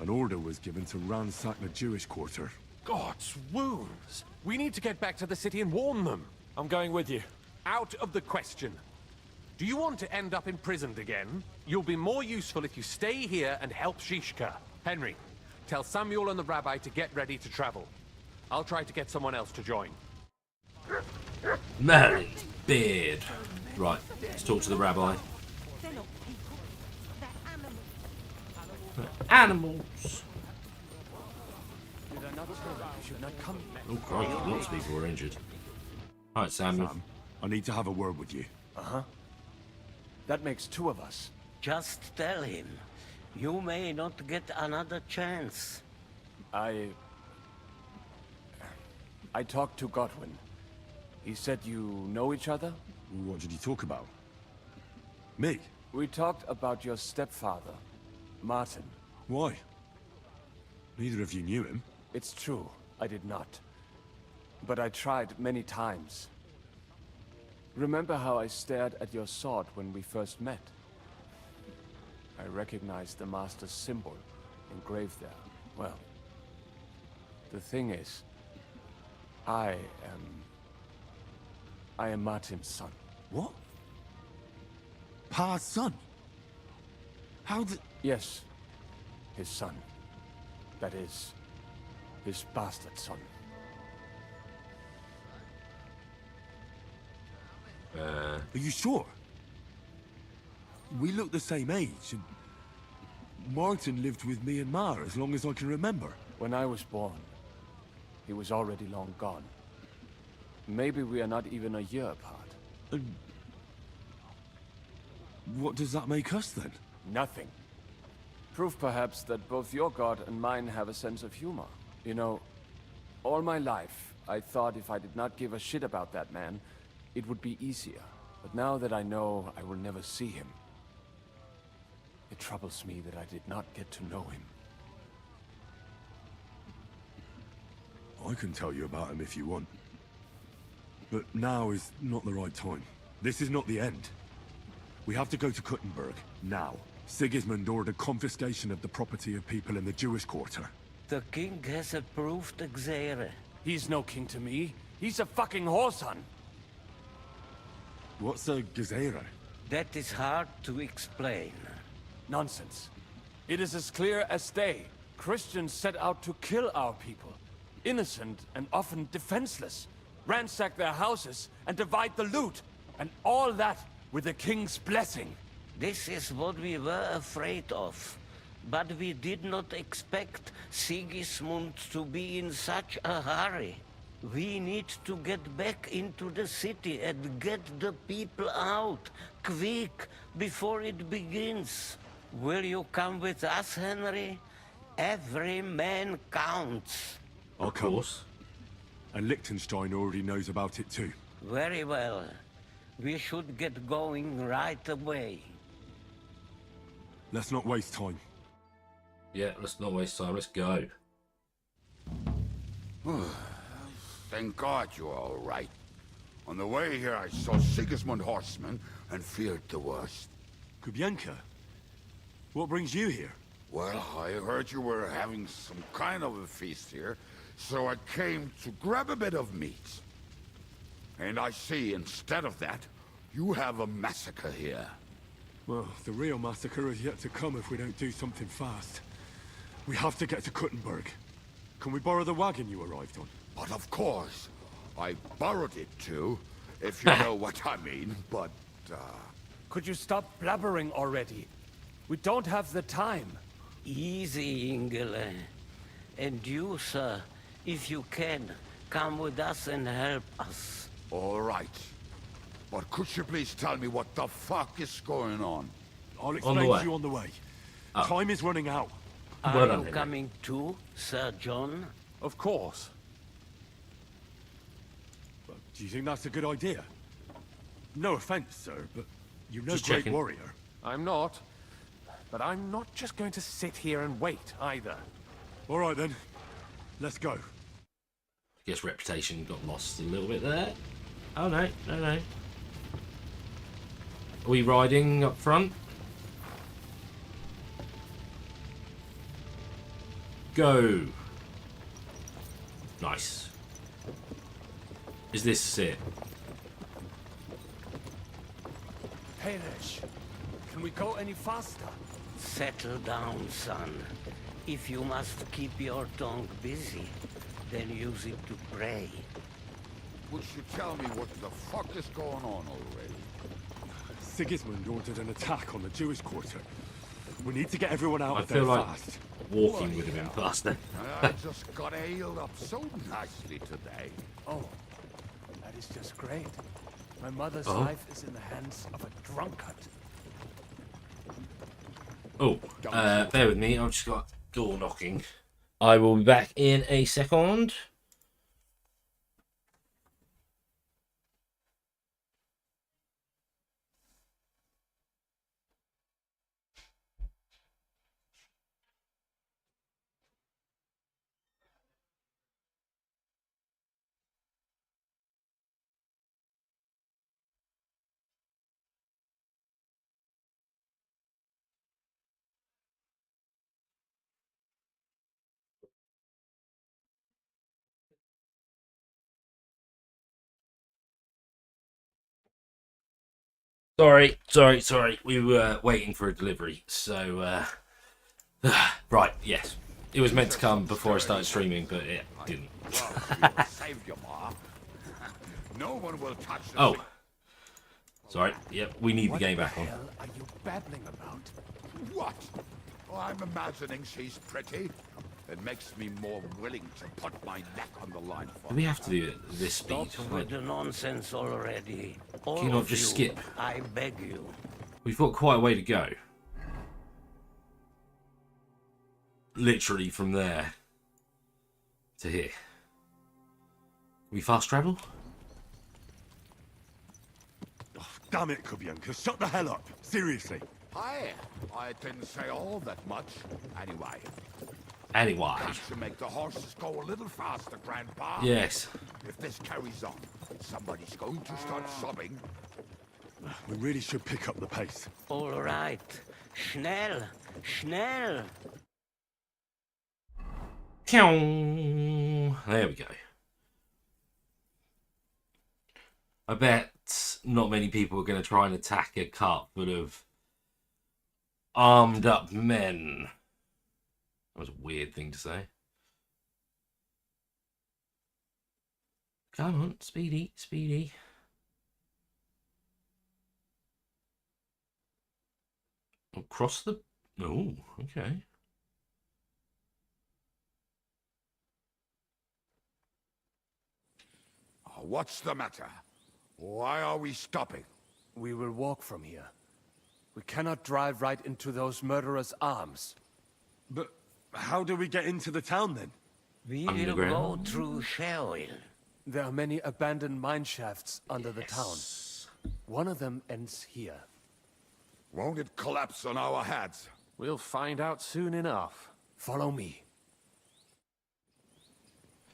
an order was given to ransack the Jewish quarter. God's wounds! We need to get back to the city and warn them. I'm going with you. Out of the question. Do you want to end up imprisoned again? You'll be more useful if you stay here and help Shishka. Henry, tell Samuel and the rabbi to get ready to travel. I'll try to get someone else to join. Merlin's beard. Right, let's talk to the rabbi. They're not people. They're Animals. Should not come. Oh, crikey, lots of people were injured. Alright, Samuel. Sam, I need to have a word with you. Uh-huh. That makes two of us. Just tell him. You may not get another chance. I talked to Godwin. He said you know each other? What did you talk about? Me? We talked about your stepfather, Martin. Why? Neither of you knew him. It's true, I did not. But I tried many times. Remember how I stared at your sword when we first met? I recognized the Master's symbol engraved there. Well, the thing is, I am Martin's son. What? Pa's son? How did... Yes, his son. That is, his bastard son. Are you sure? We look the same age, and Martin lived with me and Ma as long as I can remember. When I was born, he was already long gone. Maybe we are not even a year apart. And what does that make us then? Nothing. Proof perhaps that both your god and mine have a sense of humor. You know, all my life, I thought if I did not give a shit about that man, it would be easier. But now that I know I will never see him, it troubles me that I did not get to know him. I can tell you about him if you want. But now is not the right time. This is not the end. We have to go to Kuttenberg, now. Sigismund ordered confiscation of the property of people in the Jewish quarter. The king has approved Xere. He's no king to me. He's a fucking whoreson. What's a Gezera? That is hard to explain. Nonsense. It is as clear as day. Christians set out to kill our people. Innocent and often defenseless. Ransack their houses and divide the loot. And all that with the king's blessing. This is what we were afraid of. But we did not expect Sigismund to be in such a hurry. We need to get back into the city and get the people out, quick, before it begins. Will you come with us, Henry? Every man counts. Of course. And Liechtenstein already knows about it too. Very well. We should get going right away. Let's not waste time. Yeah, let's not waste time. Let's go. Thank God you're all right. On the way here, I saw Sigismund horsemen and feared the worst. Kubienka? What brings you here? Well, I heard you were having some kind of a feast here, so I came to grab a bit of meat. And I see, instead of that, you have a massacre here. Well, the real massacre is yet to come if we don't do something fast. We have to get to Kuttenberg. Can we borrow the wagon you arrived on? But of course. I borrowed it too, if you know what I mean, but, Could you stop blabbering already? We don't have the time. Easy, Ingele. And you, sir, if you can, come with us and help us. All right. But could you please tell me what the fuck is going on? I'll explain to you on the way. Time is running out. Are you coming too, Sir John? Of course. Do you think that's a good idea? No offense, sir, but you're no Just great checking. warrior. I'm not. But I'm not just going to sit here and wait, either. All right, then. Let's go. I guess reputation got lost a little bit there. Oh, no. Are we riding up front? Go. Nice. Is this it? Hamish, can we go any faster? Settle down, son. If you must keep your tongue busy, then use it to pray. Would you tell me what the fuck is going on already? Sigismund ordered an attack on the Jewish quarter. We need to get everyone out I of there feel like fast. walking would have been faster. I just got healed up so nicely today. Oh, that is just great. My mother's Oh. life is in the hands of a drunkard. Oh, bear with me. I've just got door knocking. I will be back in a second. Sorry. We were waiting for a delivery. So, right, yes. It was meant to come before I started streaming, but it didn't. Saved you, Ma. No one will touch the Oh. Sorry. Yep, we need the game back on. What the hell are you babbling about? What? Oh, I'm imagining she's pretty. It makes me more willing to put my neck on the line for Do we have to do it at this Stop speed? with the nonsense already. All Can you not of just you, skip? I beg you. We've got quite a way to go. Literally from there to here. Can we fast travel? Oh, damn it, Kubianka. Shut the hell up. Seriously. Hi. I didn't say all that much. Anyway. Can't you make the horses go a little faster, Grandpa? Yes. If this carries on, somebody's going to start sobbing. We really should pick up the pace. All right. Schnell. There we go. I bet not many people are going to try and attack a cart full of armed up men. That was a weird thing to say. Come on, speedy. Across the... Oh, okay. What's the matter? Why are we stopping? We will walk from here. We cannot drive right into those murderers' arms. But how do we get into the town then? We will go through Sherwill. There are many abandoned mine shafts under the town. One of them ends here. Won't it collapse on our heads? We'll find out soon enough. Follow me.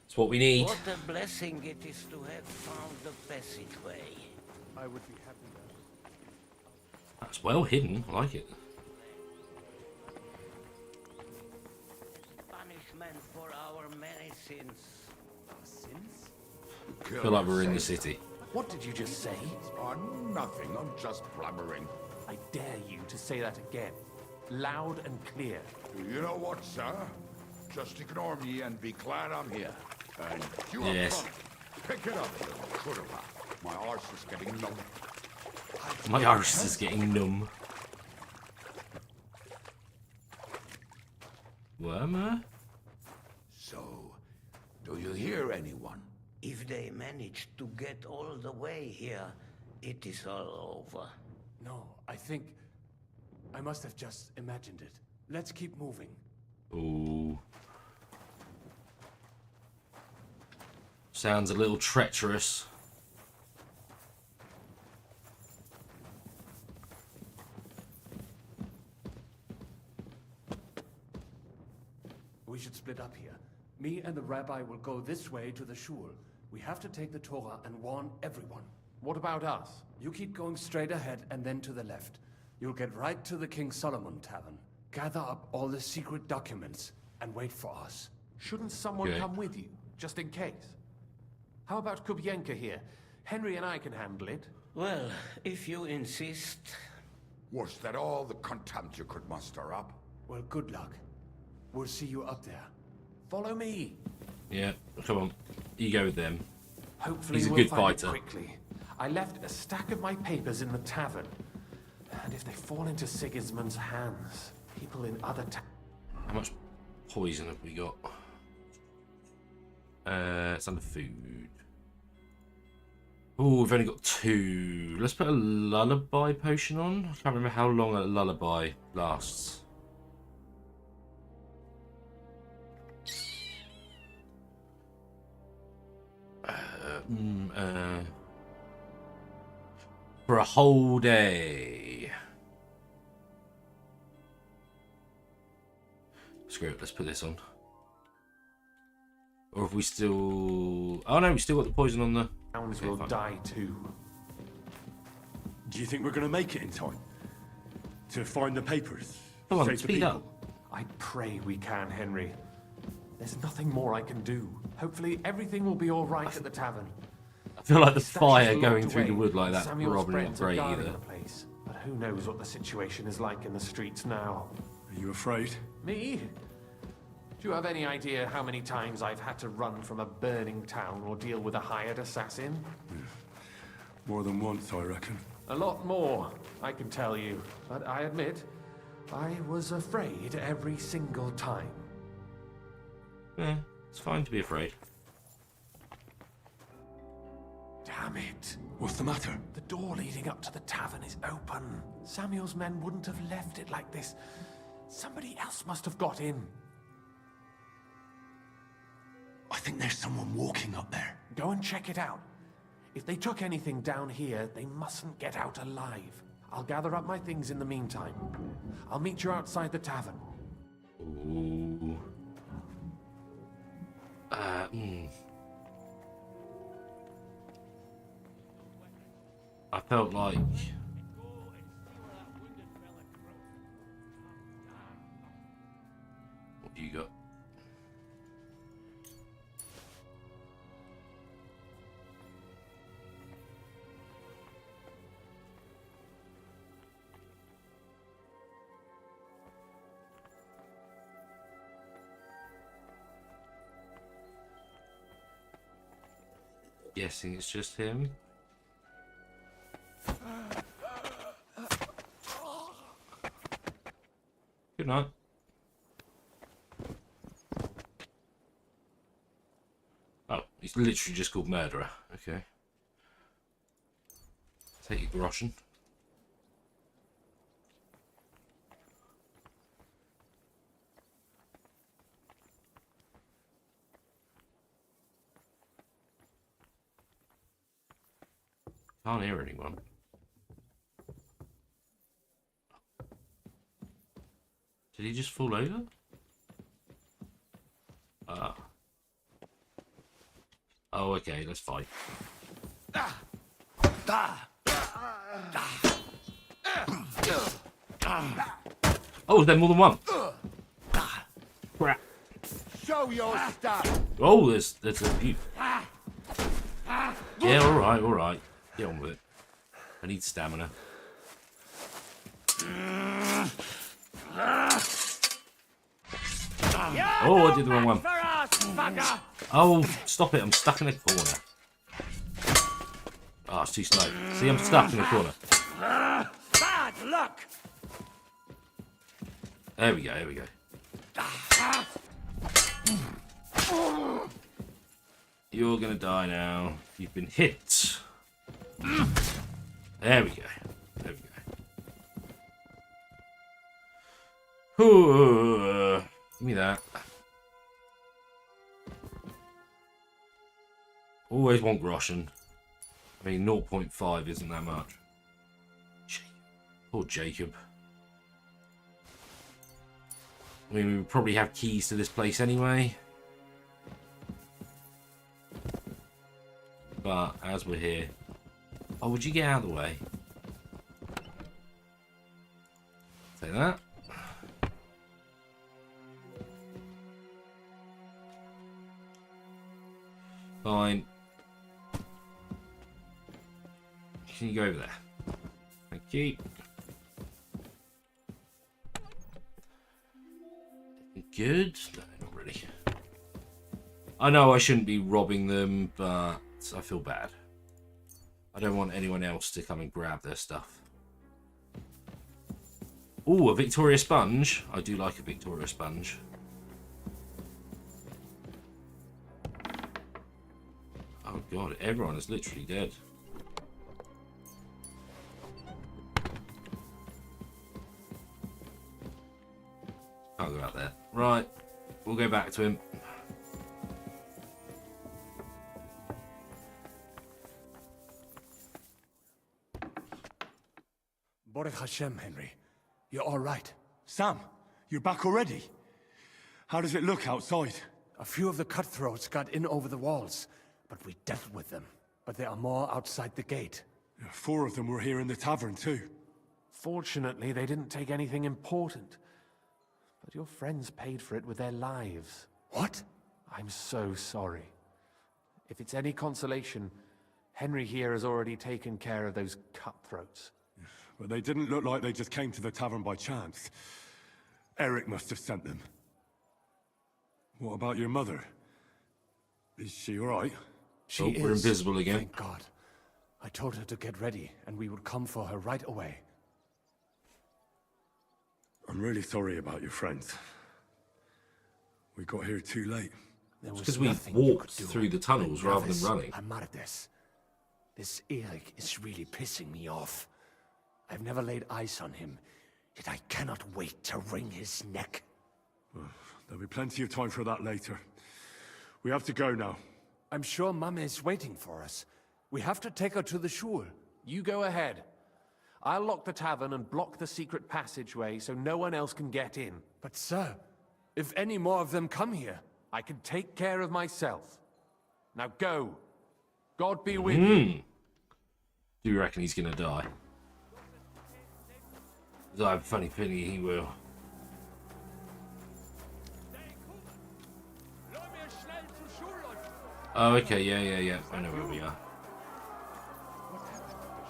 It's what we need. What a blessing it is to have found the passageway. I would be happy. That's well hidden. I like it. Punishment for our many sins. Sins? I feel like we're in the city. What did you just say? Oh, nothing. I'm just blubbering. I dare you to say that again. Loud and clear. You know what, sir? Just ignore me and be glad I'm here. And you Yes. up front. Pick it up, little crudapa. My arse is getting numb. My arse is getting numb. Wormer? So, do you hear anyone? If they manage to get all the way here, it is all over. No, I think I must have just imagined it. Let's keep moving. Ooh. Sounds a little treacherous. We should split up here. Me and the rabbi will go this way to the shul. We have to take the Torah and warn everyone. What about us? You keep going straight ahead and then to the left. You'll get right to the King Solomon Tavern. Gather up all the secret documents and wait for us. Shouldn't someone Okay. come with you, just in case? How about Kubienka here? Henry and I can handle it. Well, if you insist. Was that all the contempt you could muster up? Well, good luck. We'll see you up there. Follow me. Yeah, come on. You go with them. Hopefully He's a we'll good find fighter. it quickly. I left a stack of my papers in the tavern. And if they fall into Sigismund's hands, people in other How much poison have we got? It's under food. Oh, we've only got 2. Let's put a lullaby potion on. I can't remember how long a lullaby lasts. For a whole day. Screw it, let's put this on. Or have we still... Oh no, we still got the poison on the... Hounds will die too. Do you think we're going to make it in time? To find the papers? Come on, Save the speed people? up. I pray we can, Henry. There's nothing more I can do. Hopefully everything will be all right at the tavern. I feel like the Statues fire are locked going through away, the wood like that Samuel's probably not friends are great guarding either. the place, but who knows what the situation is like in the streets now. Are you afraid? Me? Do you have any idea how many times I've had to run from a burning town or deal with a hired assassin? More than once, I reckon. A lot more, I can tell you. But I admit, I was afraid every single time. Yeah, it's fine to be afraid. Damn it. What's the matter? The door leading up to the tavern is open. Samuel's men wouldn't have left it like this. Somebody else must have got in. I think there's someone walking up there. Go and check it out. If they took anything down here, they mustn't get out alive. I'll gather up my things in the meantime. I'll meet you outside the tavern. Ooh. I felt like... What do you got? Guessing it's just him. Good night. Oh, he's literally just called murderer. Okay. Take your groschen. Can't hear anyone. Did he just fall over? Ah. Oh, okay, let's fight. Oh, there's more than one. Crap. Show your stuff. Oh, there's a few. Yeah, all right. Get on with it. I need stamina. Oh, I did the wrong one. For us, fucker! Oh, stop it. I'm stuck in a corner. Oh, it's too slow. See, I'm stuck in the corner. Bad luck! There we go, there we go. You're gonna die now. You've been hit. There we go. There we go. Ooh, give me that. Always want groschen. I mean, 0.5 isn't that much. Poor Jacob. I mean, we would probably have keys to this place anyway. But as we're here... Oh, would you get out of the way? Say that. Fine. Can you go over there? Thank you. Good? No, not really. I know I shouldn't be robbing them, but I feel bad. I don't want anyone else to come and grab their stuff. Ooh, a Victoria sponge. I do like a Victoria sponge. Oh god, everyone is literally dead. Can't go out there. Right, we'll go back to him. Baruch Hashem, Henry. You're all right. Sam, you're back already? How does it look outside? A few of the cutthroats got in over the walls, but we dealt with them. But there are more outside the gate. 4 of them were here in the tavern too. Fortunately, they didn't take anything important. But your friends paid for it with their lives. What? I'm so sorry. If it's any consolation, Henry here has already taken care of those cutthroats. But they didn't look like they just came to the tavern by chance. Eric must have sent them. What about your mother? Is she alright? She is. We're invisible again. Thank God. I told her to get ready, and we would come for her right away. I'm really sorry about your friends. We got here too late. Because we walked through the tunnels rather than running. I'm mad at this. This Eric is really pissing me off. I've never laid eyes on him, yet I cannot wait to wring his neck. There'll be plenty of time for that later. We have to go now. I'm sure Mama is waiting for us. We have to take her to the shul. You go ahead. I'll lock the tavern and block the secret passageway so no one else can get in. But sir, if any more of them come here, I can take care of myself. Now go. God be with you. Do you reckon he's gonna die? I have a funny feeling he will. Oh, okay, yeah. I know where we are.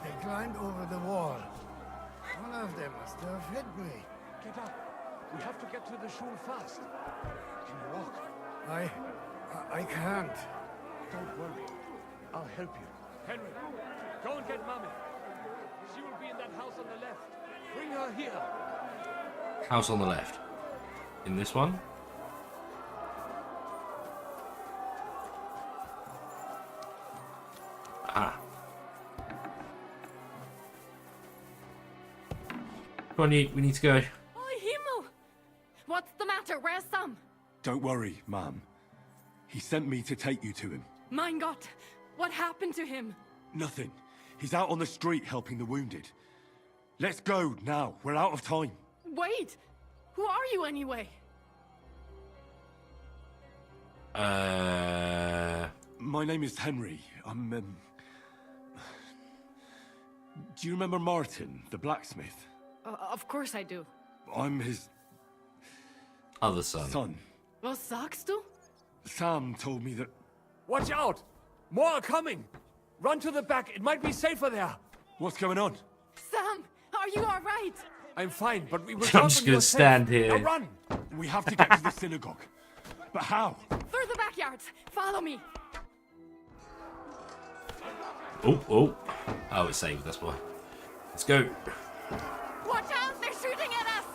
They climbed over the wall. One of them must have hit me. Get up. We have to get to the shul fast. Can you walk? I can't. Don't worry. I'll help you. Henry, go and get Mommy. She will be in that house on the left. Bring her here. House on the left. In this one? Ah. Come on, we need to go. Oh, Himmel! What's the matter? Where's Sam? Don't worry, ma'am. He sent me to take you to him. Mein Gott! What happened to him? Nothing. He's out on the street helping the wounded. Let's go now. We're out of time. Wait! Who are you anyway? My name is Henry. I'm, Do you remember Martin, the blacksmith? Of course I do. I'm his... other son. Was sagst du? Sam told me that... Watch out! More are coming! Run to the back. It might be safer there. What's going on? Sam! Are you alright? I'm fine, but we will. I'm just gonna stand here. Now run! We have to get to the synagogue. But how? Through the backyards. Follow me. Oh, it's saved. That's why. Let's go. Watch out! They're shooting at us.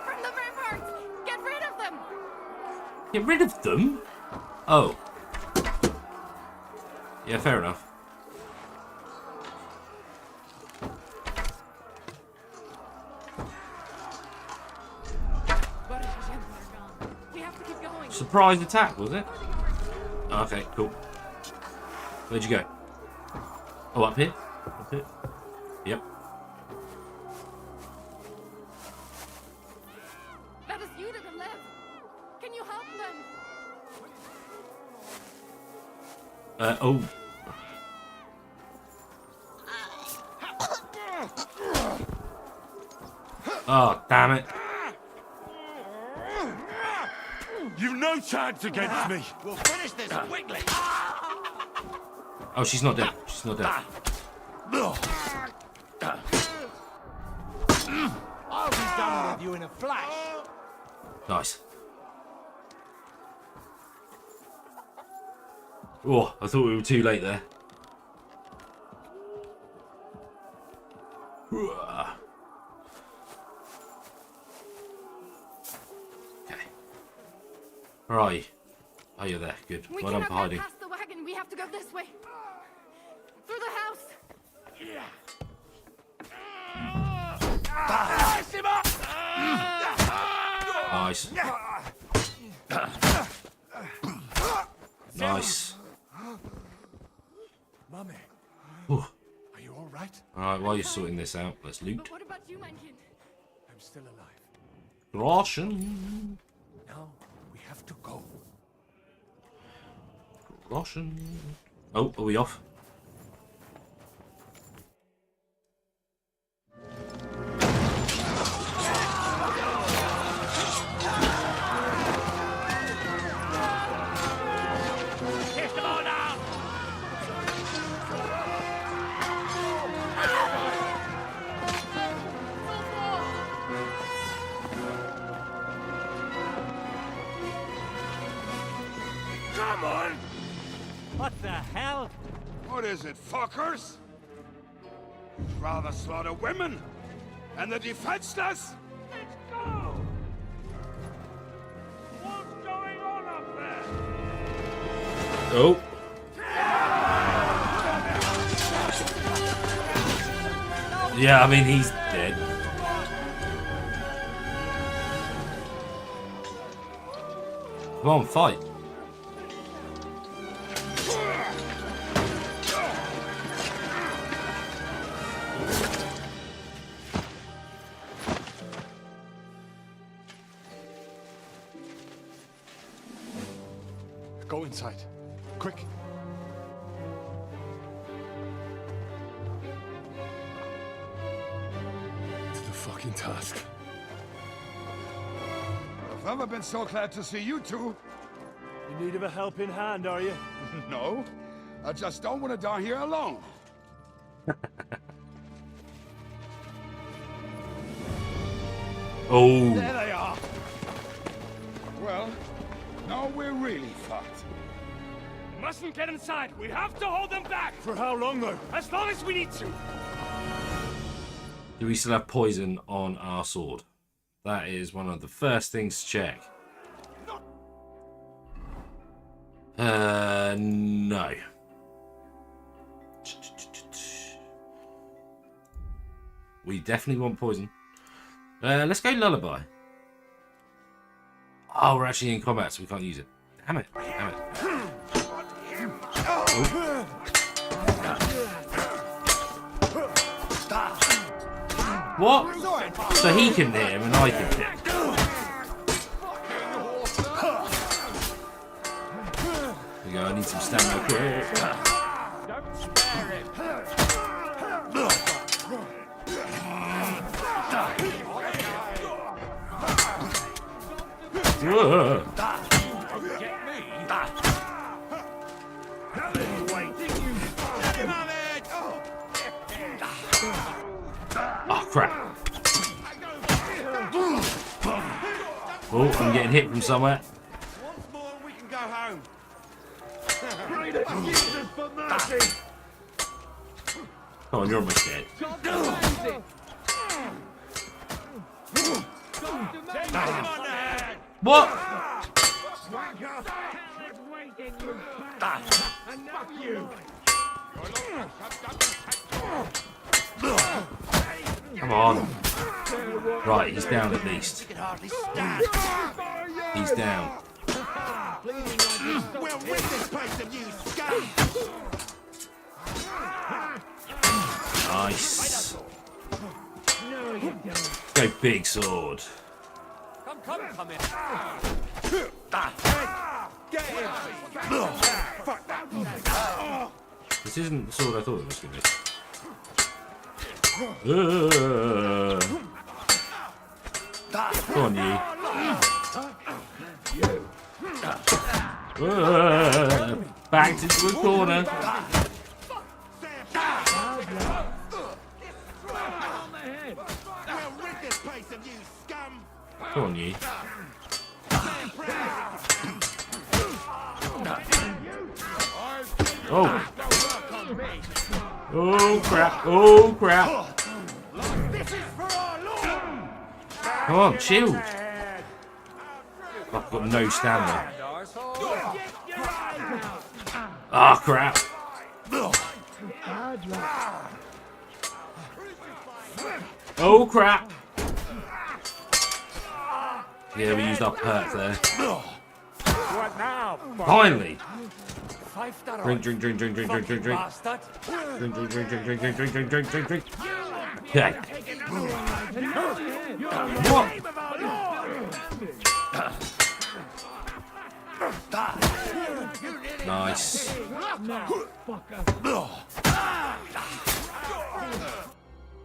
From the ramparts. Get rid of them. Get rid of them? Oh. Yeah, fair enough. We have to keep going. Surprise attack, was it? Okay, cool. Where'd you go? Oh, up here? Up here? Yep. That is you that live. Can you help them? Oh. Oh, damn it. You've no chance against me. We'll finish this quickly. Oh, she's not dead. She's not dead. I'll be done with you in a flash. Nice. Oh, I thought we were too late there. Okay. Where are you? Oh, you're there. Good. We Well done cannot for get hiding. past the wagon. We have to go this way. Through the house. Slice him up! Nice. Nice. Mummy, Ooh. are you all right? Alright, while you're sorting this out, let's loot. But what about you, Mankin? I'm still alive. Groschen. Now we have to go. Groschen. Oh, are we off? Kiss them all down! Come on! What the hell? What is it, fuckers? Rather slaughter women and the defenseless? Let's go! What's going on up there? Oh. Yeah, I mean, he's dead. Come on, fight. Go inside. Quick. To the fucking task. I've never been so glad to see you two. In need of a helping hand, are you? No, I just don't want to die here alone. Oh. There they are. Well, now we're really fucked. We mustn't get inside. We have to hold them back. For how long, though? As long as we need to. Do we still have poison on our sword? That is one of the first things to check. No. We definitely want poison. Let's go lullaby. Oh, we're actually in combat, so we can't use it. Damn it. Damn it. Oh. What? So he can hit him and I can hit him. There we go, I need some stamina quick. Don't spare him. Get me. Oh, crap. Oh, I'm getting hit from somewhere. Once more, we can go home. Pray to Jesus for mercy! Come on, you're almost dead. What? Come on. Right, he's down at least. He's down. We'll rid this place of you, scum! Nice. Go big sword. Come in. Get him! This isn't the sword I thought it was going to be. Come on, you. Backed into a corner. We'll rid this place of you, scum! Come on, you. Oh. Oh, crap. Oh, crap. Come on, shield. I've got no stamina. Ah, oh, crap. Oh, crap. Yeah, we used our perk there. What now? Finally. Drink, Drink, drink, drink, drink, drink, drink, drink, drink. Drink, drink, drink, drink, drink, drink, drink, drink, drink, drink, drink. Okay. What? Nice.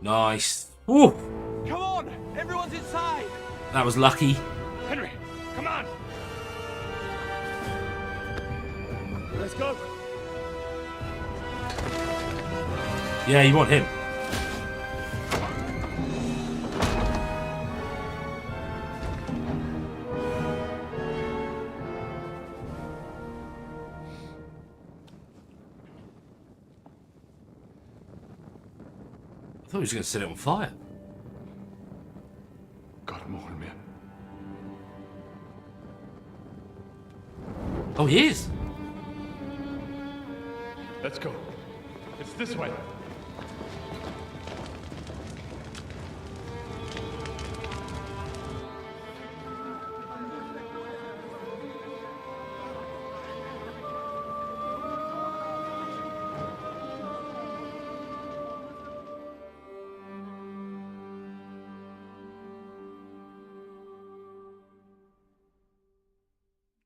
Nice. Woo! Come on! Everyone's inside! That was lucky. Henry, come on! Let's go. Yeah, you want him. I thought he was going to set it on fire. God mourn me. Oh, he is. Let's go. It's this way.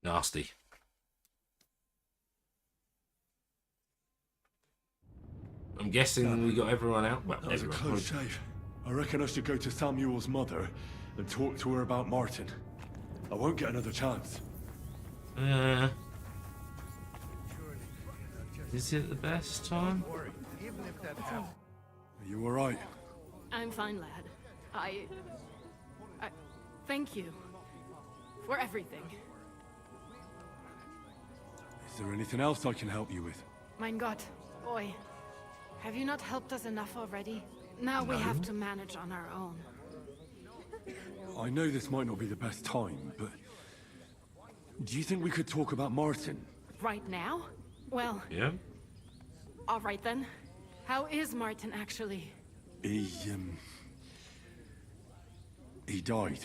Nasty. I'm guessing we got everyone out. Well, That was a everyone. close shave. I reckon I should go to Samuel's mother and talk to her about Martin. I won't get another chance. Is it the best time? Are you alright? I'm fine, lad. I thank you for everything. Is there anything else I can help you with? Mein Gott, boy. Have you not helped us enough already? Now we have to manage on our own. I know this might not be the best time, but... do you think we could talk about Martin? Right now? Well, Yeah. all right then. How is Martin actually? He died.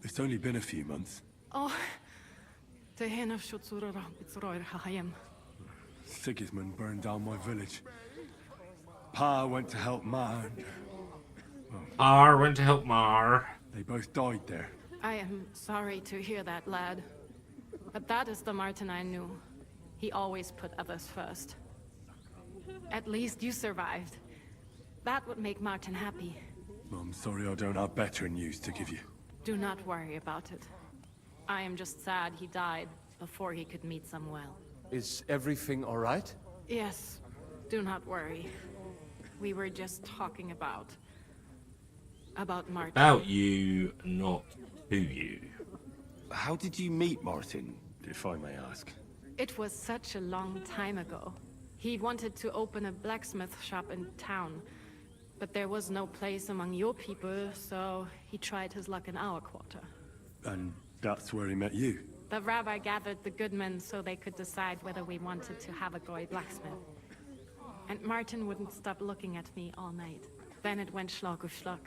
It's only been a few months. Oh, Sigismund burned down my village. Pa went to help Ma. R went to help Mar. They both died there. I am sorry to hear that, lad. But that is the Martin I knew. He always put others first. At least you survived. That would make Martin happy. I'm sorry I don't have better news to give you. Do not worry about it. I am just sad he died before he could meet Samuel. Is everything all right? Yes, do not worry. We were just talking about Martin. About you, not Who you? How did you meet Martin, if I may ask? It was such a long time ago. He wanted to open a blacksmith shop in town, but there was no place among your people, so he tried his luck in our quarter. And that's where he met you? The rabbi gathered the good men so they could decide whether we wanted to have a goy blacksmith. And Martin wouldn't stop looking at me all night. Then it went Schlag auf Schlag.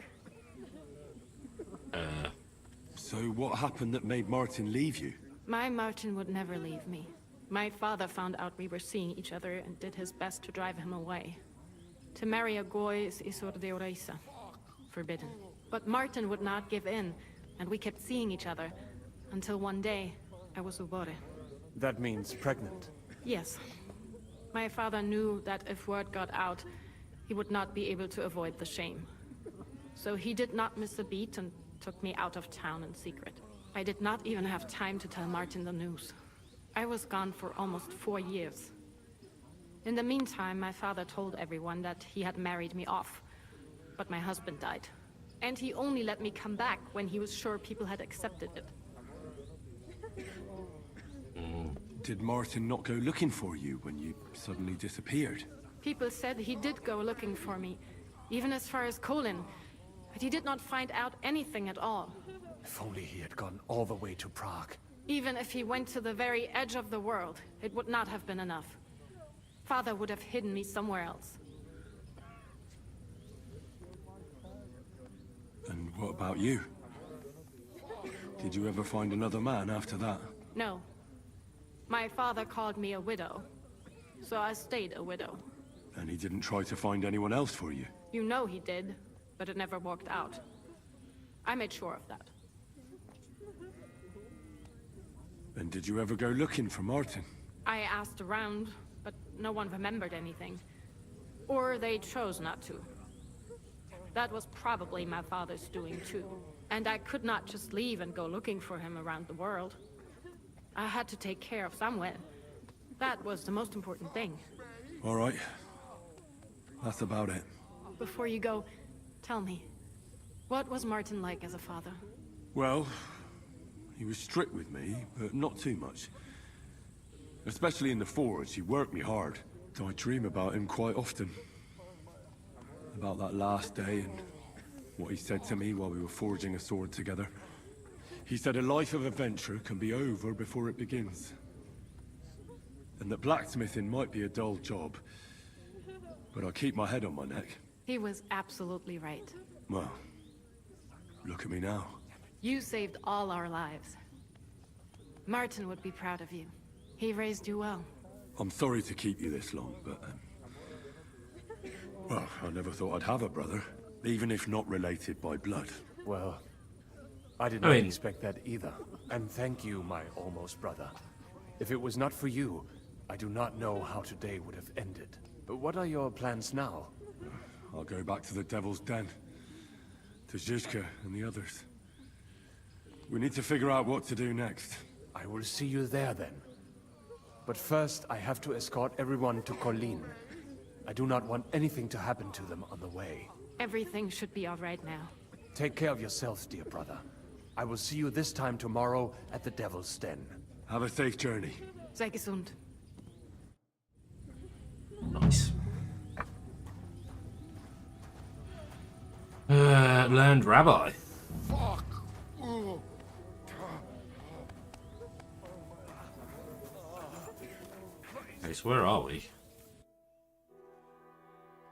So what happened that made Martin leave you? My Martin would never leave me. My father found out we were seeing each other and did his best to drive him away. To marry a goy is isur deoraisa, forbidden. But Martin would not give in, and we kept seeing each other, until one day, I was ubore. That means pregnant. Yes. My father knew that if word got out, he would not be able to avoid the shame. So he did not miss a beat and took me out of town in secret. I did not even have time to tell Martin the news. I was gone for almost 4 years. In the meantime, my father told everyone that he had married me off. But my husband died. And he only let me come back when he was sure people had accepted it. Did Martin not go looking for you when you suddenly disappeared? People said he did go looking for me, even as far as Colin. But he did not find out anything at all. If only he had gone all the way to Prague. Even if he went to the very edge of the world, it would not have been enough. Father would have hidden me somewhere else. And what about you? Did you ever find another man after that? No. My father called me a widow, so I stayed a widow. And he didn't try to find anyone else for you? You know he did, but it never worked out. I made sure of that. And did you ever go looking for Martin? I asked around, but no one remembered anything. Or they chose not to. That was probably my father's doing too. And I could not just leave and go looking for him around the world. I had to take care of someone. That was the most important thing. All right. That's about it. Before you go, tell me, what was Martin like as a father? Well, he was strict with me, but not too much. Especially in the forge, he worked me hard. I dream about him quite often. About that last day and what he said to me while we were forging a sword together. He said a life of adventure can be over before it begins. And that blacksmithing might be a dull job, but I keep my head on my neck. He was absolutely right. Well, look at me now. You saved all our lives. Martin would be proud of you. He raised you well. I'm sorry to keep you this long, but... well, I never thought I'd have a brother, even if not related by blood. Well, I did not expect that either. And thank you, my almost brother. If it was not for you, I do not know how today would have ended. But what are your plans now? I'll go back to the Devil's Den. To Zizka and the others. We need to figure out what to do next. I will see you there then. But first, I have to escort everyone to Colleen. I do not want anything to happen to them on the way. Everything should be all right now. Take care of yourselves, dear brother. I will see you this time tomorrow at the Devil's Den. Have a safe journey. Sei gesund. Nice. Learned rabbi. Fuck. Okay, so where are we?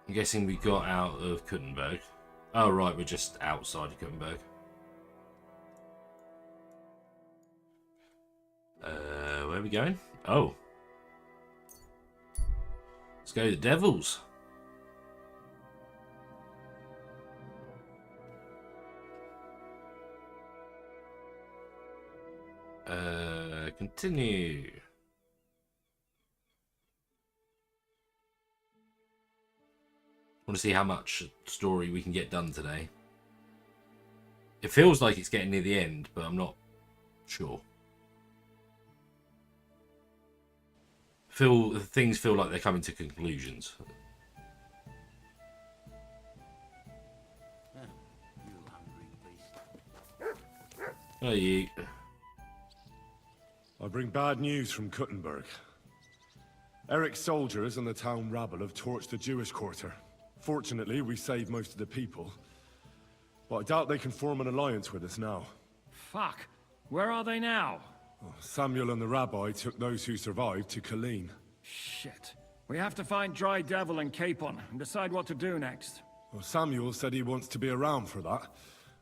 I'm guessing we got out of Kuttenberg. Oh right, we're just outside of Kuttenberg. Where are we going? Oh. Let's go to the Devils. Continue. Want to see how much story we can get done today. It feels like it's getting near the end, but I'm not sure. Things feel like they're coming to conclusions. Oh, you. I bring bad news from Kuttenberg. Eric's soldiers and the town rabble have torched the Jewish quarter. Fortunately, we saved most of the people. But I doubt they can form an alliance with us now. Fuck. Where are they now? Samuel and the rabbi took those who survived to Colleen. Shit. We have to find Dry Devil and Capon and decide what to do next. Well, Samuel said he wants to be around for that,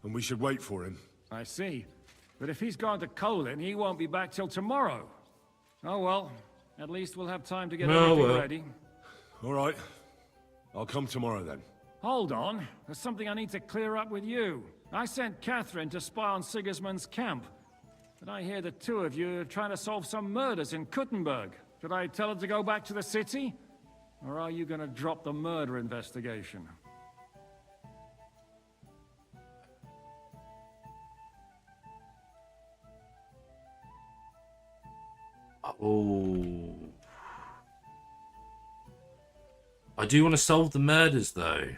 and we should wait for him. I see. But if he's gone to Colin, he won't be back till tomorrow. Oh well. At least we'll have time to get everything ready. All right. I'll come tomorrow then. Hold on. There's something I need to clear up with you. I sent Catherine to spy on Sigismund's camp. But I hear the two of you are trying to solve some murders in Kuttenberg. Should I tell her to go back to the city? Or are you going to drop the murder investigation? Oh. I do want to solve the murders, though.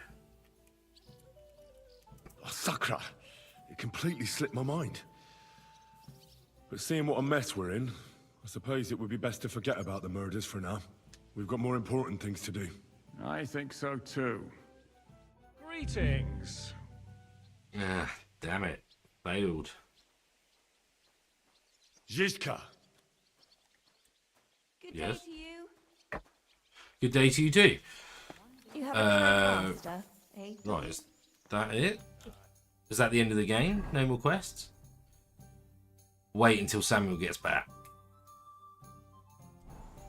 Oh, Sakra! It completely slipped my mind. But seeing what a mess we're in, I suppose it would be best to forget about the murders for now. We've got more important things to do. I think so too. Greetings! Ah, damn it. Failed. Zizka! Good Yes. day to you. Good day to you too. You have a master, eh? Right, is that it? Is that the end of the game? No more quests? Wait until Samuel gets back.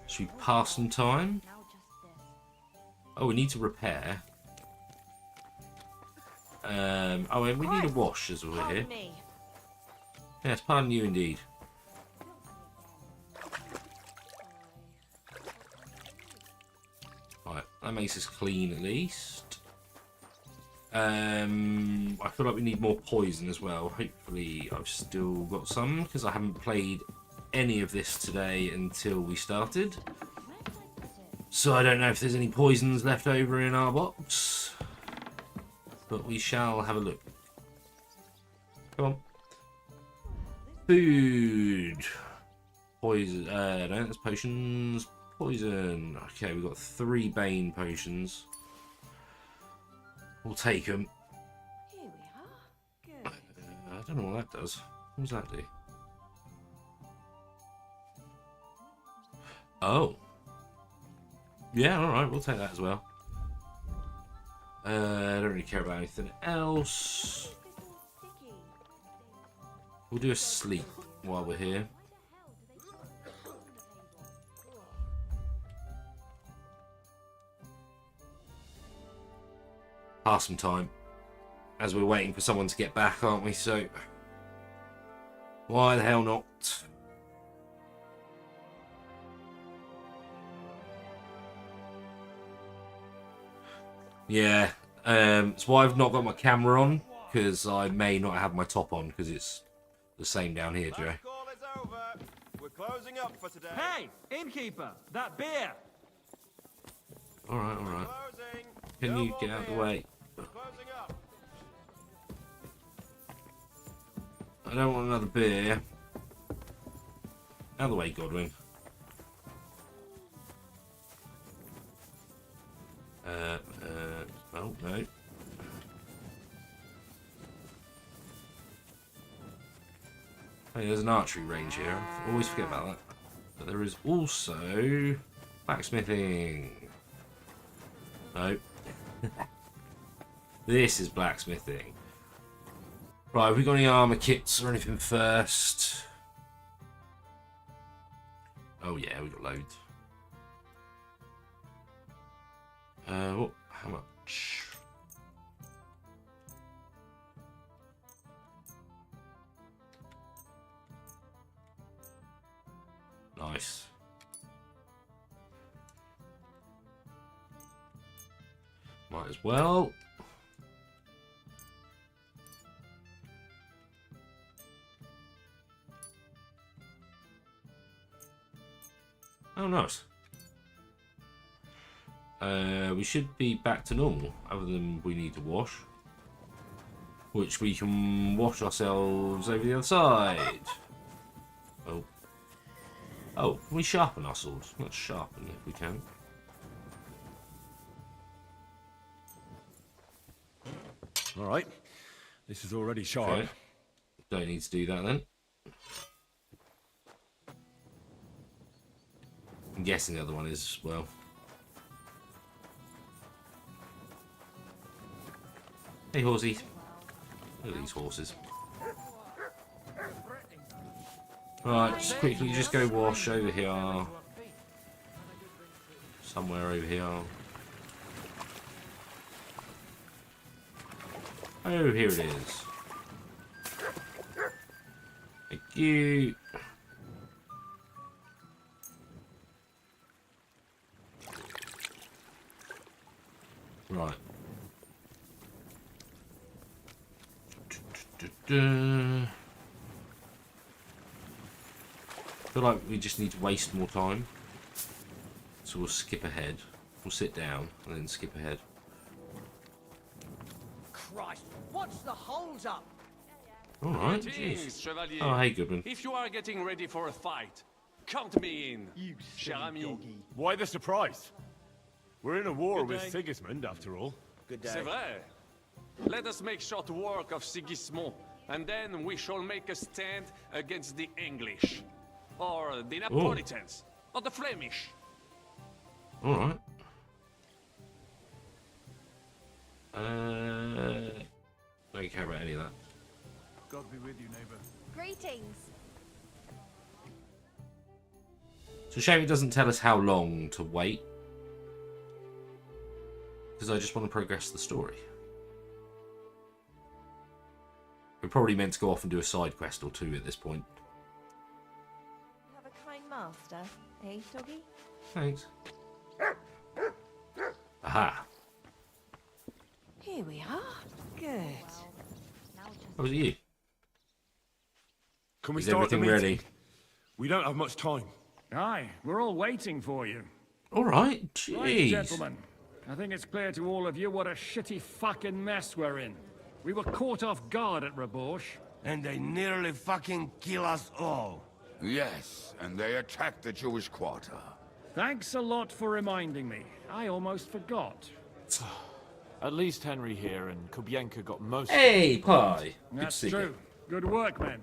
Should we pass some time? Oh, we need to repair. Oh, and we need a wash as we're here. Yes, pardon you indeed. Right, that makes us clean at least. I feel like we need more poison as well. Hopefully I've still got some, because I haven't played any of this today until we started. So I don't know if there's any poisons left over in our box. But we shall have a look. Come on. Food. Poison. No, that's potions. Poison. Okay, we've got 3 Bane potions. We'll take them. Here we are. Good. I don't know what that does. What does that do? Oh. Yeah, alright, we'll take that as well. I don't really care about anything else. We'll do a sleep while we're here. Pass some time. As we're waiting for someone to get back, aren't we? So, why the hell not? Yeah, that's why I've not got my camera on, because I may not have my top on, because it's the same down here, Joe. We're closing up for today. Hey, innkeeper, that beer. Alright, alright. Can you get out of the way? I don't want another beer. Out of the way, Godwin. Oh, no. Hey, there's an archery range here. I always forget about that. But there is also blacksmithing. No. This is blacksmithing. Right, have we got any armor kits or anything first? Oh yeah, we got loads. What? How much? Nice. Might as well. Oh, nice. We should be back to normal, other than we need to wash. which we can wash ourselves over the other side. Oh. Oh, can we sharpen our swords? Let's sharpen if we can. All right. This is already sharp. Okay. Don't need to do that then. I'm guessing the other one is as well. Hey, horsey. Look at these horses. Right, just quickly, just go wash over here. Somewhere over here. Oh, here it is. Thank you. Right. I feel like we just need to waste more time. So we'll skip ahead. We'll sit down and then skip ahead. Christ, what's the holds up? Alright, Greetings, jeez. Chevalier. Oh, hey, Goodman. If you are getting ready for a fight, count me in. You cher ami. Why the surprise? We're in a war Good with day. Sigismund, after all. Good C'est vrai. Let us make short work of Sigismund, and then we shall make a stand against the English, or the Napolitans, or the Flemish. Alright. Don't care about any of that. God be with you, neighbor. Greetings. It's a shame it doesn't tell us how long to wait. Because I just want to progress the story. We're probably meant to go off and do a side quest or two at this point. You have a kind master, eh, doggy? Thanks. Aha. Here we are. Good. How was it you? Can we Is start the everything meeting? ready? We don't have much time. Aye, we're all waiting for you. Alright, Right, jeez. gentlemen. I think it's clear to all of you what a shitty fucking mess we're in. We were caught off guard at Rabosh. And they nearly fucking kill us all. Yes, and they attacked the Jewish quarter. Thanks a lot for reminding me. I almost forgot. At least Henry here and Kubienka got most. Hey, Pie. Good That's to see you. true. Good work, men.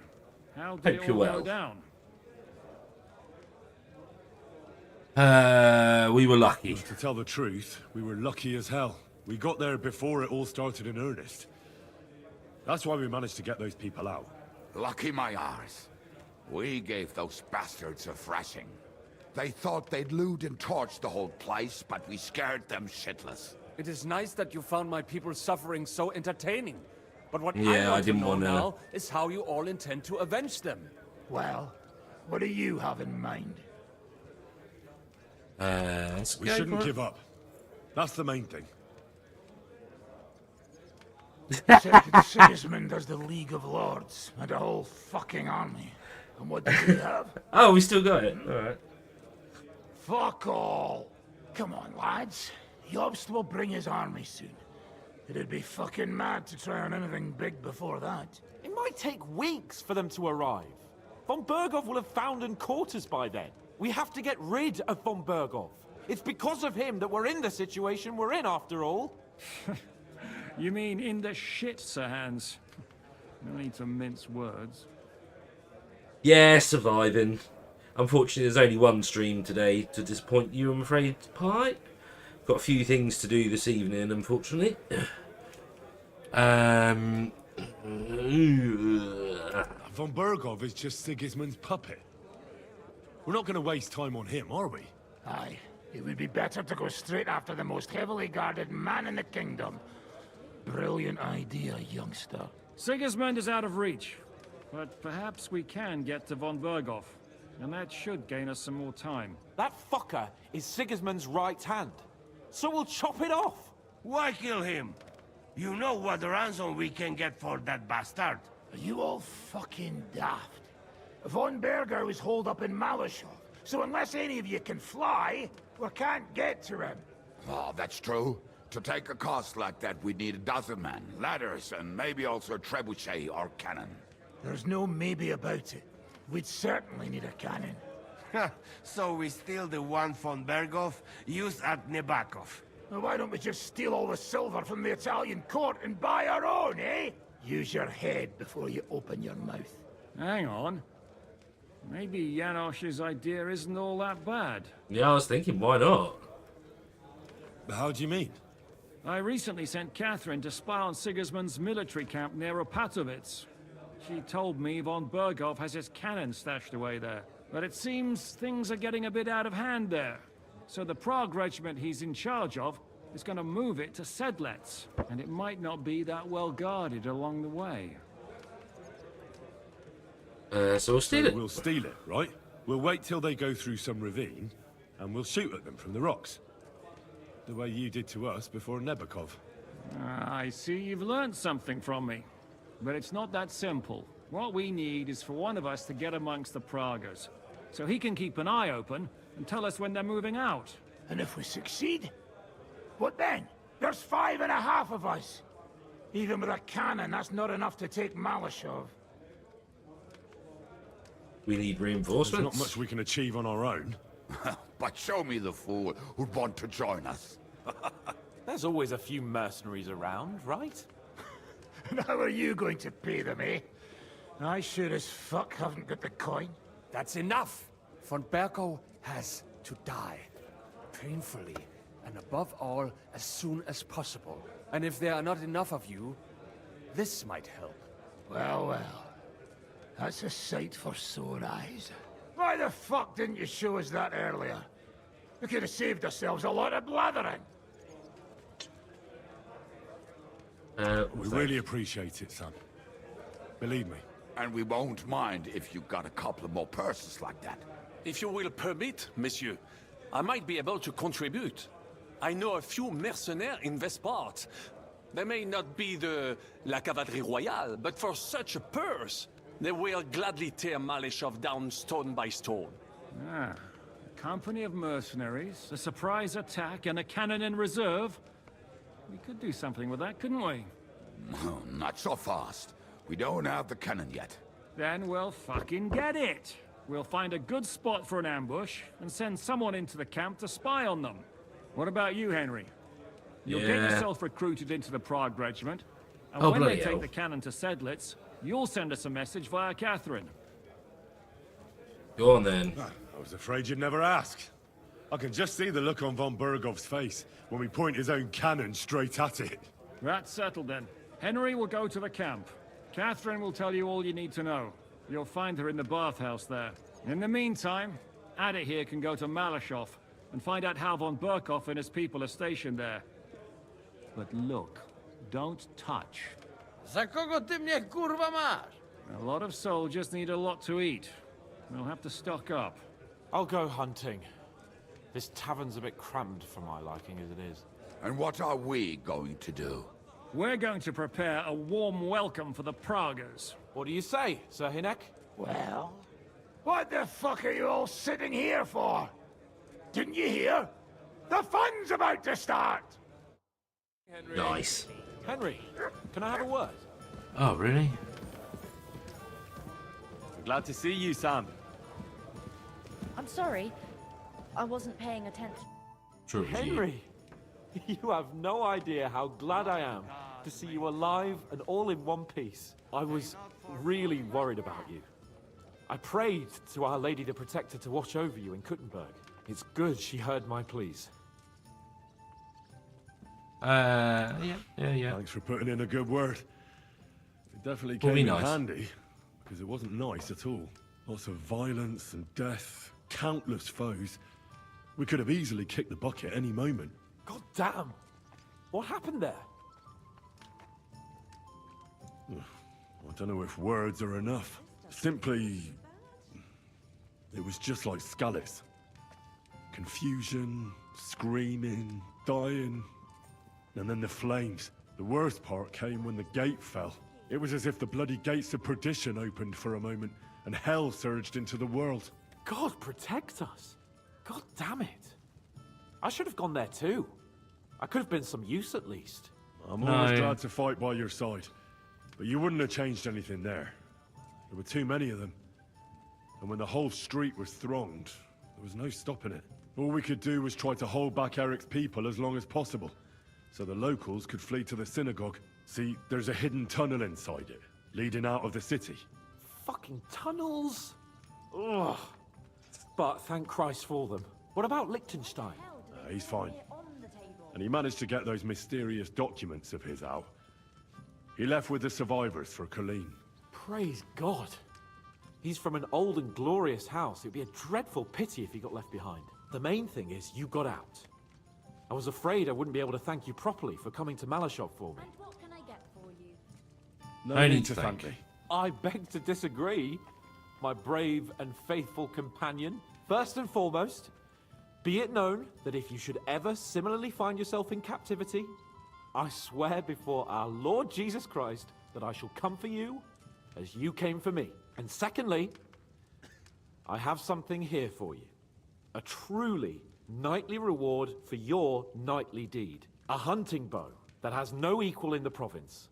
How did Hope it you're all well. go down? We were lucky. To tell the truth, we were lucky as hell. We got there before it all started in earnest. That's why we managed to get those people out. Lucky my arse. We gave those bastards a thrashing. They thought they'd loot and torch the whole place, but we scared them shitless. It is nice that you found my people suffering so entertaining. But what Yeah, I I want didn't to know wanna- now is how you all intend to avenge them. Well, what do you have in mind? Let's We go shouldn't for it. give up. That's the main thing. Sigismund has the League of Lords and a whole fucking army. And what do we have? Oh, we still got it. Alright. Fuck all. Come on, lads. Jobst will bring his army soon. It'd be fucking mad to try on anything big before that. It might take weeks for them to arrive. Von Berghoff will have found and caught us by then. We have to get rid of Von Berghoff. It's because of him that we're in the situation we're in, after all. You mean in the shit, Sir Hans? No need to mince words. Yeah, surviving. Unfortunately, there's only one stream today to disappoint you, I'm afraid, Pie. Got a few things to do this evening, unfortunately. Von Berghoff is just Sigismund's puppet. We're not going to waste time on him, are we? Aye. It would be better to go straight after the most heavily guarded man in the kingdom. Brilliant idea, youngster. Sigismund is out of reach, but perhaps we can get to von Berghoff, and that should gain us some more time. That fucker is Sigismund's right hand. So we'll chop it off. Why kill him? You know what ransom we can get for that bastard. Are you all fucking daft? Von Berger is holed up in Malashov, so unless any of you can fly, we can't get to him. Oh, that's true. To take a cost like that, we'd need a dozen men, ladders, and maybe also a trebuchet or cannon. There's no maybe about it. We'd certainly need a cannon. So we steal the one von Berghoff, used at Nebakov. Well, why don't we just steal all the silver from the Italian court and buy our own, eh? Use your head before you open your mouth. Hang on. Maybe Janosch's idea isn't all that bad. Yeah, I was thinking, why not? How do you mean? I recently sent Catherine to spy on Sigismund's military camp near Opatovitz. She told me von Berghoff has his cannon stashed away there. But it seems things are getting a bit out of hand there. So the Prague regiment he's in charge of is going to move it to Sedlec. And it might not be that well guarded along the way. So we'll steal it. We'll steal it, right? We'll wait till they go through some ravine, and we'll shoot at them from the rocks. The way you did to us before Nebakov. I see you've learned something from me. But it's not that simple. What we need is for one of us to get amongst the Pragas, so he can keep an eye open and tell us when they're moving out. And if we succeed? What then? There's 5.5 of us. Even with a cannon, that's not enough to take Malashov. We need reinforcements. There's not much we can achieve on our own. But show me the fool who'd want to join us. There's always a few mercenaries around, right? And how are you going to pay them, eh? I sure as fuck haven't got the coin. That's enough! Von Berghoff has to die. Painfully, and above all, as soon as possible. And if there are not enough of you, this might help. Well, well. That's a sight for sore eyes. Why the fuck didn't you show us that earlier? We could have saved ourselves a lot of blathering. We really appreciate it, son. Believe me. And we won't mind if you got a couple of more purses like that. If you will permit, monsieur, I might be able to contribute. I know a few mercenaires in this part. They may not be la cavalerie royale, but for such a purse, they will gladly tear Malashov down stone by stone. Ah, a company of mercenaries, a surprise attack, and a cannon in reserve. We could do something with that, couldn't we? No, not so fast. We don't have the cannon yet. Then we'll fucking get it. We'll find a good spot for an ambush and send someone into the camp to spy on them. What about you, Henry? You'll get yourself recruited into the Prague regiment, and when they take the cannon to Sedlec, you'll send us a message via Catherine. Go on then. I was afraid you'd never ask. I can just see the look on von Berghoff's face when we point his own cannon straight at it. That's settled then. Henry will go to the camp. Catherine will tell you all you need to know. You'll find her in the bathhouse there. In the meantime, Adit here can go to Malashov and find out how von Berghoff and his people are stationed there. But look, don't touch. Za kogo ty mnie kurwa masz? A lot of soldiers need a lot to eat. We'll have to stock up. I'll go hunting. This tavern's a bit crammed for my liking as it is. And what are we going to do? We're going to prepare a warm welcome for the Pragas. What do you say, Sir Hinek? Well, what the fuck are you all sitting here for? Didn't you hear? The fun's about to start! Henry. Nice. Henry, can I have a word? Oh, really? Glad to see you, Sam. I'm sorry. I wasn't paying attention. True. Henry, you have no idea how glad I am to see you alive and all in one piece. I was really worried about you. I prayed to Our Lady the Protector to watch over you in Kuttenberg. It's good she heard my pleas. Yeah. Thanks for putting in a good word. It definitely Will came be in nice. handy, because it wasn't nice at all. Lots of violence and death, countless foes. We could have easily kicked the bucket any moment. God damn! What happened there? I don't know if words are enough. Simply... it was just like Skalitz. Confusion, screaming, dying... and then the flames. The worst part came when the gate fell. It was as if the bloody gates of perdition opened for a moment, and hell surged into the world. God protect us! God damn it! I should have gone there too. I could have been some use at least. I'm always glad to fight by your side. But you wouldn't have changed anything there. There were too many of them. And when the whole street was thronged, there was no stopping it. All we could do was try to hold back Eric's people as long as possible, so the locals could flee to the synagogue. See, there's a hidden tunnel inside it, leading out of the city. Fucking tunnels! Ugh. But thank Christ for them. What about Liechtenstein? He's fine. And he managed to get those mysterious documents of his out. He left with the survivors for Colleen. Praise God. He's from an old and glorious house. It'd be a dreadful pity if he got left behind. The main thing is you got out. I was afraid I wouldn't be able to thank you properly for coming to Malashov for me. And what can I get for you? No need to thank me. I beg to disagree, my brave and faithful companion. First and foremost, be it known that if you should ever similarly find yourself in captivity, I swear before our Lord Jesus Christ that I shall come for you as you came for me. And secondly, I have something here for you. A truly knightly reward for your knightly deed. A hunting bow that has no equal in the province.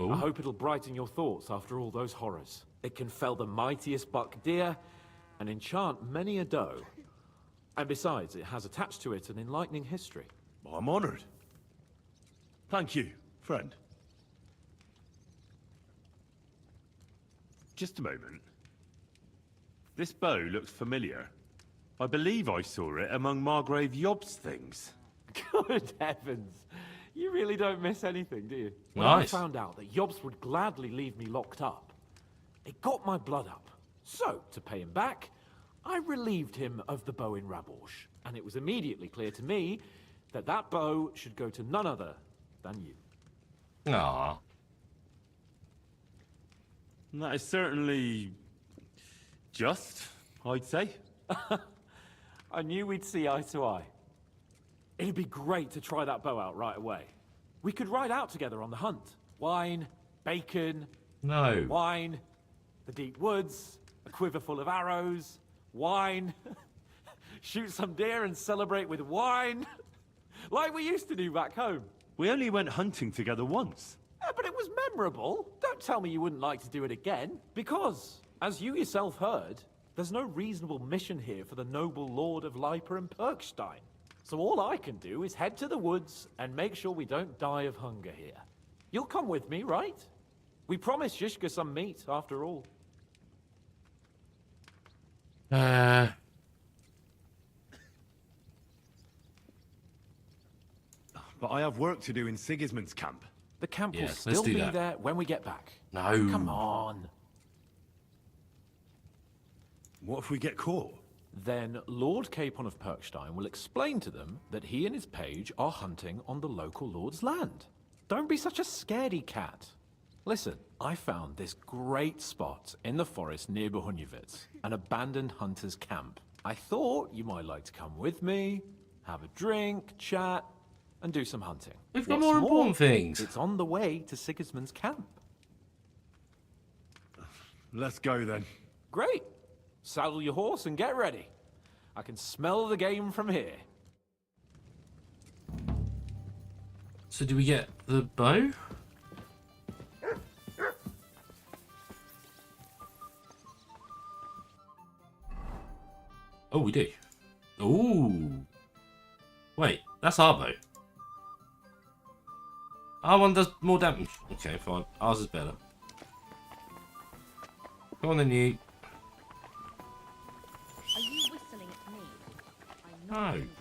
Ooh. I hope it'll brighten your thoughts after all those horrors. It can fell the mightiest buck deer and enchant many a doe. And besides, it has attached to it an enlightening history. I'm honored. Thank you, friend. Just a moment. This bow looks familiar. I believe I saw it among Margrave Yob's things. Good heavens. You really don't miss anything, do you? When Nice. I found out that Yobs would gladly leave me locked up, it got my blood up. So, to pay him back, I relieved him of the bow in Raborsh. And it was immediately clear to me that that bow should go to none other than you. Aww. That is certainly just, I'd say. I knew we'd see eye to eye. It'd be great to try that bow out right away. We could ride out together on the hunt. Wine, bacon, No. wine, the deep woods, a quiver full of arrows, wine, shoot some deer and celebrate with wine, like we used to do back home. We only went hunting together once. Yeah, but it was memorable. Don't tell me you wouldn't like to do it again. Because, as you yourself heard, there's no reasonable mission here for the noble lord of Lipa and Perkstein. So all I can do is head to the woods and make sure we don't die of hunger here. You'll come with me, right? We promised Shishka some meat, after all. But I have work to do in Sigismund's camp. The camp will Yes, let's still do be that. there when we get back. No. Come on. What if we get caught? Then Lord Capon of Perkstein will explain to them that he and his page are hunting on the local lord's land. Don't be such a scaredy cat. Listen, I found this great spot in the forest near Bohunjevitz, an abandoned hunter's camp. I thought you might like to come with me, have a drink, chat, and do some hunting. We've got What's more important things. It's on the way to Sigismund's camp. Let's go then. Great. Saddle your horse and get ready. I can smell the game from here. So do we get the bow? Oh, we do. Ooh. Wait, that's our bow. Our one does more damage. Okay, fine. Ours is better. Go on then, you. Are you whistling at me? I'm not No. interested.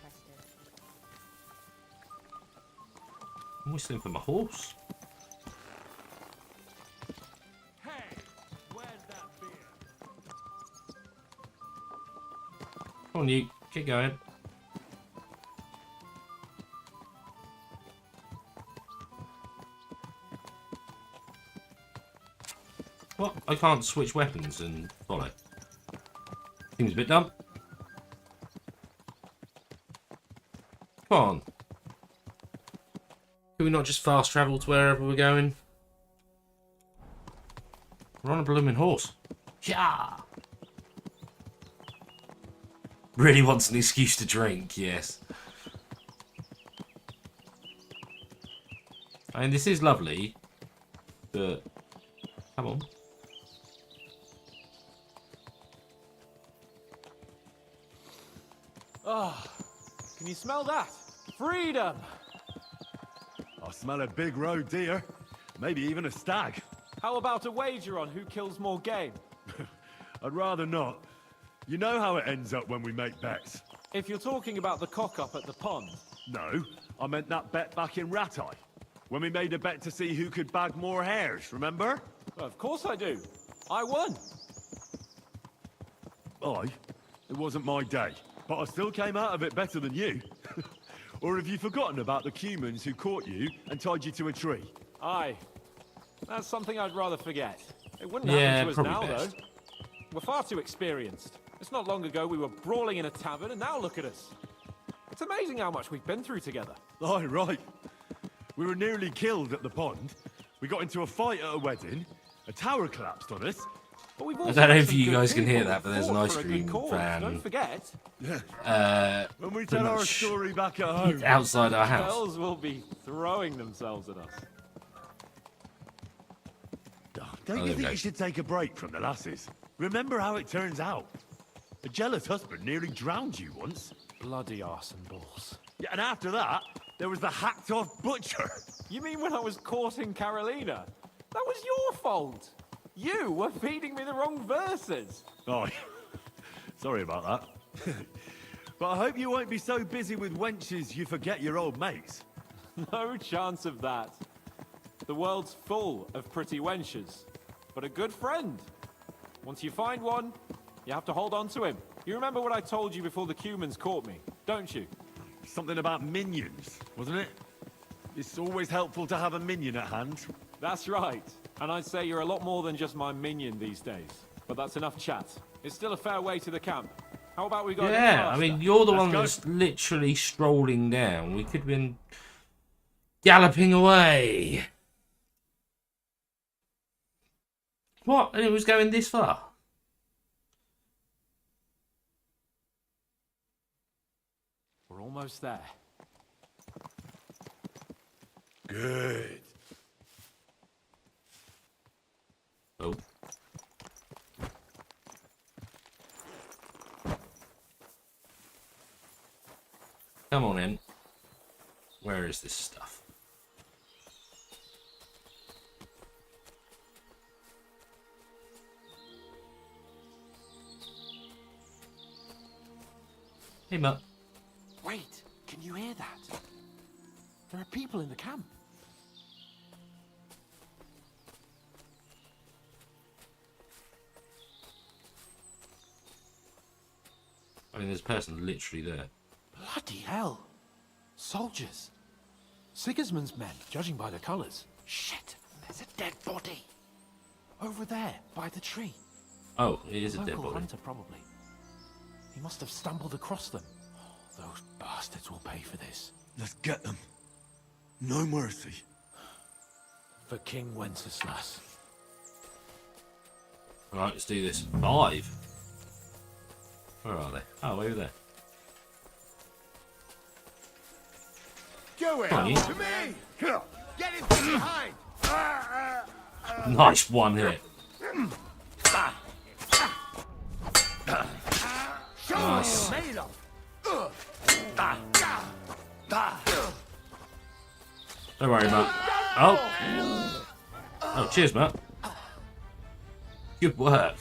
I'm whistling for my horse. Hey, where's that beer? Come on, you. Keep going. What? I can't switch weapons and follow. Seems a bit dumb. Come on. Can we not just fast travel to wherever we're going? We're on a blooming horse. Yeah. Really wants an excuse to drink, yes. I mean, this is lovely, but come on. Ah, can you smell that? Freedom! I smell a big roe deer. Maybe even a stag. How about a wager on who kills more game? I'd rather not. You know how it ends up when we make bets. If you're talking about the cock-up at the pond. No, I meant that bet back in Ratai. When we made a bet to see who could bag more hares, remember? Well, of course I do. I won. It wasn't my day, but I still came out of it better than you. Or have you forgotten about the humans who caught you and tied you to a tree? Aye. That's something I'd rather forget. It wouldn't Yeah, happen to us now, probably best. though. We're far too experienced. It's not long ago we were brawling in a tavern, and now look at us. It's amazing how much we've been through together. Aye, right. We were nearly killed at the pond. We got into a fight at a wedding. A tower collapsed on us. But we've I also don't know had if some you good guys can hear people that, but there's an fought ice for a good cream cause, van. Don't forget. When we tell our story back at home. outside our house. Elves will be throwing themselves at us. Don't you think you should take a break from the lasses? Remember how it turns out. A jealous husband nearly drowned you once. Bloody arse and balls. Yeah, and after that, there was the hacked-off butcher. You mean when I was courting Carolina? That was your fault. You were feeding me the wrong verses. Oh, sorry about that. But I hope you won't be so busy with wenches you forget your old mates. No chance of that. The world's full of pretty wenches. But a good friend. Once you find one, you have to hold on to him. You remember what I told you before the Cumans caught me, don't you? Something about minions, wasn't it? It's always helpful to have a minion at hand. That's right. And I'd say you're a lot more than just my minion these days. But that's enough chat. It's still a fair way to the camp. How about we go? Yeah, I mean, you're the one go. that's literally strolling down. We could have been galloping away. What? And it was going this far? We're almost there. Good. Oh. Come on in. Where is this stuff? Hey, Mutt. Wait, can you hear that? There are people in the camp. I mean, there's a person literally there. Bloody hell. Soldiers. Sigismund's men, judging by the colours. Shit, there's a dead body. Over there, by the tree. Oh, it is a dead Local body. hunter, probably. He must have stumbled across them. Oh, those bastards will pay for this. Let's get them. No mercy. For King Wenceslas. Alright, let's do this. 5. Where are they? Oh, over there. Do it! Come on, you. To me! Get it from behind! Nice one hit. Nice. Made of. Don't worry, Matt. Oh. Oh, cheers, Matt. Good work.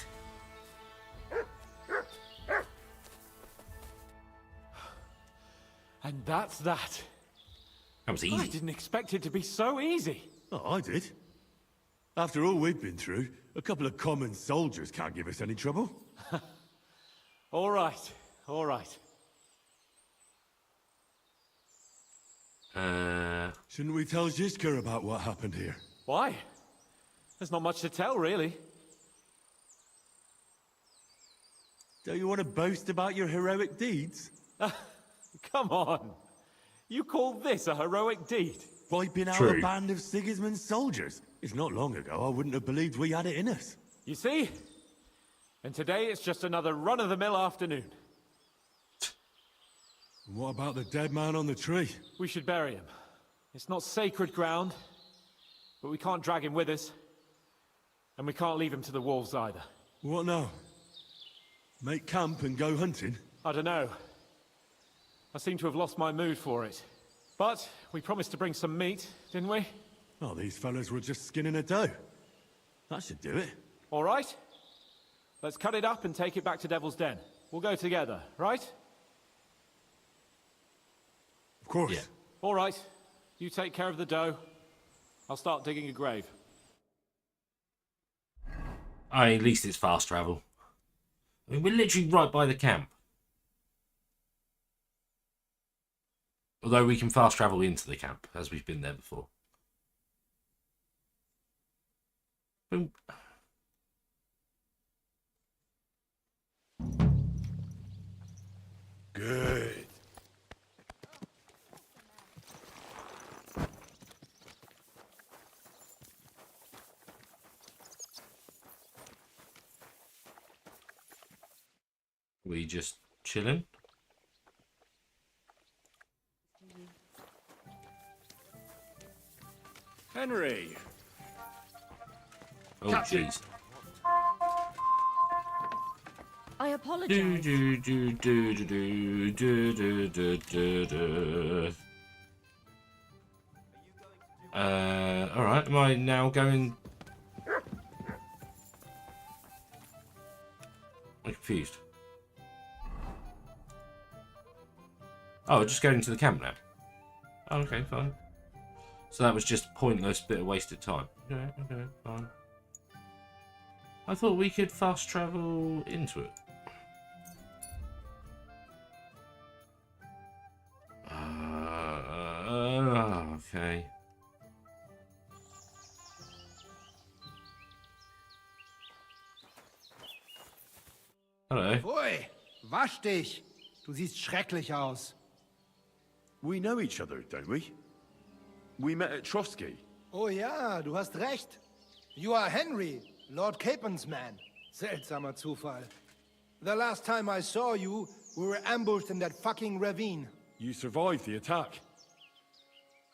And that's that. That was I easy. didn't expect it to be so easy. Oh, I did. After all we've been through, a couple of common soldiers can't give us any trouble. All right, all right. Shouldn't we tell Zizka about what happened here? Why? There's not much to tell, really. Don't you want to boast about your heroic deeds? Come on. You call this a heroic deed? Wiping out a band of Sigismund's soldiers. It's not long ago I wouldn't have believed we had it in us. You see? And today it's just another run-of-the-mill afternoon. And what about the dead man on the tree? We should bury him. It's not sacred ground, But we can't drag him with us. And we can't leave him to the wolves either. What now? Make camp and go hunting? I don't know. I seem to have lost my mood for it. But we promised to bring some meat, didn't we? Oh, these fellas were just skinning a doe. That should do it. All right. Let's cut it up and take it back to Devil's Den. We'll go together, right? Of course. Yeah. All right. You take care of the doe. I'll start digging a grave. At least it's fast travel. I mean, we're literally right by the camp. Although we can fast travel into the camp, as we've been there before. Boom. Good. We just chilling? Henry! Oh, jeez. I apologize. Alright, am I now going... I'm confused. Oh, just going to the camp now. Oh, okay, fine. So that was just a pointless bit of wasted time. Okay, fine. I thought we could fast travel into it. Okay. Hello. Pfui, wasch dich. Du siehst schrecklich aus. We know each other, don't we? We met at Trotsky. Oh ja, du hast recht. You are Henry, Lord Capen's man. Seltsamer Zufall. The last time I saw you, we were ambushed in that fucking ravine. You survived the attack.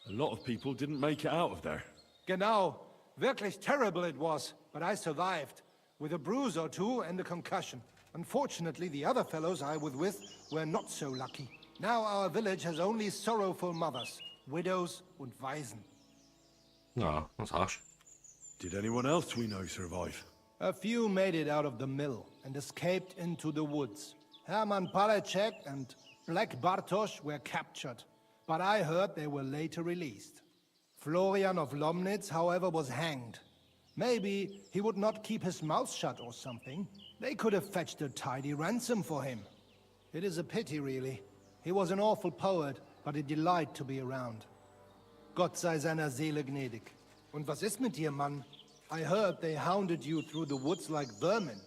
A lot of people didn't make it out of there. Genau. Wirklich terrible it was, but I survived. With a bruise or two and a concussion. Unfortunately, the other fellows I was with were not so lucky. Now our village has only sorrowful mothers, widows und Waisen. Oh, that's harsh. Did anyone else we know survive? A few made it out of the mill and escaped into the woods. Hermann Palachek and Black Bartosz were captured, but I heard they were later released. Florian of Lomnitz, however, was hanged. Maybe he would not keep his mouth shut or something. They could have fetched a tidy ransom for him. It is a pity, really. He was an awful poet, but a delight to be around. Gott sei seiner Seele gnädig. Und was ist mit dir, Mann? I heard they hounded you through the woods like vermin.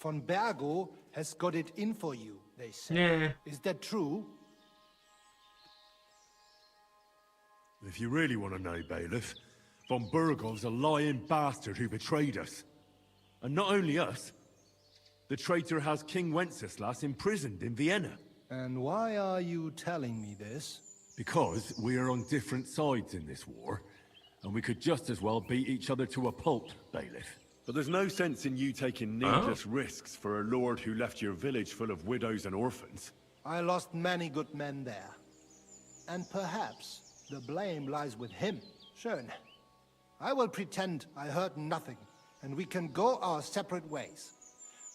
Von Bergo has got it in for you, they say. Yeah. Is that true? If you really want to know, Bailiff, von Burgov's a lying bastard who betrayed us. And not only us, the traitor has King Wenceslas imprisoned in Vienna. And why are you telling me this? Because we are on different sides in this war, and we could just as well beat each other to a pulp, Bailiff. But there's no sense in you taking needless risks for a lord who left your village full of widows and orphans. I lost many good men there. And perhaps the blame lies with him. Schön. I will pretend I heard nothing, and we can go our separate ways.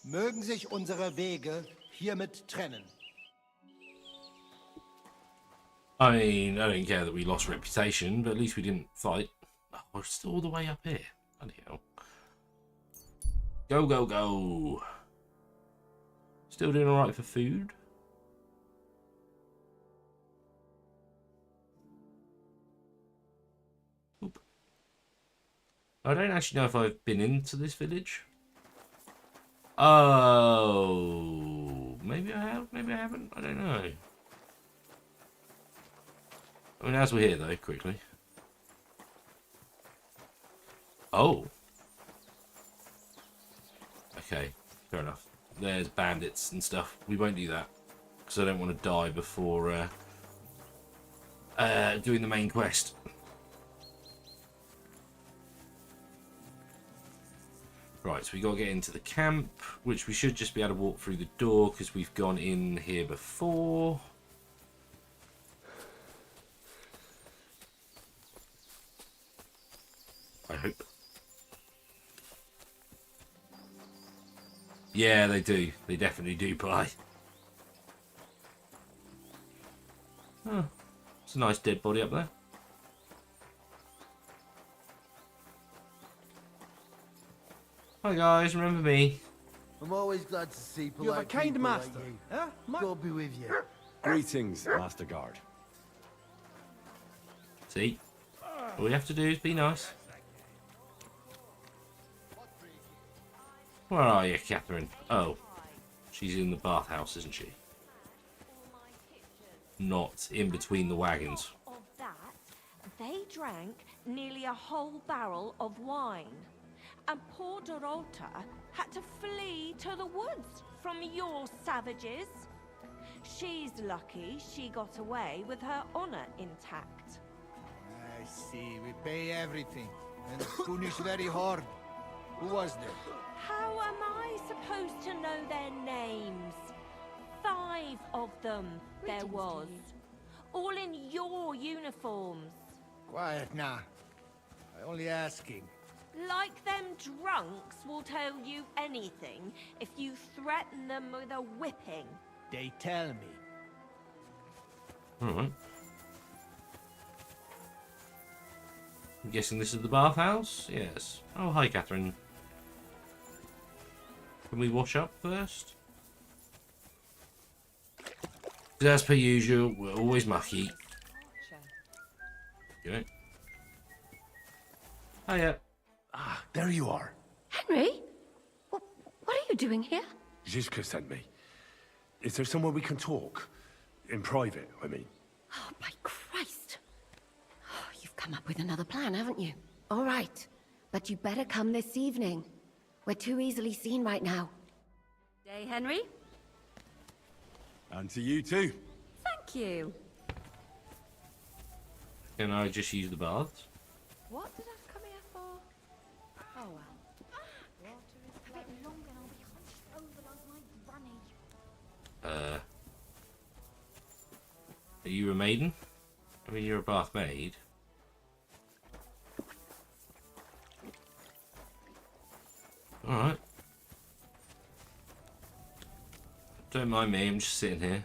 Mögen sich unsere Wege hiermit trennen. I mean, I don't care that we lost reputation, but at least we didn't fight. Oh, we're still all the way up here. Bloody hell. Go, go, go. Still doing alright for food? Oop. I don't actually know if I've been into this village. Oh, maybe I have, maybe I haven't. I don't know. I mean, as we're here, though, quickly. Oh. Okay, fair enough. There's bandits and stuff. We won't do that, because I don't want to die before doing the main quest. Right, so we got to get into the camp, which we should just be able to walk through the door because we've gone in here before. I hope. Yeah, they do. They definitely do buy. Oh, it's a nice dead body up there. Hi guys, remember me? I'm always glad to see polite You have a kind people master, like you. huh? God be with you. Greetings, Master Guard. See? All you have to do is be nice. Where are you, Catherine? Oh, she's in the bathhouse, isn't she? Not in between the wagons. Of that, they drank nearly a whole barrel of wine. And poor Dorota had to flee to the woods from your savages. She's lucky she got away with her honor intact. I see. We pay everything. And punish very hard. Who was there? How am I supposed to know their names? 5 of them there was. All in your uniforms. Quiet now. I only asking. Like them drunks will tell you anything if you threaten them with a whipping. They tell me. Alright. I'm guessing this is the bathhouse? Yes. Oh, hi, Catherine. Can we wash up first? As per usual, we're always mucky. Okay. Hiya. Ah, there you are. Henry? What are you doing here? Zizka sent me. Is there somewhere we can talk? In private, I mean. Oh, by Christ. Oh, you've come up with another plan, haven't you? All right. But you better come this evening. We're too easily seen right now. Day, Henry? And to you too. Thank you. Can I just use the baths? What did I come here for? Oh, well. Water is a bit long and I'll be hunched over like my granny. Are you a maiden? I mean, you're a bath maid. Alright. Don't mind me, I'm just sitting here.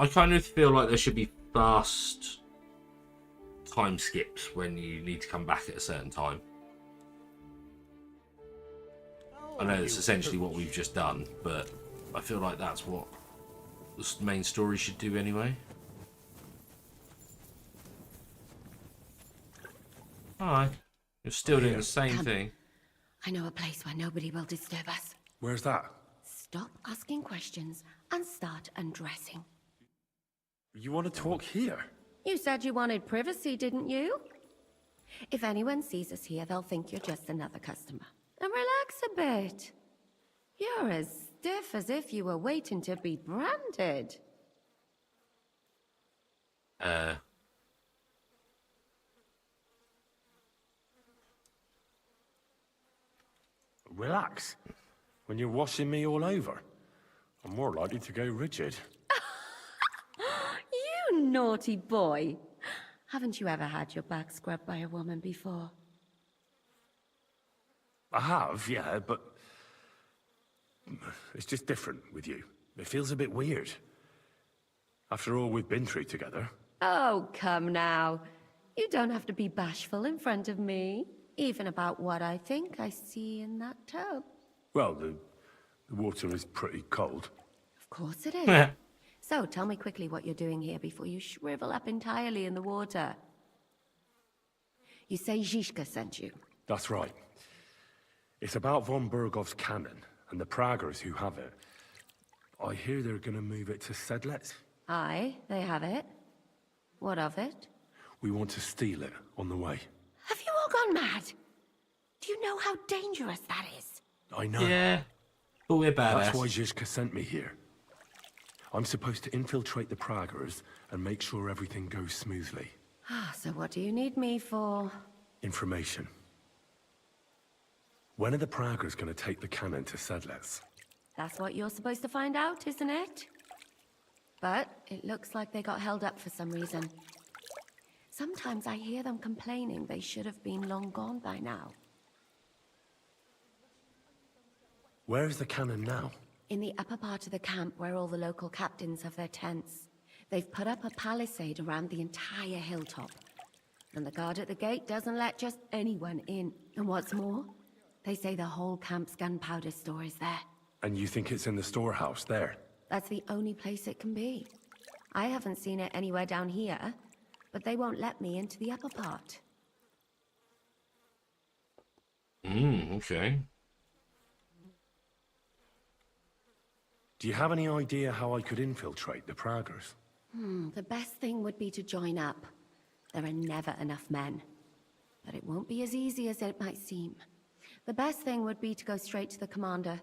I kind of feel like there should be fast time skips when you need to come back at a certain time. I know it's essentially what we've just done, but I feel like that's what the main story should do anyway. Alright, you're still doing the same thing. I know a place where nobody will disturb us. Where's that? Stop asking questions and start undressing. You want to talk here? You said you wanted privacy, didn't you? If anyone sees us here, they'll think you're just another customer. And relax a bit. You're as stiff as if you were waiting to be branded. Relax. When you're washing me all over, I'm more likely to go rigid. You naughty boy. Haven't you ever had your back scrubbed by a woman before? I have, yeah, but it's just different with you. It feels a bit weird. After all we've been through together. Oh, come now. You don't have to be bashful in front of me, even about what I think I see in that tub. Well, the water is pretty cold. Of course it is. So, tell me quickly what you're doing here before you shrivel up entirely in the water. You say Zizka sent you? That's right. It's about von Bergov's cannon and the Praggers who have it. I hear they're gonna move it to Sedlec. Aye, they have it. What of it? We want to steal it on the way. Have you all gone mad? Do you know how dangerous that is? I know. Yeah. But we're That's badass. why Zizka sent me here. I'm supposed to infiltrate the Praggers and make sure everything goes smoothly. So what do you need me for? Information. When are the Praggers going to take the cannon to Sedlets? That's what you're supposed to find out, isn't it? But it looks like they got held up for some reason. Sometimes I hear them complaining they should have been long gone by now. Where is the cannon now? In the upper part of the camp where all the local captains have their tents. They've put up a palisade around the entire hilltop. And the guard at the gate doesn't let just anyone in. And what's more, they say the whole camp's gunpowder store is there. And you think it's in the storehouse there? That's the only place it can be. I haven't seen it anywhere down here, but they won't let me into the upper part. Okay. Do you have any idea how I could infiltrate the Praggers? The best thing would be to join up. There are never enough men. But it won't be as easy as it might seem. The best thing would be to go straight to the commander.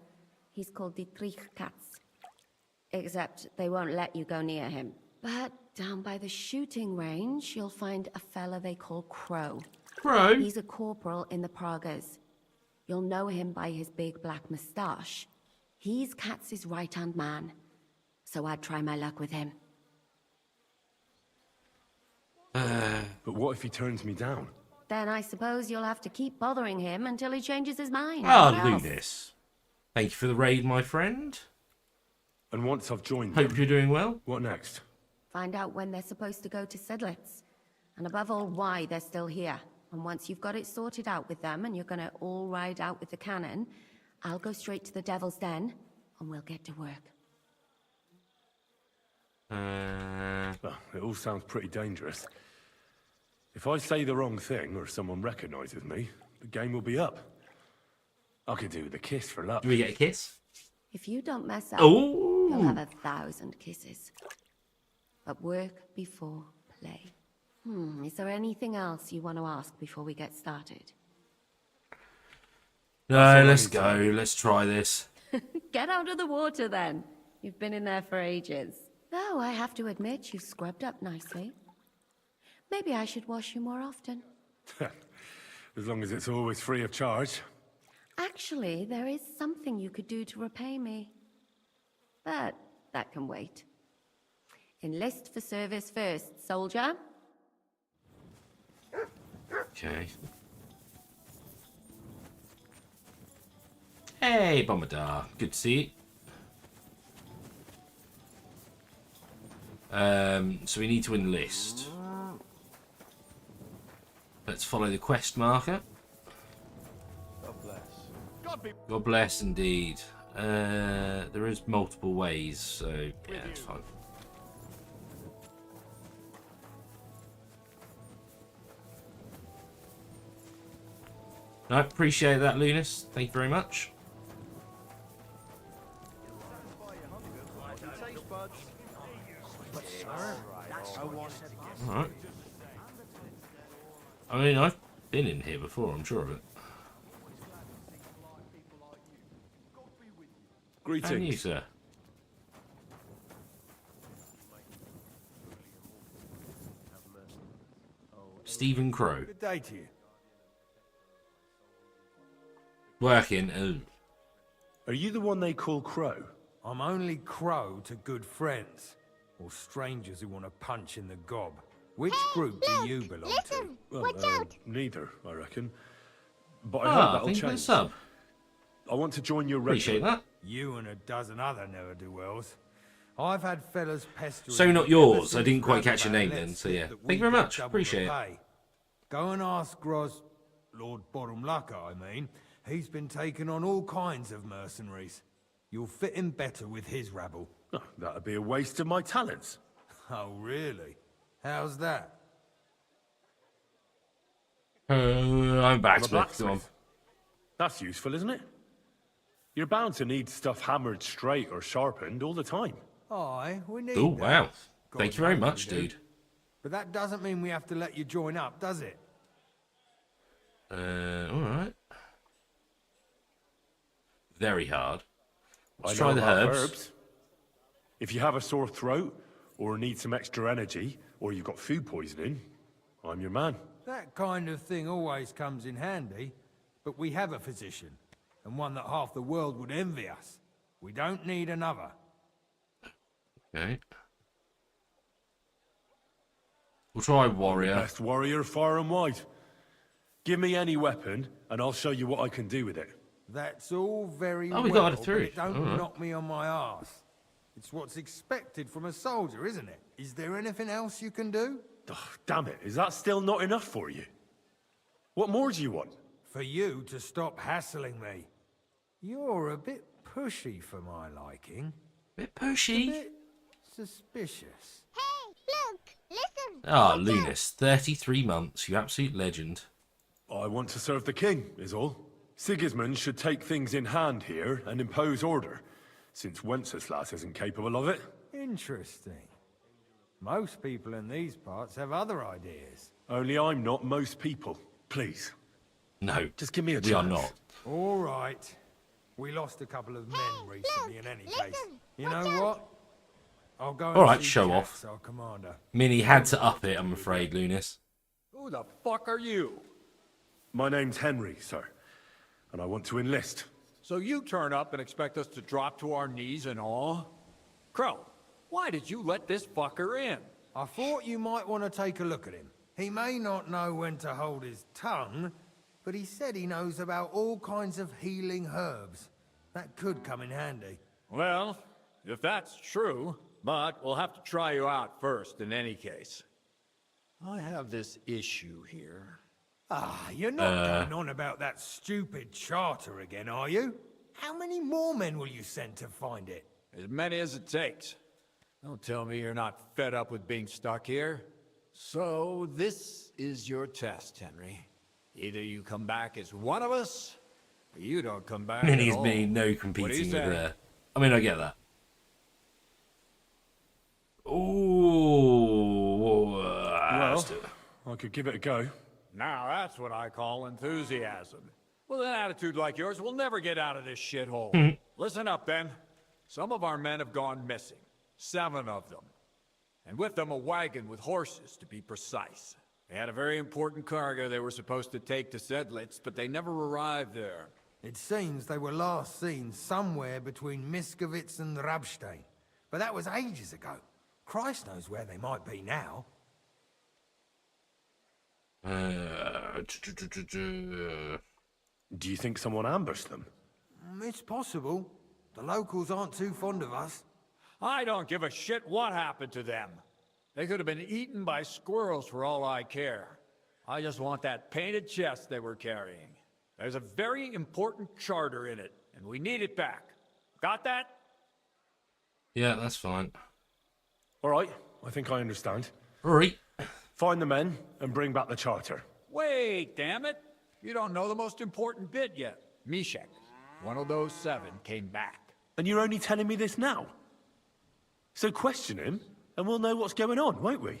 He's called Dietrich Katz. Except they won't let you go near him. But down by the shooting range, you'll find a fella they call Crow. Crow? He's a corporal in the Praggers. You'll know him by his big black moustache. He's Katz's right-hand man. So I'd try my luck with him. But what if he turns me down? Then I suppose you'll have to keep bothering him until he changes his mind. Ah, What else? Lunis. Thank you for the raid, my friend. And once I've joined Hope them, you're doing well. what next? Find out when they're supposed to go to Sedlets. And above all, why they're still here. And once you've got it sorted out with them and you're gonna all ride out with the cannon, I'll go straight to the Devil's Den and we'll get to work. Well, it all sounds pretty dangerous. If I say the wrong thing or someone recognizes me, the game will be up. I could do with a kiss for luck. Do we get a kiss? If you don't mess up, Ooh. you'll have 1,000 kisses. But work before play. Is there anything else you want to ask before we get started? No, let's go. Let's try this. Get out of the water then. You've been in there for ages. Though I have to admit you've scrubbed up nicely. Maybe I should wash you more often. As long as it's always free of charge. Actually, there is something you could do to repay me. But that can wait. Enlist for service first, soldier. Okay. Hey, Bombadar. Good to see you. So we need to enlist. Let's follow the quest marker. God bless. God bless indeed. There is multiple ways, so yeah, it's fine. No, appreciate that, Lunas. Thank you very much. Alright. I mean, I've been in here before, I'm sure of it. Greetings. And you, sir. Stephen Crow. Good day to you. Working. Ooh. Are you the one they call Crow? I'm only Crow to good friends, or strangers who want to punch in the gob. Which group do you belong to? Well, neither, I reckon. But I hope that'll thank you for the change. sub. I want to join your Appreciate regiment. that. You and a dozen other ne'er-do-wells. I've had fellas pestering So me not ever yours. I since didn't quite catch your Rabbit name let then, so slip yeah. that we Thank you very get much. double Appreciate the it. pay. Go and ask Gros, Lord Bottomlucker, I mean. He's been taking on all kinds of mercenaries. You'll fit in better with his rabble. Oh, that'd be a waste of my talents. Oh, really? How's that? I'm back I'm a to it. Go on. blacksmith. That's useful, isn't it? You're bound to need stuff hammered straight or sharpened all the time. Aye, we need Oh, that. wow. God Thank you very knows much, we do. dude. But that doesn't mean we have to let you join up, does it? Alright. Very hard. Let's try the herbs. If you have a sore throat, or need some extra energy, or you've got food poisoning, I'm your man. That kind of thing always comes in handy, but we have a physician, and one that half the world would envy us. We don't need another. Okay. We'll try warrior. Best warrior far and wide. Give me any weapon, and I'll show you what I can do with it. That's all very Oh, we well, got it through. but it don't knock me on my arse. It's what's expected from a soldier, isn't it? Is there anything else you can do? Oh, damn it, is that still not enough for you? What more do you want? For you to stop hassling me. You're a bit pushy for my liking. Bit pushy? A bit suspicious. Ah, Lunas, 33 months, you absolute legend. I want to serve the king, is all. Sigismund should take things in hand here and impose order, since Wenceslas isn't capable of it. Interesting. Most people in these parts have other ideas. Only I'm not most people. Please. No, just give me a chance. We are not. All right. We lost a couple of men recently in any case. You know what? I'll go and Alright, see show Jax, off. our commander. Minnie had to up it, I'm afraid, Lunas. Who the fuck are you? My name's Henry, sir. And I want to enlist. So you turn up and expect us to drop to our knees in awe? Crow, why did you let this fucker in? I thought you might want to take a look at him. He may not know when to hold his tongue, but he said he knows about all kinds of healing herbs. That could come in handy. Well, if that's true, but we'll have to try you out first in any case. I have this issue here. Ah, you're not going on about that stupid charter again, are you? How many more men will you send to find it? As many as it takes. Don't tell me you're not fed up with being stuck here. So, this is your test, Henry. Either you come back as one of us, or you don't come back Minnie's at all. me, no What do you competing with say? her. I mean, I get that. Ooh. Well, I could give it a go. Now that's what I call enthusiasm. With an attitude like yours, we'll never get out of this shithole. Listen up, then. Some of our men have gone missing. 7 of them. And with them a wagon with horses, to be precise. They had a very important cargo they were supposed to take to Sedlitz, but they never arrived there. It seems they were last seen somewhere between Miskovitz and Rabstein. But that was ages ago. Christ knows where they might be now. Do you think someone ambushed them? It's possible. The locals aren't too fond of us. I don't give a shit what happened to them. They could have been eaten by squirrels for all I care. I just want that painted chest they were carrying. There's a very important charter in it, and we need it back. Got that? Yeah, that's fine. All right, I think I understand. All right. Find the men and bring back the charter. Wait, damn it. You don't know the most important bit yet. Mishek, one of those 7, came back. And you're only telling me this now? So question him, and we'll know what's going on, won't we?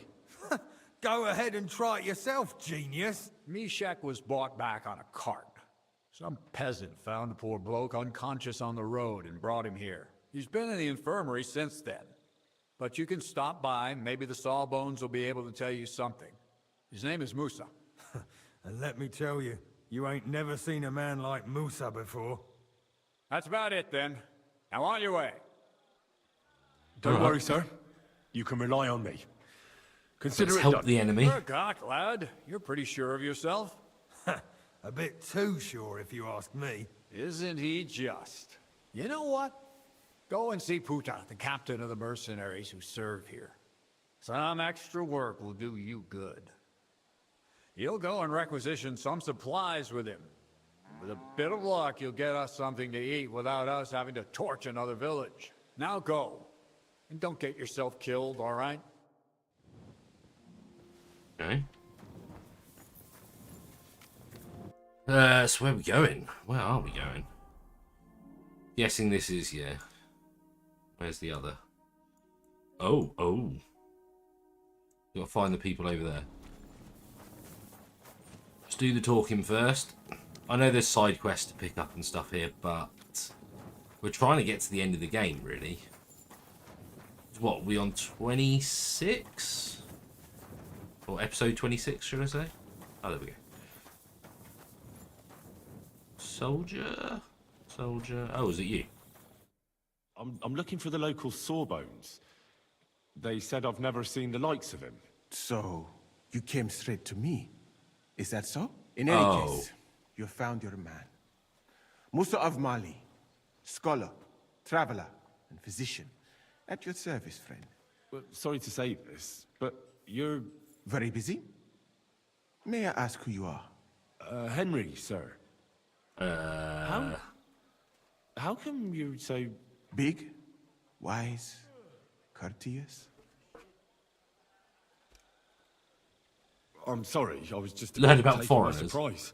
Go ahead and try it yourself, genius. Mishek was brought back on a cart. Some peasant found the poor bloke unconscious on the road and brought him here. He's been in the infirmary since then. But you can stop by, maybe the Sawbones will be able to tell you something. His name is Musa. And let me tell you, you ain't never seen a man like Musa before. That's about it then. Now on your way. Don't worry, sir. You can rely on me. Consider Let's it help done. the enemy. Good cock, lad. You're pretty sure of yourself. A bit too sure, if you ask me. Isn't he just? You know what? Go and see Puta, the captain of the mercenaries who serve here. Some extra work will do you good. You'll go and requisition some supplies with him. With a bit of luck, you'll get us something to eat without us having to torch another village. Now go. And don't get yourself killed, all right? Okay. So where are we going? Where are we going? Guessing this is, yeah. Where's the other? Oh. Gotta find the people over there. Let's do the talking first. I know there's side quests to pick up and stuff here, but We're trying to get to the end of the game, really. What, we on 26? Or episode 26, should I say? Oh, there we go. Soldier? Soldier? Oh, is it you? I'm looking for the local Sawbones. They said I've never seen the likes of him. So, you came straight to me. Is that so? In any case, you found your man. Musa of Mali, scholar, traveler, and physician. At your service, friend. Well, sorry to say this, but you're... Very busy? May I ask who you are? Henry, sir. How come you're so... Big, wise, courteous? I'm sorry, I was just... Learn about taken by foreigners. surprise.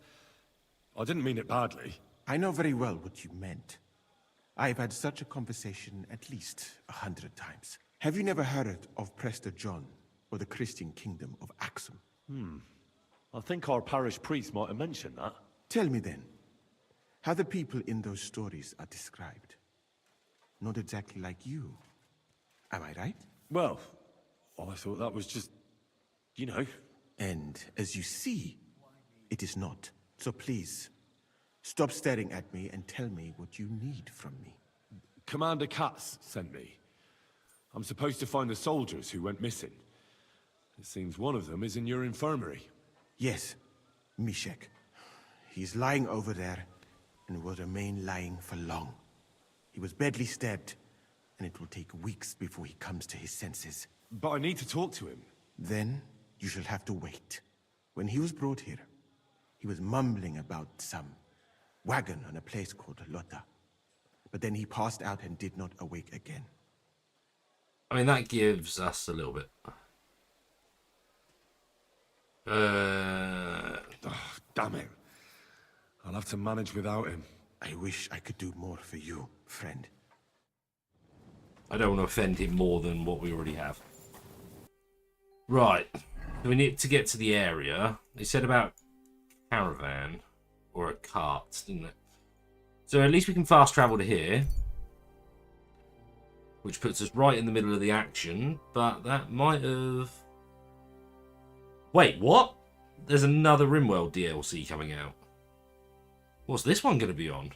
I didn't mean it badly. I know very well what you meant. I've had such a conversation at least 100 times. Have you never heard of Prester John, or the Christian kingdom of Axum? I think our parish priest might have mentioned that. Tell me then, how the people in those stories are described. Not exactly like you. Am I right? Well, I thought that was just... you know. And as you see, it is not. So please, stop staring at me and tell me what you need from me. Commander Katz sent me. I'm supposed to find the soldiers who went missing. It seems one of them is in your infirmary. Yes, Mishek. He's lying over there, and will remain lying for long. He was badly stabbed, and it will take weeks before he comes to his senses. But I need to talk to him. Then, you shall have to wait. When he was brought here, he was mumbling about some wagon on a place called Lota. But then he passed out and did not awake again. I mean, that gives us a little bit. Damn it. I'll have to manage without him. I wish I could do more for you, friend. I don't want to offend him more than what we already have. Right. We need to get to the area. They said about caravan or a cart, didn't it? So at least we can fast travel to here. Which puts us right in the middle of the action. But that might have... Wait, what? There's another Rimworld DLC coming out. What's this one going to be on?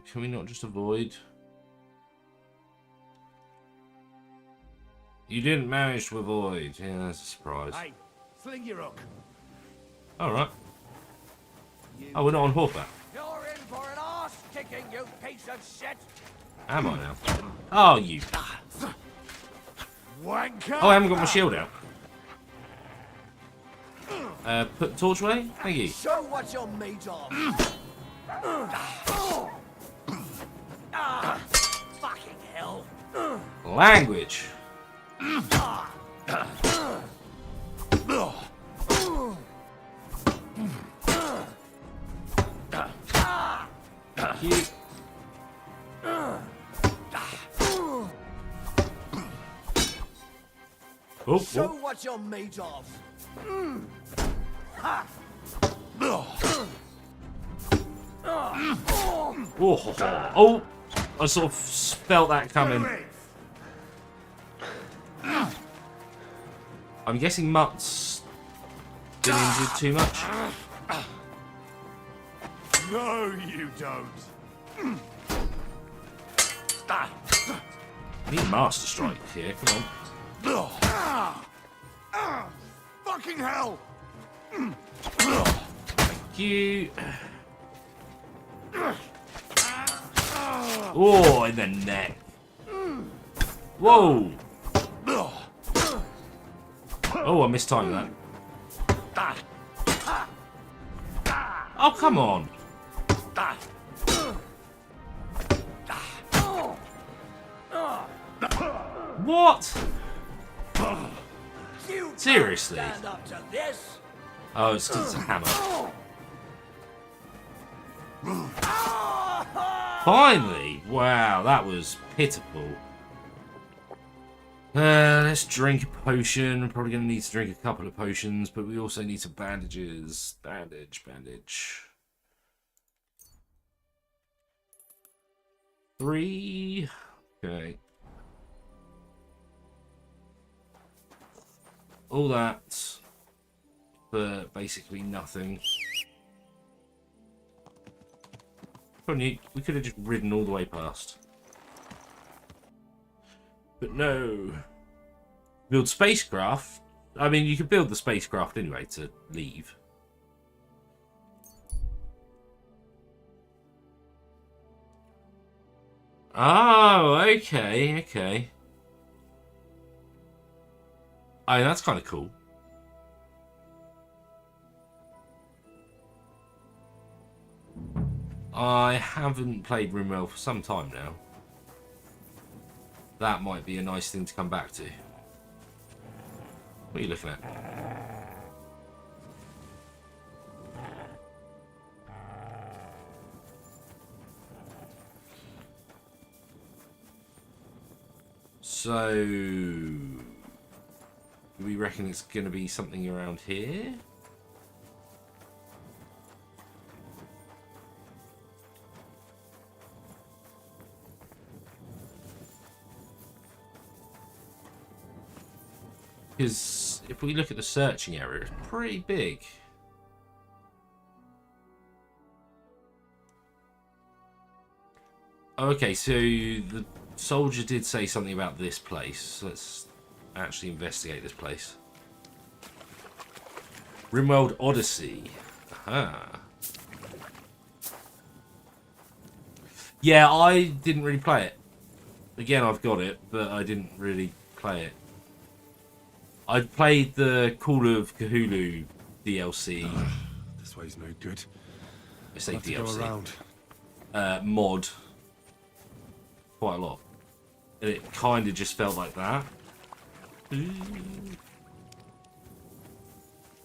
Can we not just avoid? You didn't manage to avoid. Yeah, that's a surprise. Hey, sling your hook. Alright. Oh, we're not on horseback. You're in for an arse kicking, you piece of shit! Am I now? Oh, you. Wanker! Oh, I haven't got my shield out. Put torch away? Thank you. Show what you're made of! Fucking hell! Language. Cute. Oh, Show what you're made of! Oh, I sort of felt that coming. I'm guessing Mutt's been injured too much. No, you don't. I need Master Strike here, come on. Fucking hell! Thank you. Oh, in the neck. Whoa. Oh, I mistimed that. Oh, come on. What? Seriously? Stand up to this. Oh, it's because it's a hammer. Finally! Wow, that was pitiful. Let's drink a potion. We're probably going to need to drink a couple of potions, but we also need some bandages. Bandage. 3. Okay. All that, but basically nothing. We could have just ridden all the way past. But no. Build spacecraft? I mean, you could build the spacecraft anyway to leave. Oh, okay. I mean, that's kind of cool. I haven't played RimWorld for some time now. That might be a nice thing to come back to. What are you looking at? So, do we reckon it's going to be something around here? Because if we look at the searching area, it's pretty big. Okay, so the soldier did say something about this place. Let's actually investigate this place. RimWorld Odyssey. Aha. Yeah, I didn't really play it. Again, I've got it, but I didn't really play it. I played the Call of Cthulhu DLC. This way's no good. I say I'll have to go DLC. around. Mod. Quite a lot. And it kind of just felt like that.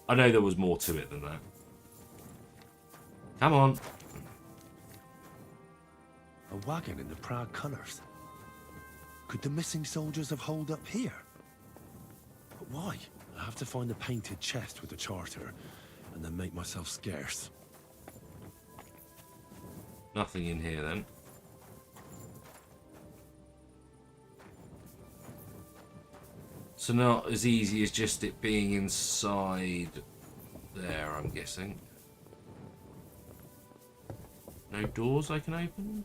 I know there was more to it than that. Come on. A wagon in the proud colours. Could the missing soldiers have holed up here? But why? I have to find the painted chest with the charter, and then make myself scarce. Nothing in here then. So not as easy as just it being inside there, I'm guessing. No doors I can open?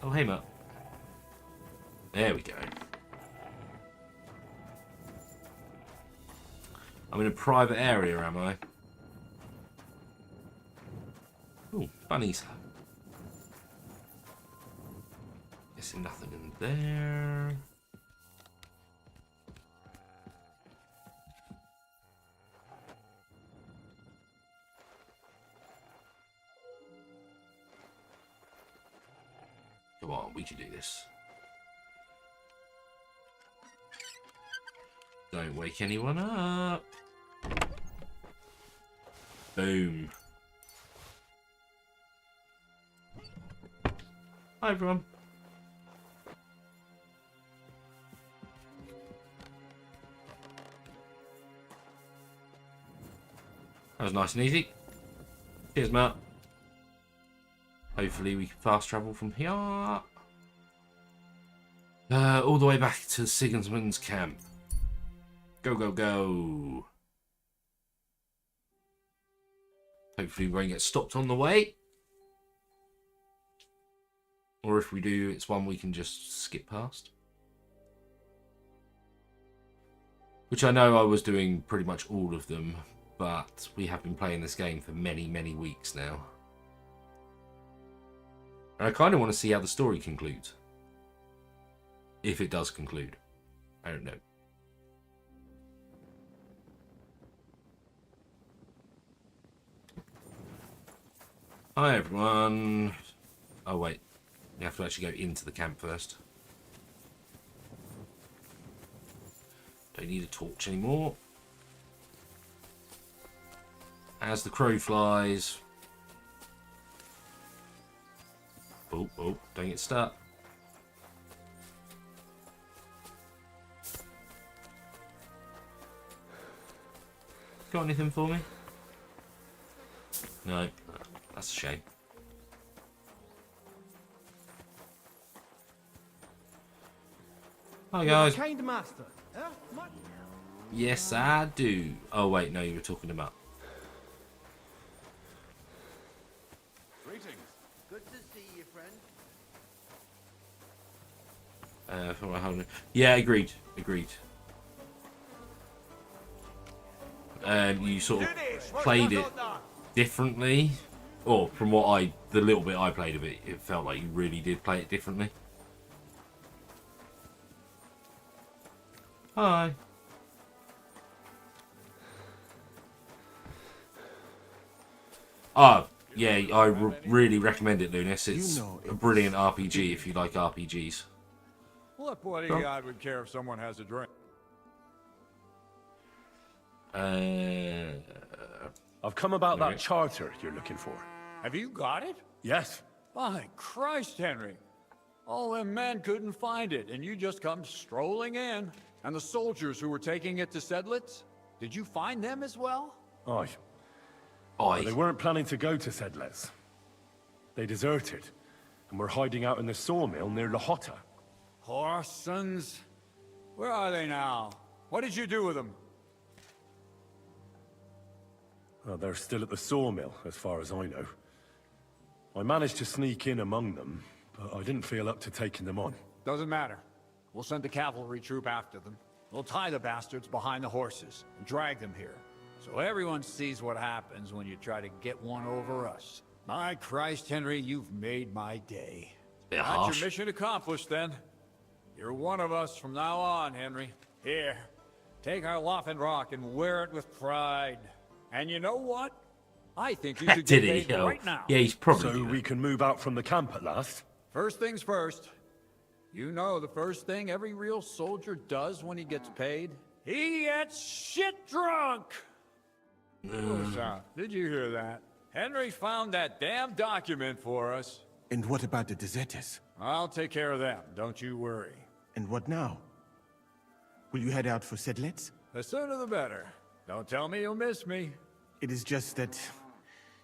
Oh, hey, Matt. There we go. I'm in a private area, am I? Oh, bunnies. Guessing nothing in there. Come on, we can do this. Don't wake anyone up. Boom. Hi, everyone. That was nice and easy. Cheers, Matt. Hopefully we can fast travel from here. All the way back to Sigismund's camp. Go, go, go. Hopefully we won't get stopped on the way. Or if we do, it's one we can just skip past. Which I know I was doing pretty much all of them, but we have been playing this game for many, many weeks now. And I kind of want to see how the story concludes. If it does conclude. I don't know. Hi, everyone. Oh, wait. You have to actually go into the camp first. Don't need a torch anymore. As the crow flies. Oh, don't get stuck. got anything for me? No, that's a shame. Hi guys. Kind master. Huh? Yes, I do. Oh wait, no, you were talking about. Greetings. Good to see you, friend. Yeah, agreed. You sort of played it differently, or from the little bit I played of it, it felt like you really did play it differently. Hi. Oh, yeah, I really recommend it, Lunis. It's a brilliant RPG if you like RPGs. What bodyguard would care if someone has a drink? I've come about that charter you're looking for. Have you got it? Yes. By Christ, Henry. All them men couldn't find it, and you just come strolling in. And the soldiers who were taking it to Sedlitz? Did you find them as well? Aye. Well, they weren't planning to go to Sedlitz. They deserted, and were hiding out in the sawmill near La Hotta. Horsons? Where are they now? What did you do with them? Well, they're still at the sawmill, as far as I know. I managed to sneak in among them, but I didn't feel up to taking them on. Doesn't matter. We'll send a cavalry troop after them. We'll tie the bastards behind the horses and drag them here. So everyone sees what happens when you try to get one over us. My Christ, Henry, you've made my day. That's your mission accomplished, then. You're one of us from now on, Henry. Here, take our Laughing Rock and wear it with pride. And you know what? I think you should get paid right now. Yeah, he's probably. So we can move out from the camp at last? First things first. You know the first thing every real soldier does when he gets paid? He gets shit drunk! Did you hear that? Henry found that damn document for us. And what about the deserters? I'll take care of them, don't you worry. And what now? Will you head out for Sedlitz? The sooner the better. Don't tell me you'll miss me. It is just that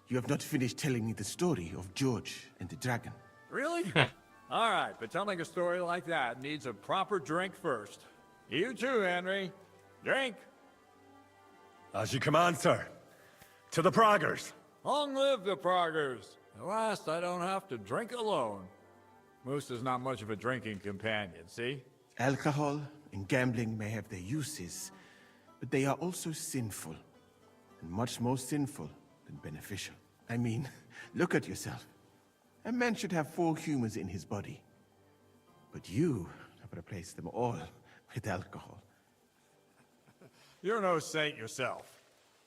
you have not finished telling me the story of George and the dragon. Really? All right, but telling a story like that needs a proper drink first. You too, Henry. Drink. As you command, sir. To the Praggers. Long live the Praggers. At last, I don't have to drink alone. Moose is not much of a drinking companion, see? Alcohol and gambling may have their uses, but they are also sinful. And much more sinful than beneficial. I mean, look at yourself. A man should have 4 humors in his body. But you have replaced them all with alcohol. You're no saint yourself.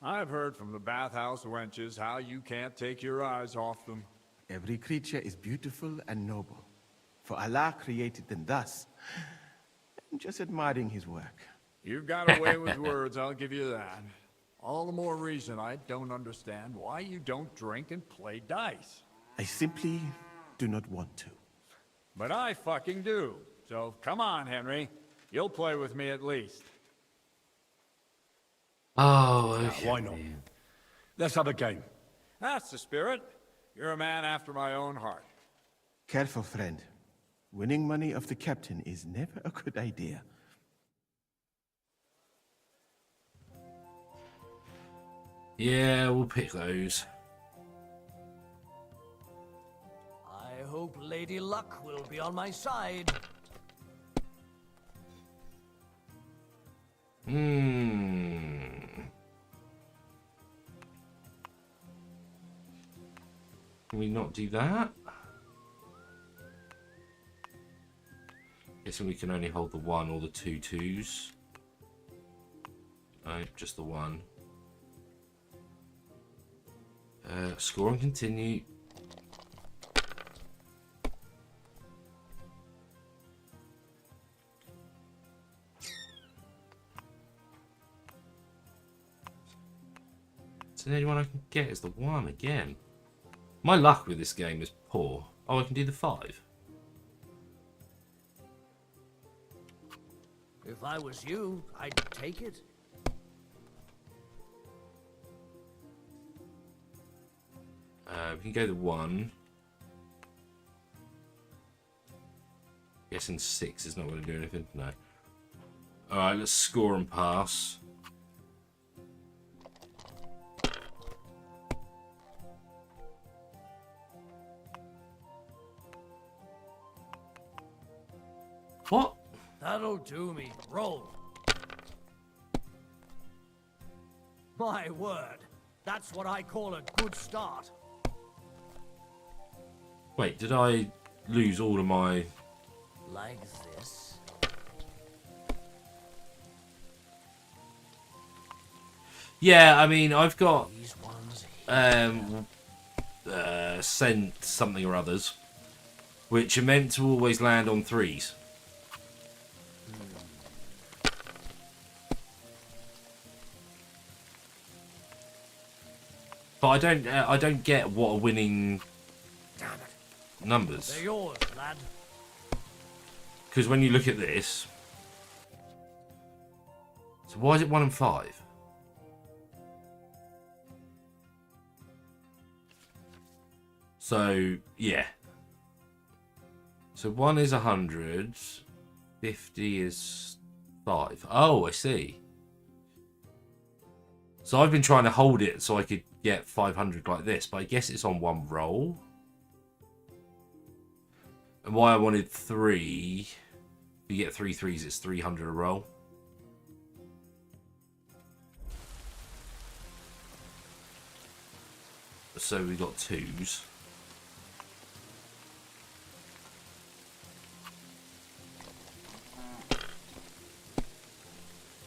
I've heard from the bathhouse wenches how you can't take your eyes off them. Every creature is beautiful and noble. For Allah created them thus. I'm just admiring his work. You've got a way with words, I'll give you that. All the more reason I don't understand why you don't drink and play dice. I simply do not want to. But I fucking do. So come on, Henry. You'll play with me at least. Oh, okay. Why not? Let's have a game. That's the spirit. You're a man after my own heart. Careful, friend. Winning money of the captain is never a good idea. Yeah, we'll pick those. I hope Lady Luck will be on my side. Can we not do that? Guessing we can only hold the 1 or the 2 twos. No, just the 1. Score and continue. So the only one I can get is the 1 again. My luck with this game is poor. Oh, I can do the 5. If I was you, I'd take it. We can go to 1. Guessing 6 is not going to do anything. No. Alright, let's score and pass. What? That'll do me. Roll. My word. That's what I call a good start. Wait, did I lose all of my... Like this. Yeah, I mean, I've got sent something or others, which are meant to always land on 3s. But I don't get what are winning numbers. They're yours, lad. Because when you look at this, so why is it 1 and 5? So yeah. So 1 is 100, 50 is 5. Oh, I see. So I've been trying to hold it so I could get 500 like this, but I guess it's on 1 roll. And why I wanted 3, if you get 3 3s, it's 300 a roll. So we got 2s.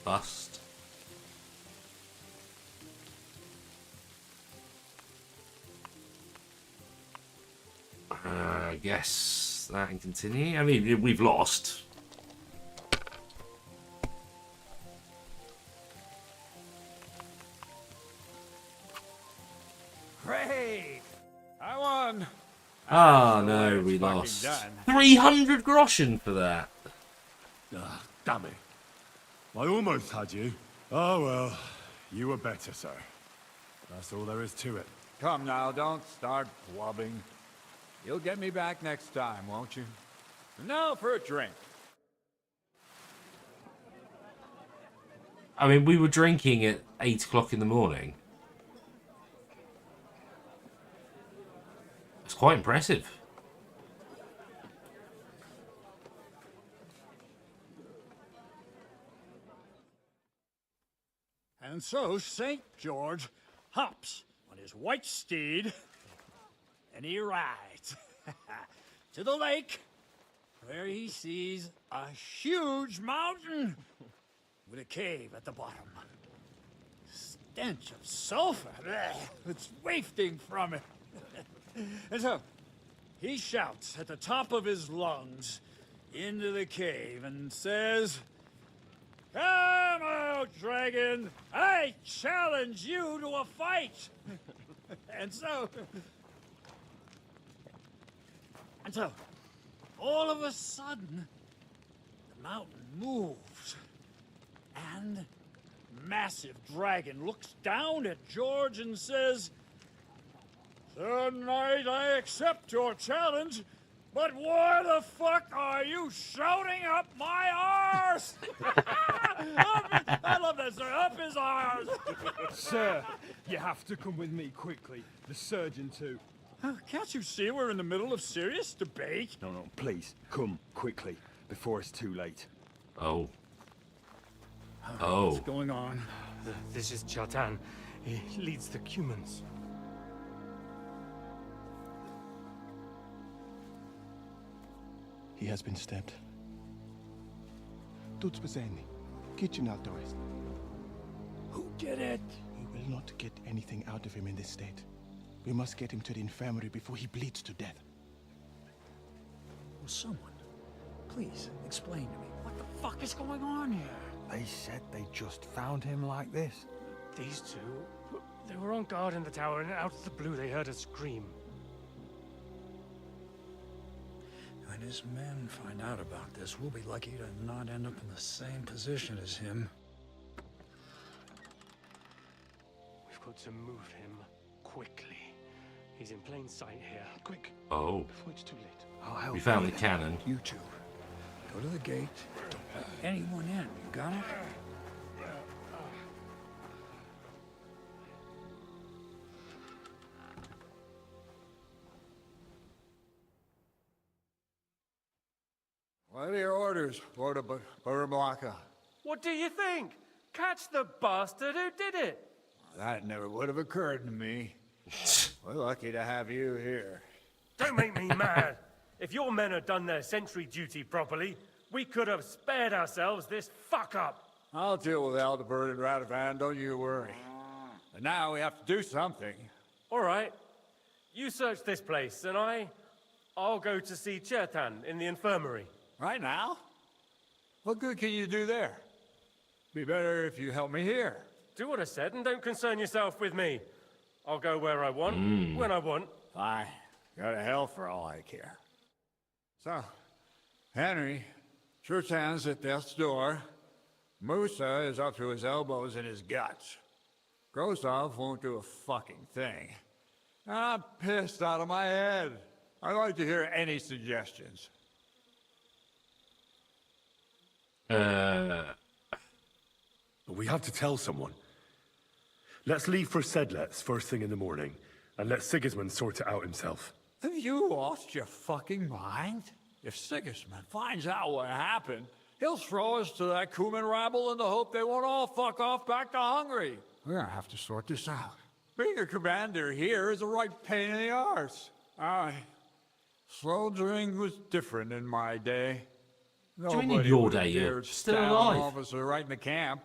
Bust. I guess that can continue. I mean, we've lost. Great! I won! Ah, no, we lost. 300 groschen for that. Ah, damn it. I almost had you. Oh well, you were better, sir. That's all there is to it. Come now, don't start blubbing. You'll get me back next time, won't you? Now for a drink. I mean, we were drinking at 8 o'clock in the morning. It's quite impressive. And so St. George hops on his white steed, and he rides to the lake, where he sees a huge mountain with a cave at the bottom. Stench of sulfur, it's wafting from it. And so he shouts at the top of his lungs into the cave and says, "Come out, dragon! I challenge you to a fight!" And so, all of a sudden, the mountain moves, and massive dragon looks down at George and says, "Sir Knight, I accept your challenge, but why the fuck are you shouting up my arse?" I love that, sir. Up his arse. Sir, you have to come with me quickly. The surgeon too. Can't you see we're in the middle of serious debate? No, please, come quickly, before it's too late. Oh. Oh. What's going on? This is Chatan. He leads the Cumans. He has been stabbed. Tudo bem. Kitchen outdoors. Who did it? We will not get anything out of him in this state. We must get him to the infirmary before he bleeds to death. Will someone please explain to me what the fuck is going on here? They said they just found him like this. These two, they were on guard in the tower, and out of the blue they heard a scream. When his men find out about this, we'll be lucky to not end up in the same position as him. We've got to move him quickly. He's in plain sight here. Quick, Oh. before it's too late. I'll help We found you the with cannon. that. You two. Go to the gate. Don't let anyone in. You got it? What are your orders, Lord of Burmlaka? What do you think? Catch the bastard who did it! That never would have occurred to me. We're lucky to have you here. Don't make me mad! If your men had done their sentry duty properly, we could have spared ourselves this fuck-up! I'll deal with Aldebert and Radovan, don't you worry. And now we have to do something. Alright. You search this place, and I'll go to see Chertan in the infirmary. Right now? What good can you do there? Be better if you help me here. Do what I said and don't concern yourself with me. I'll go where I want, when I want. Fine. Go to hell for all I care. So, Henry, Chertan's at death's door. Musa is up to his elbows in his guts. Grosov won't do a fucking thing. I'm pissed out of my head. I'd like to hear any suggestions. We have to tell someone. Let's leave for Sedlets first thing in the morning, and let Sigismund sort it out himself. Have you lost your fucking mind? If Sigismund finds out what happened, he'll throw us to that Cuman rabble in the hope they won't all fuck off back to Hungary. We're gonna have to sort this out. Being a commander here is a right pain in the arse. Soldiering was different in my day. Do you mean in your day? You're still alive. An officer right in the camp.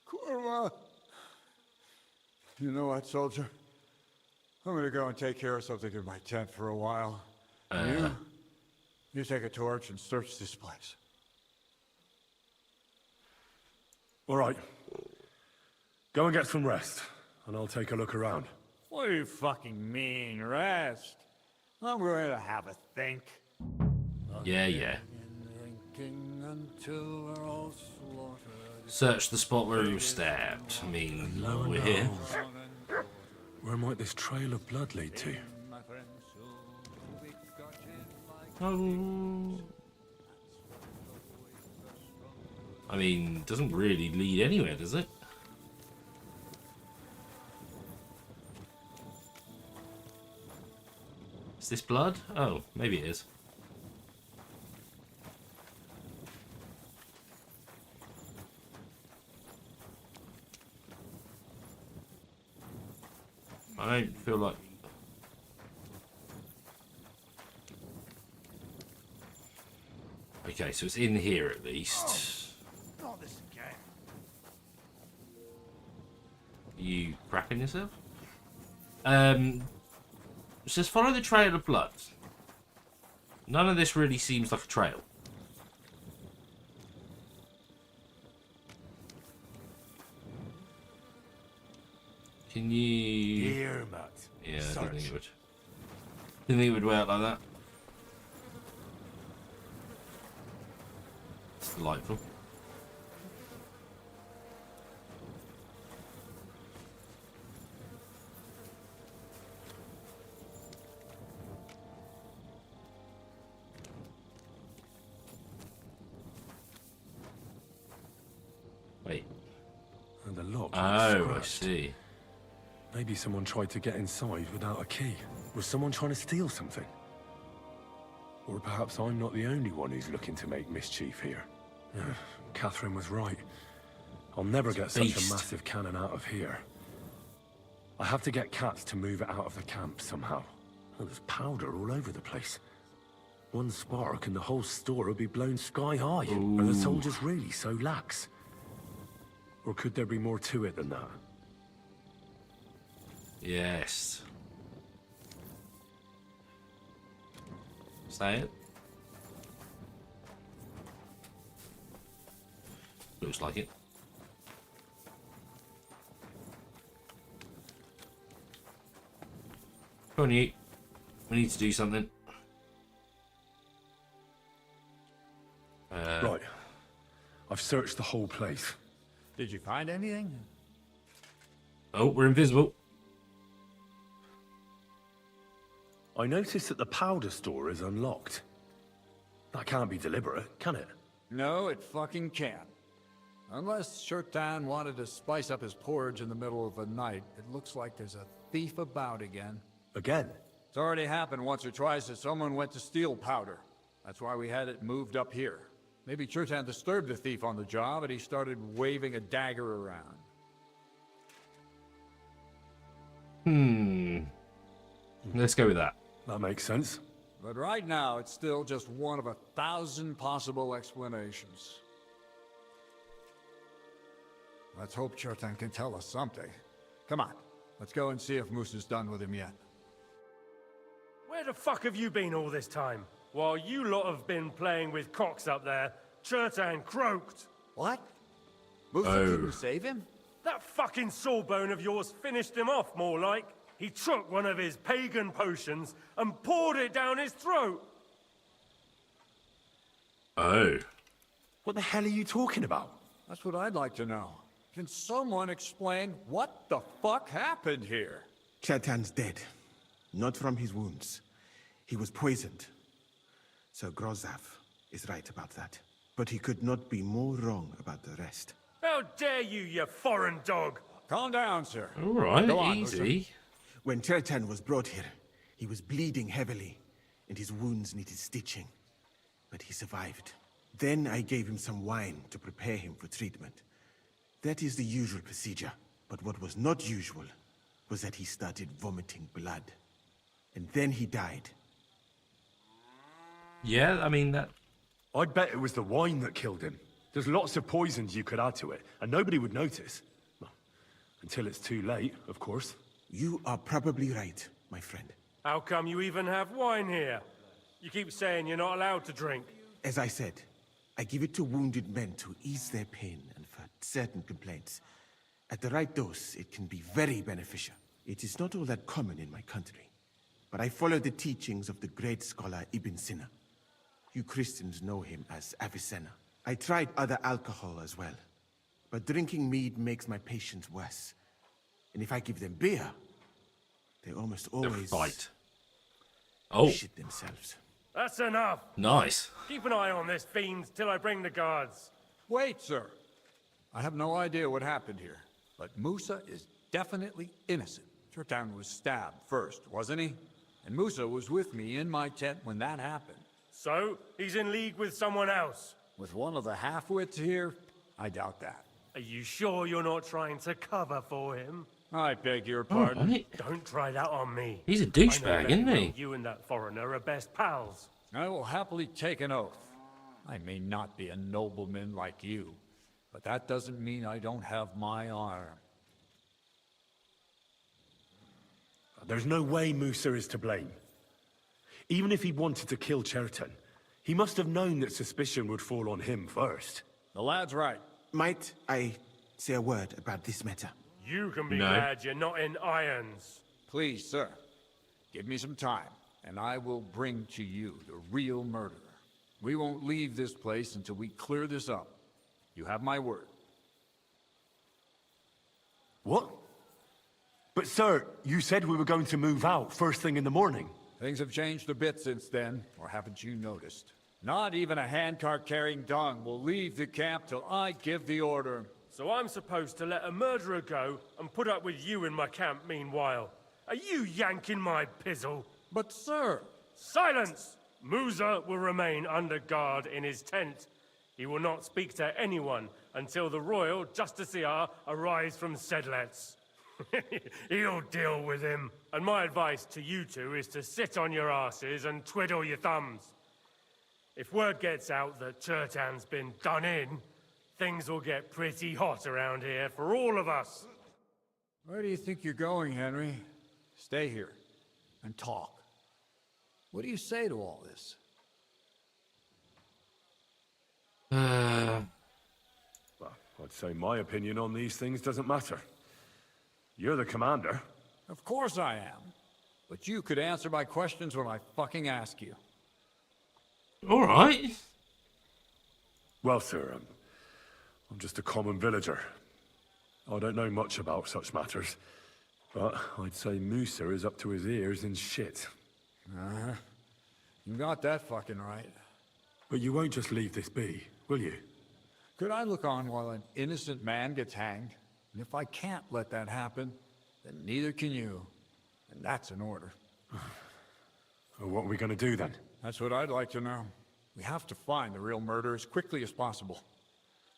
Kurwa. You know what, soldier? I'm gonna go and take care of something in my tent for a while. You take a torch and search this place. All right. Go and get some rest, and I'll take a look around. What do you fucking mean, rest? I'm going to have a think. Yeah. Until we're all slaughtered. Search the spot where he was stabbed. I mean, we're here. Where might this trail of blood lead to? Oh. I mean, doesn't really lead anywhere, does it? Is this blood? Oh, maybe it is. I don't feel like... Okay, so it's in here at least. Not this again. You crapping yourself? It says follow the trail of blood. None of this really seems like a trail. Can you... Here, Matt. Yeah, I didn't Search. think it would. Didn't think it would work like that. It's delightful. Wait. And the lock. Oh, I scratched. see. Maybe someone tried to get inside without a key. Was someone trying to steal something? Or perhaps I'm not the only one who's looking to make mischief here. Catherine was right. I'll never get such a massive cannon out of here. I have to get Katz to move it out of the camp somehow. Oh, there's powder all over the place. One spark and the whole store will be blown sky high. Are the soldiers really so lax? Or could there be more to it than that? Yes. Say it. Looks like it. Come on, you. We need to do something. Right. I've searched the whole place. Did you find anything? Oh, we're invisible. I noticed that the powder store is unlocked. That can't be deliberate, can it? No, it fucking can't. Unless Shurtan wanted to spice up his porridge in the middle of the night, it looks like there's a thief about again. Again? It's already happened once or twice that someone went to steal powder. That's why we had it moved up here. Maybe Shurtan disturbed the thief on the job and he started waving a dagger around. Let's go with that. That makes sense. But right now, it's still just one of 1,000 possible explanations. Let's hope Shurtan can tell us something. Come on, let's go and see if Moosa's done with him yet. Where the fuck have you been all this time? While you lot have been playing with cocks up there, Shurtan croaked. What? Musa couldn't save him? That fucking sawbone of yours finished him off, more like. He took one of his pagan potions and poured it down his throat. Oh. What the hell are you talking about? That's what I'd like to know. Can someone explain what the fuck happened here? Shurtan's dead. Not from his wounds. He was poisoned. Sir Grozav is right about that. But he could not be more wrong about the rest. How dare you, you foreign dog! Calm down, sir. All right, Go on, easy. Musa. When Shurtan was brought here, he was bleeding heavily, and his wounds needed stitching. But he survived. Then I gave him some wine to prepare him for treatment. That is the usual procedure. But what was not usual was that he started vomiting blood. And then he died. Yeah, I mean that... I'd bet it was the wine that killed him. There's lots of poisons you could add to it, and nobody would notice. Well, until it's too late, of course. You are probably right, my friend. How come you even have wine here? You keep saying you're not allowed to drink. As I said, I give it to wounded men to ease their pain and for certain complaints. At the right dose, it can be very beneficial. It is not all that common in my country, but I follow the teachings of the great scholar Ibn Sina. You Christians know him as Avicenna. I tried other alcohol as well, but drinking mead makes my patients worse. And if I give them beer, they almost always fight. Oh. shit themselves. That's enough. Nice. Keep an eye on this fiend till I bring the guards. Wait, sir. I have no idea what happened here, but Musa is definitely innocent. Shurtan was stabbed first, wasn't he? And Musa was with me in my tent when that happened. So, he's in league with someone else? With one of the half-wits here? I doubt that. Are you sure you're not trying to cover for him? I beg your pardon. Right. Don't try that on me. He's a I know douchebag, very isn't well he? You and that foreigner are best pals. I will happily take an oath. I may not be a nobleman like you, but that doesn't mean I don't have my honor. There's no way Musa is to blame. Even if he wanted to kill Shurtan, he must have known that suspicion would fall on him first. The lad's right. Might I say a word about this matter? You can be No. glad you're not in irons. Please, sir, give me some time, and I will bring to you the real murderer. We won't leave this place until we clear this up. You have my word. What? But sir, you said we were going to move out first thing in the morning. Things have changed a bit since then, or haven't you noticed? Not even a handcart carrying dung will leave the camp till I give the order. So I'm supposed to let a murderer go and put up with you in my camp meanwhile. Are you yanking my pizzle? But sir... Silence! Musa will remain under guard in his tent. He will not speak to anyone until the royal justiciar arrives from Sedlets. He'll deal with him. And my advice to you two is to sit on your asses and twiddle your thumbs. If word gets out that Shurtan's been done in, things will get pretty hot around here for all of us. Where do you think you're going, Henry? Stay here and talk. What do you say to all this? Well, I'd say my opinion on these things doesn't matter. You're the commander. Of course I am. But you could answer my questions when I fucking ask you. All right. Well, sir, I'm just a common villager. I don't know much about such matters, but I'd say Musa is up to his ears in shit. Uh-huh. You got that fucking right. But you won't just leave this be, will you? Could I look on while an innocent man gets hanged? And if I can't let that happen, then neither can you. And that's an order. Well, what are we going to do then? That's what I'd like to know. We have to find the real murderer as quickly as possible.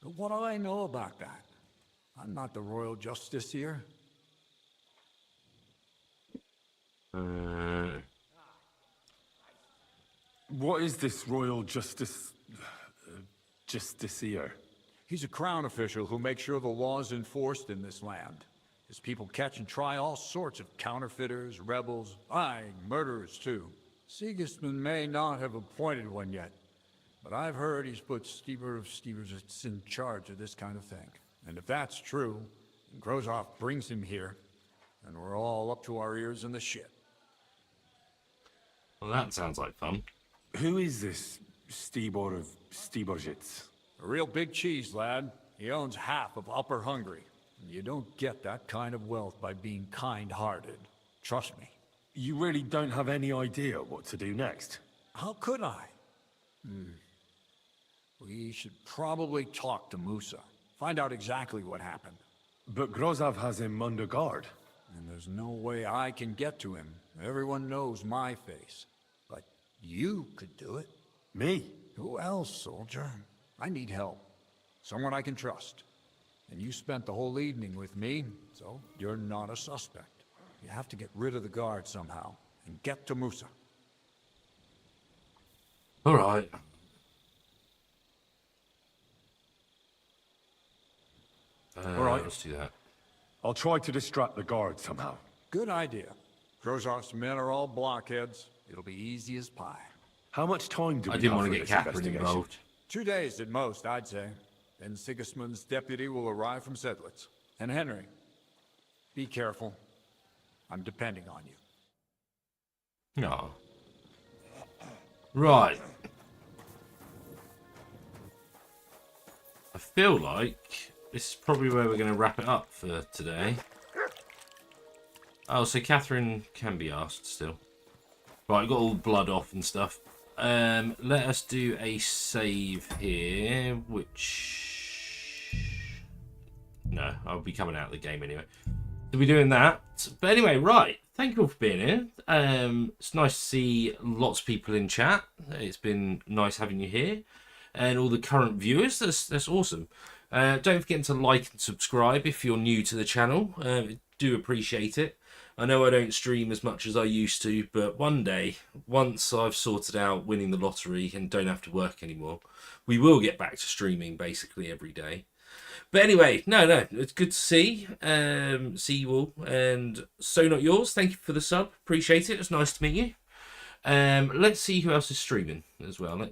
But what do I know about that? I'm not the royal justice here. What is this royal justiciar? He's a crown official who makes sure the law is enforced in this land. His people catch and try all sorts of counterfeiters, rebels, murderers too. Sigismund may not have appointed one yet, but I've heard he's put Stever of Steversits in charge of this kind of thing. And if that's true, and Grozov brings him here, then we're all up to our ears in the shit. Well, that sounds like fun. Who is this Stibor of Steversits? A real big cheese, lad. He owns half of Upper Hungary. And you don't get that kind of wealth by being kind-hearted. Trust me. You really don't have any idea what to do next? How could I? We should probably talk to Musa. Find out exactly what happened. But Grozov has him under guard. And there's no way I can get to him. Everyone knows my face. But you could do it. Me? Who else, soldier? I need help. Someone I can trust. And you spent the whole evening with me, so you're not a suspect. You have to get rid of the guard somehow, and get to Musa. All right. All right, let's do that. I'll try to distract the guard somehow. Good idea. Grozov's men are all blockheads. It'll be easy as pie. How much time do we I didn't have want for to get this Catherine investigation? involved. 2 days at most, I'd say. Then Sigismund's deputy will arrive from Sedlitz. And Henry, be careful. I'm depending on you. No. Right. I feel like this is probably where we're going to wrap it up for today. Oh, so Catherine can be asked still. Right, got all blood off and stuff. Let us do a save here, which... No, I'll be coming out of the game anyway. So we're doing that. But anyway, right. Thank you all for being here. It's nice to see lots of people in chat. It's been nice having you here. And all the current viewers. That's awesome. Don't forget to like and subscribe if you're new to the channel. Do appreciate it. I know I don't stream as much as I used to, but one day, once I've sorted out winning the lottery and don't have to work anymore, we will get back to streaming basically every day. But anyway, no, it's good to see you all. And So Not Yours, thank you for the sub. Appreciate it. It's nice to meet you. Let's see who else is streaming as well.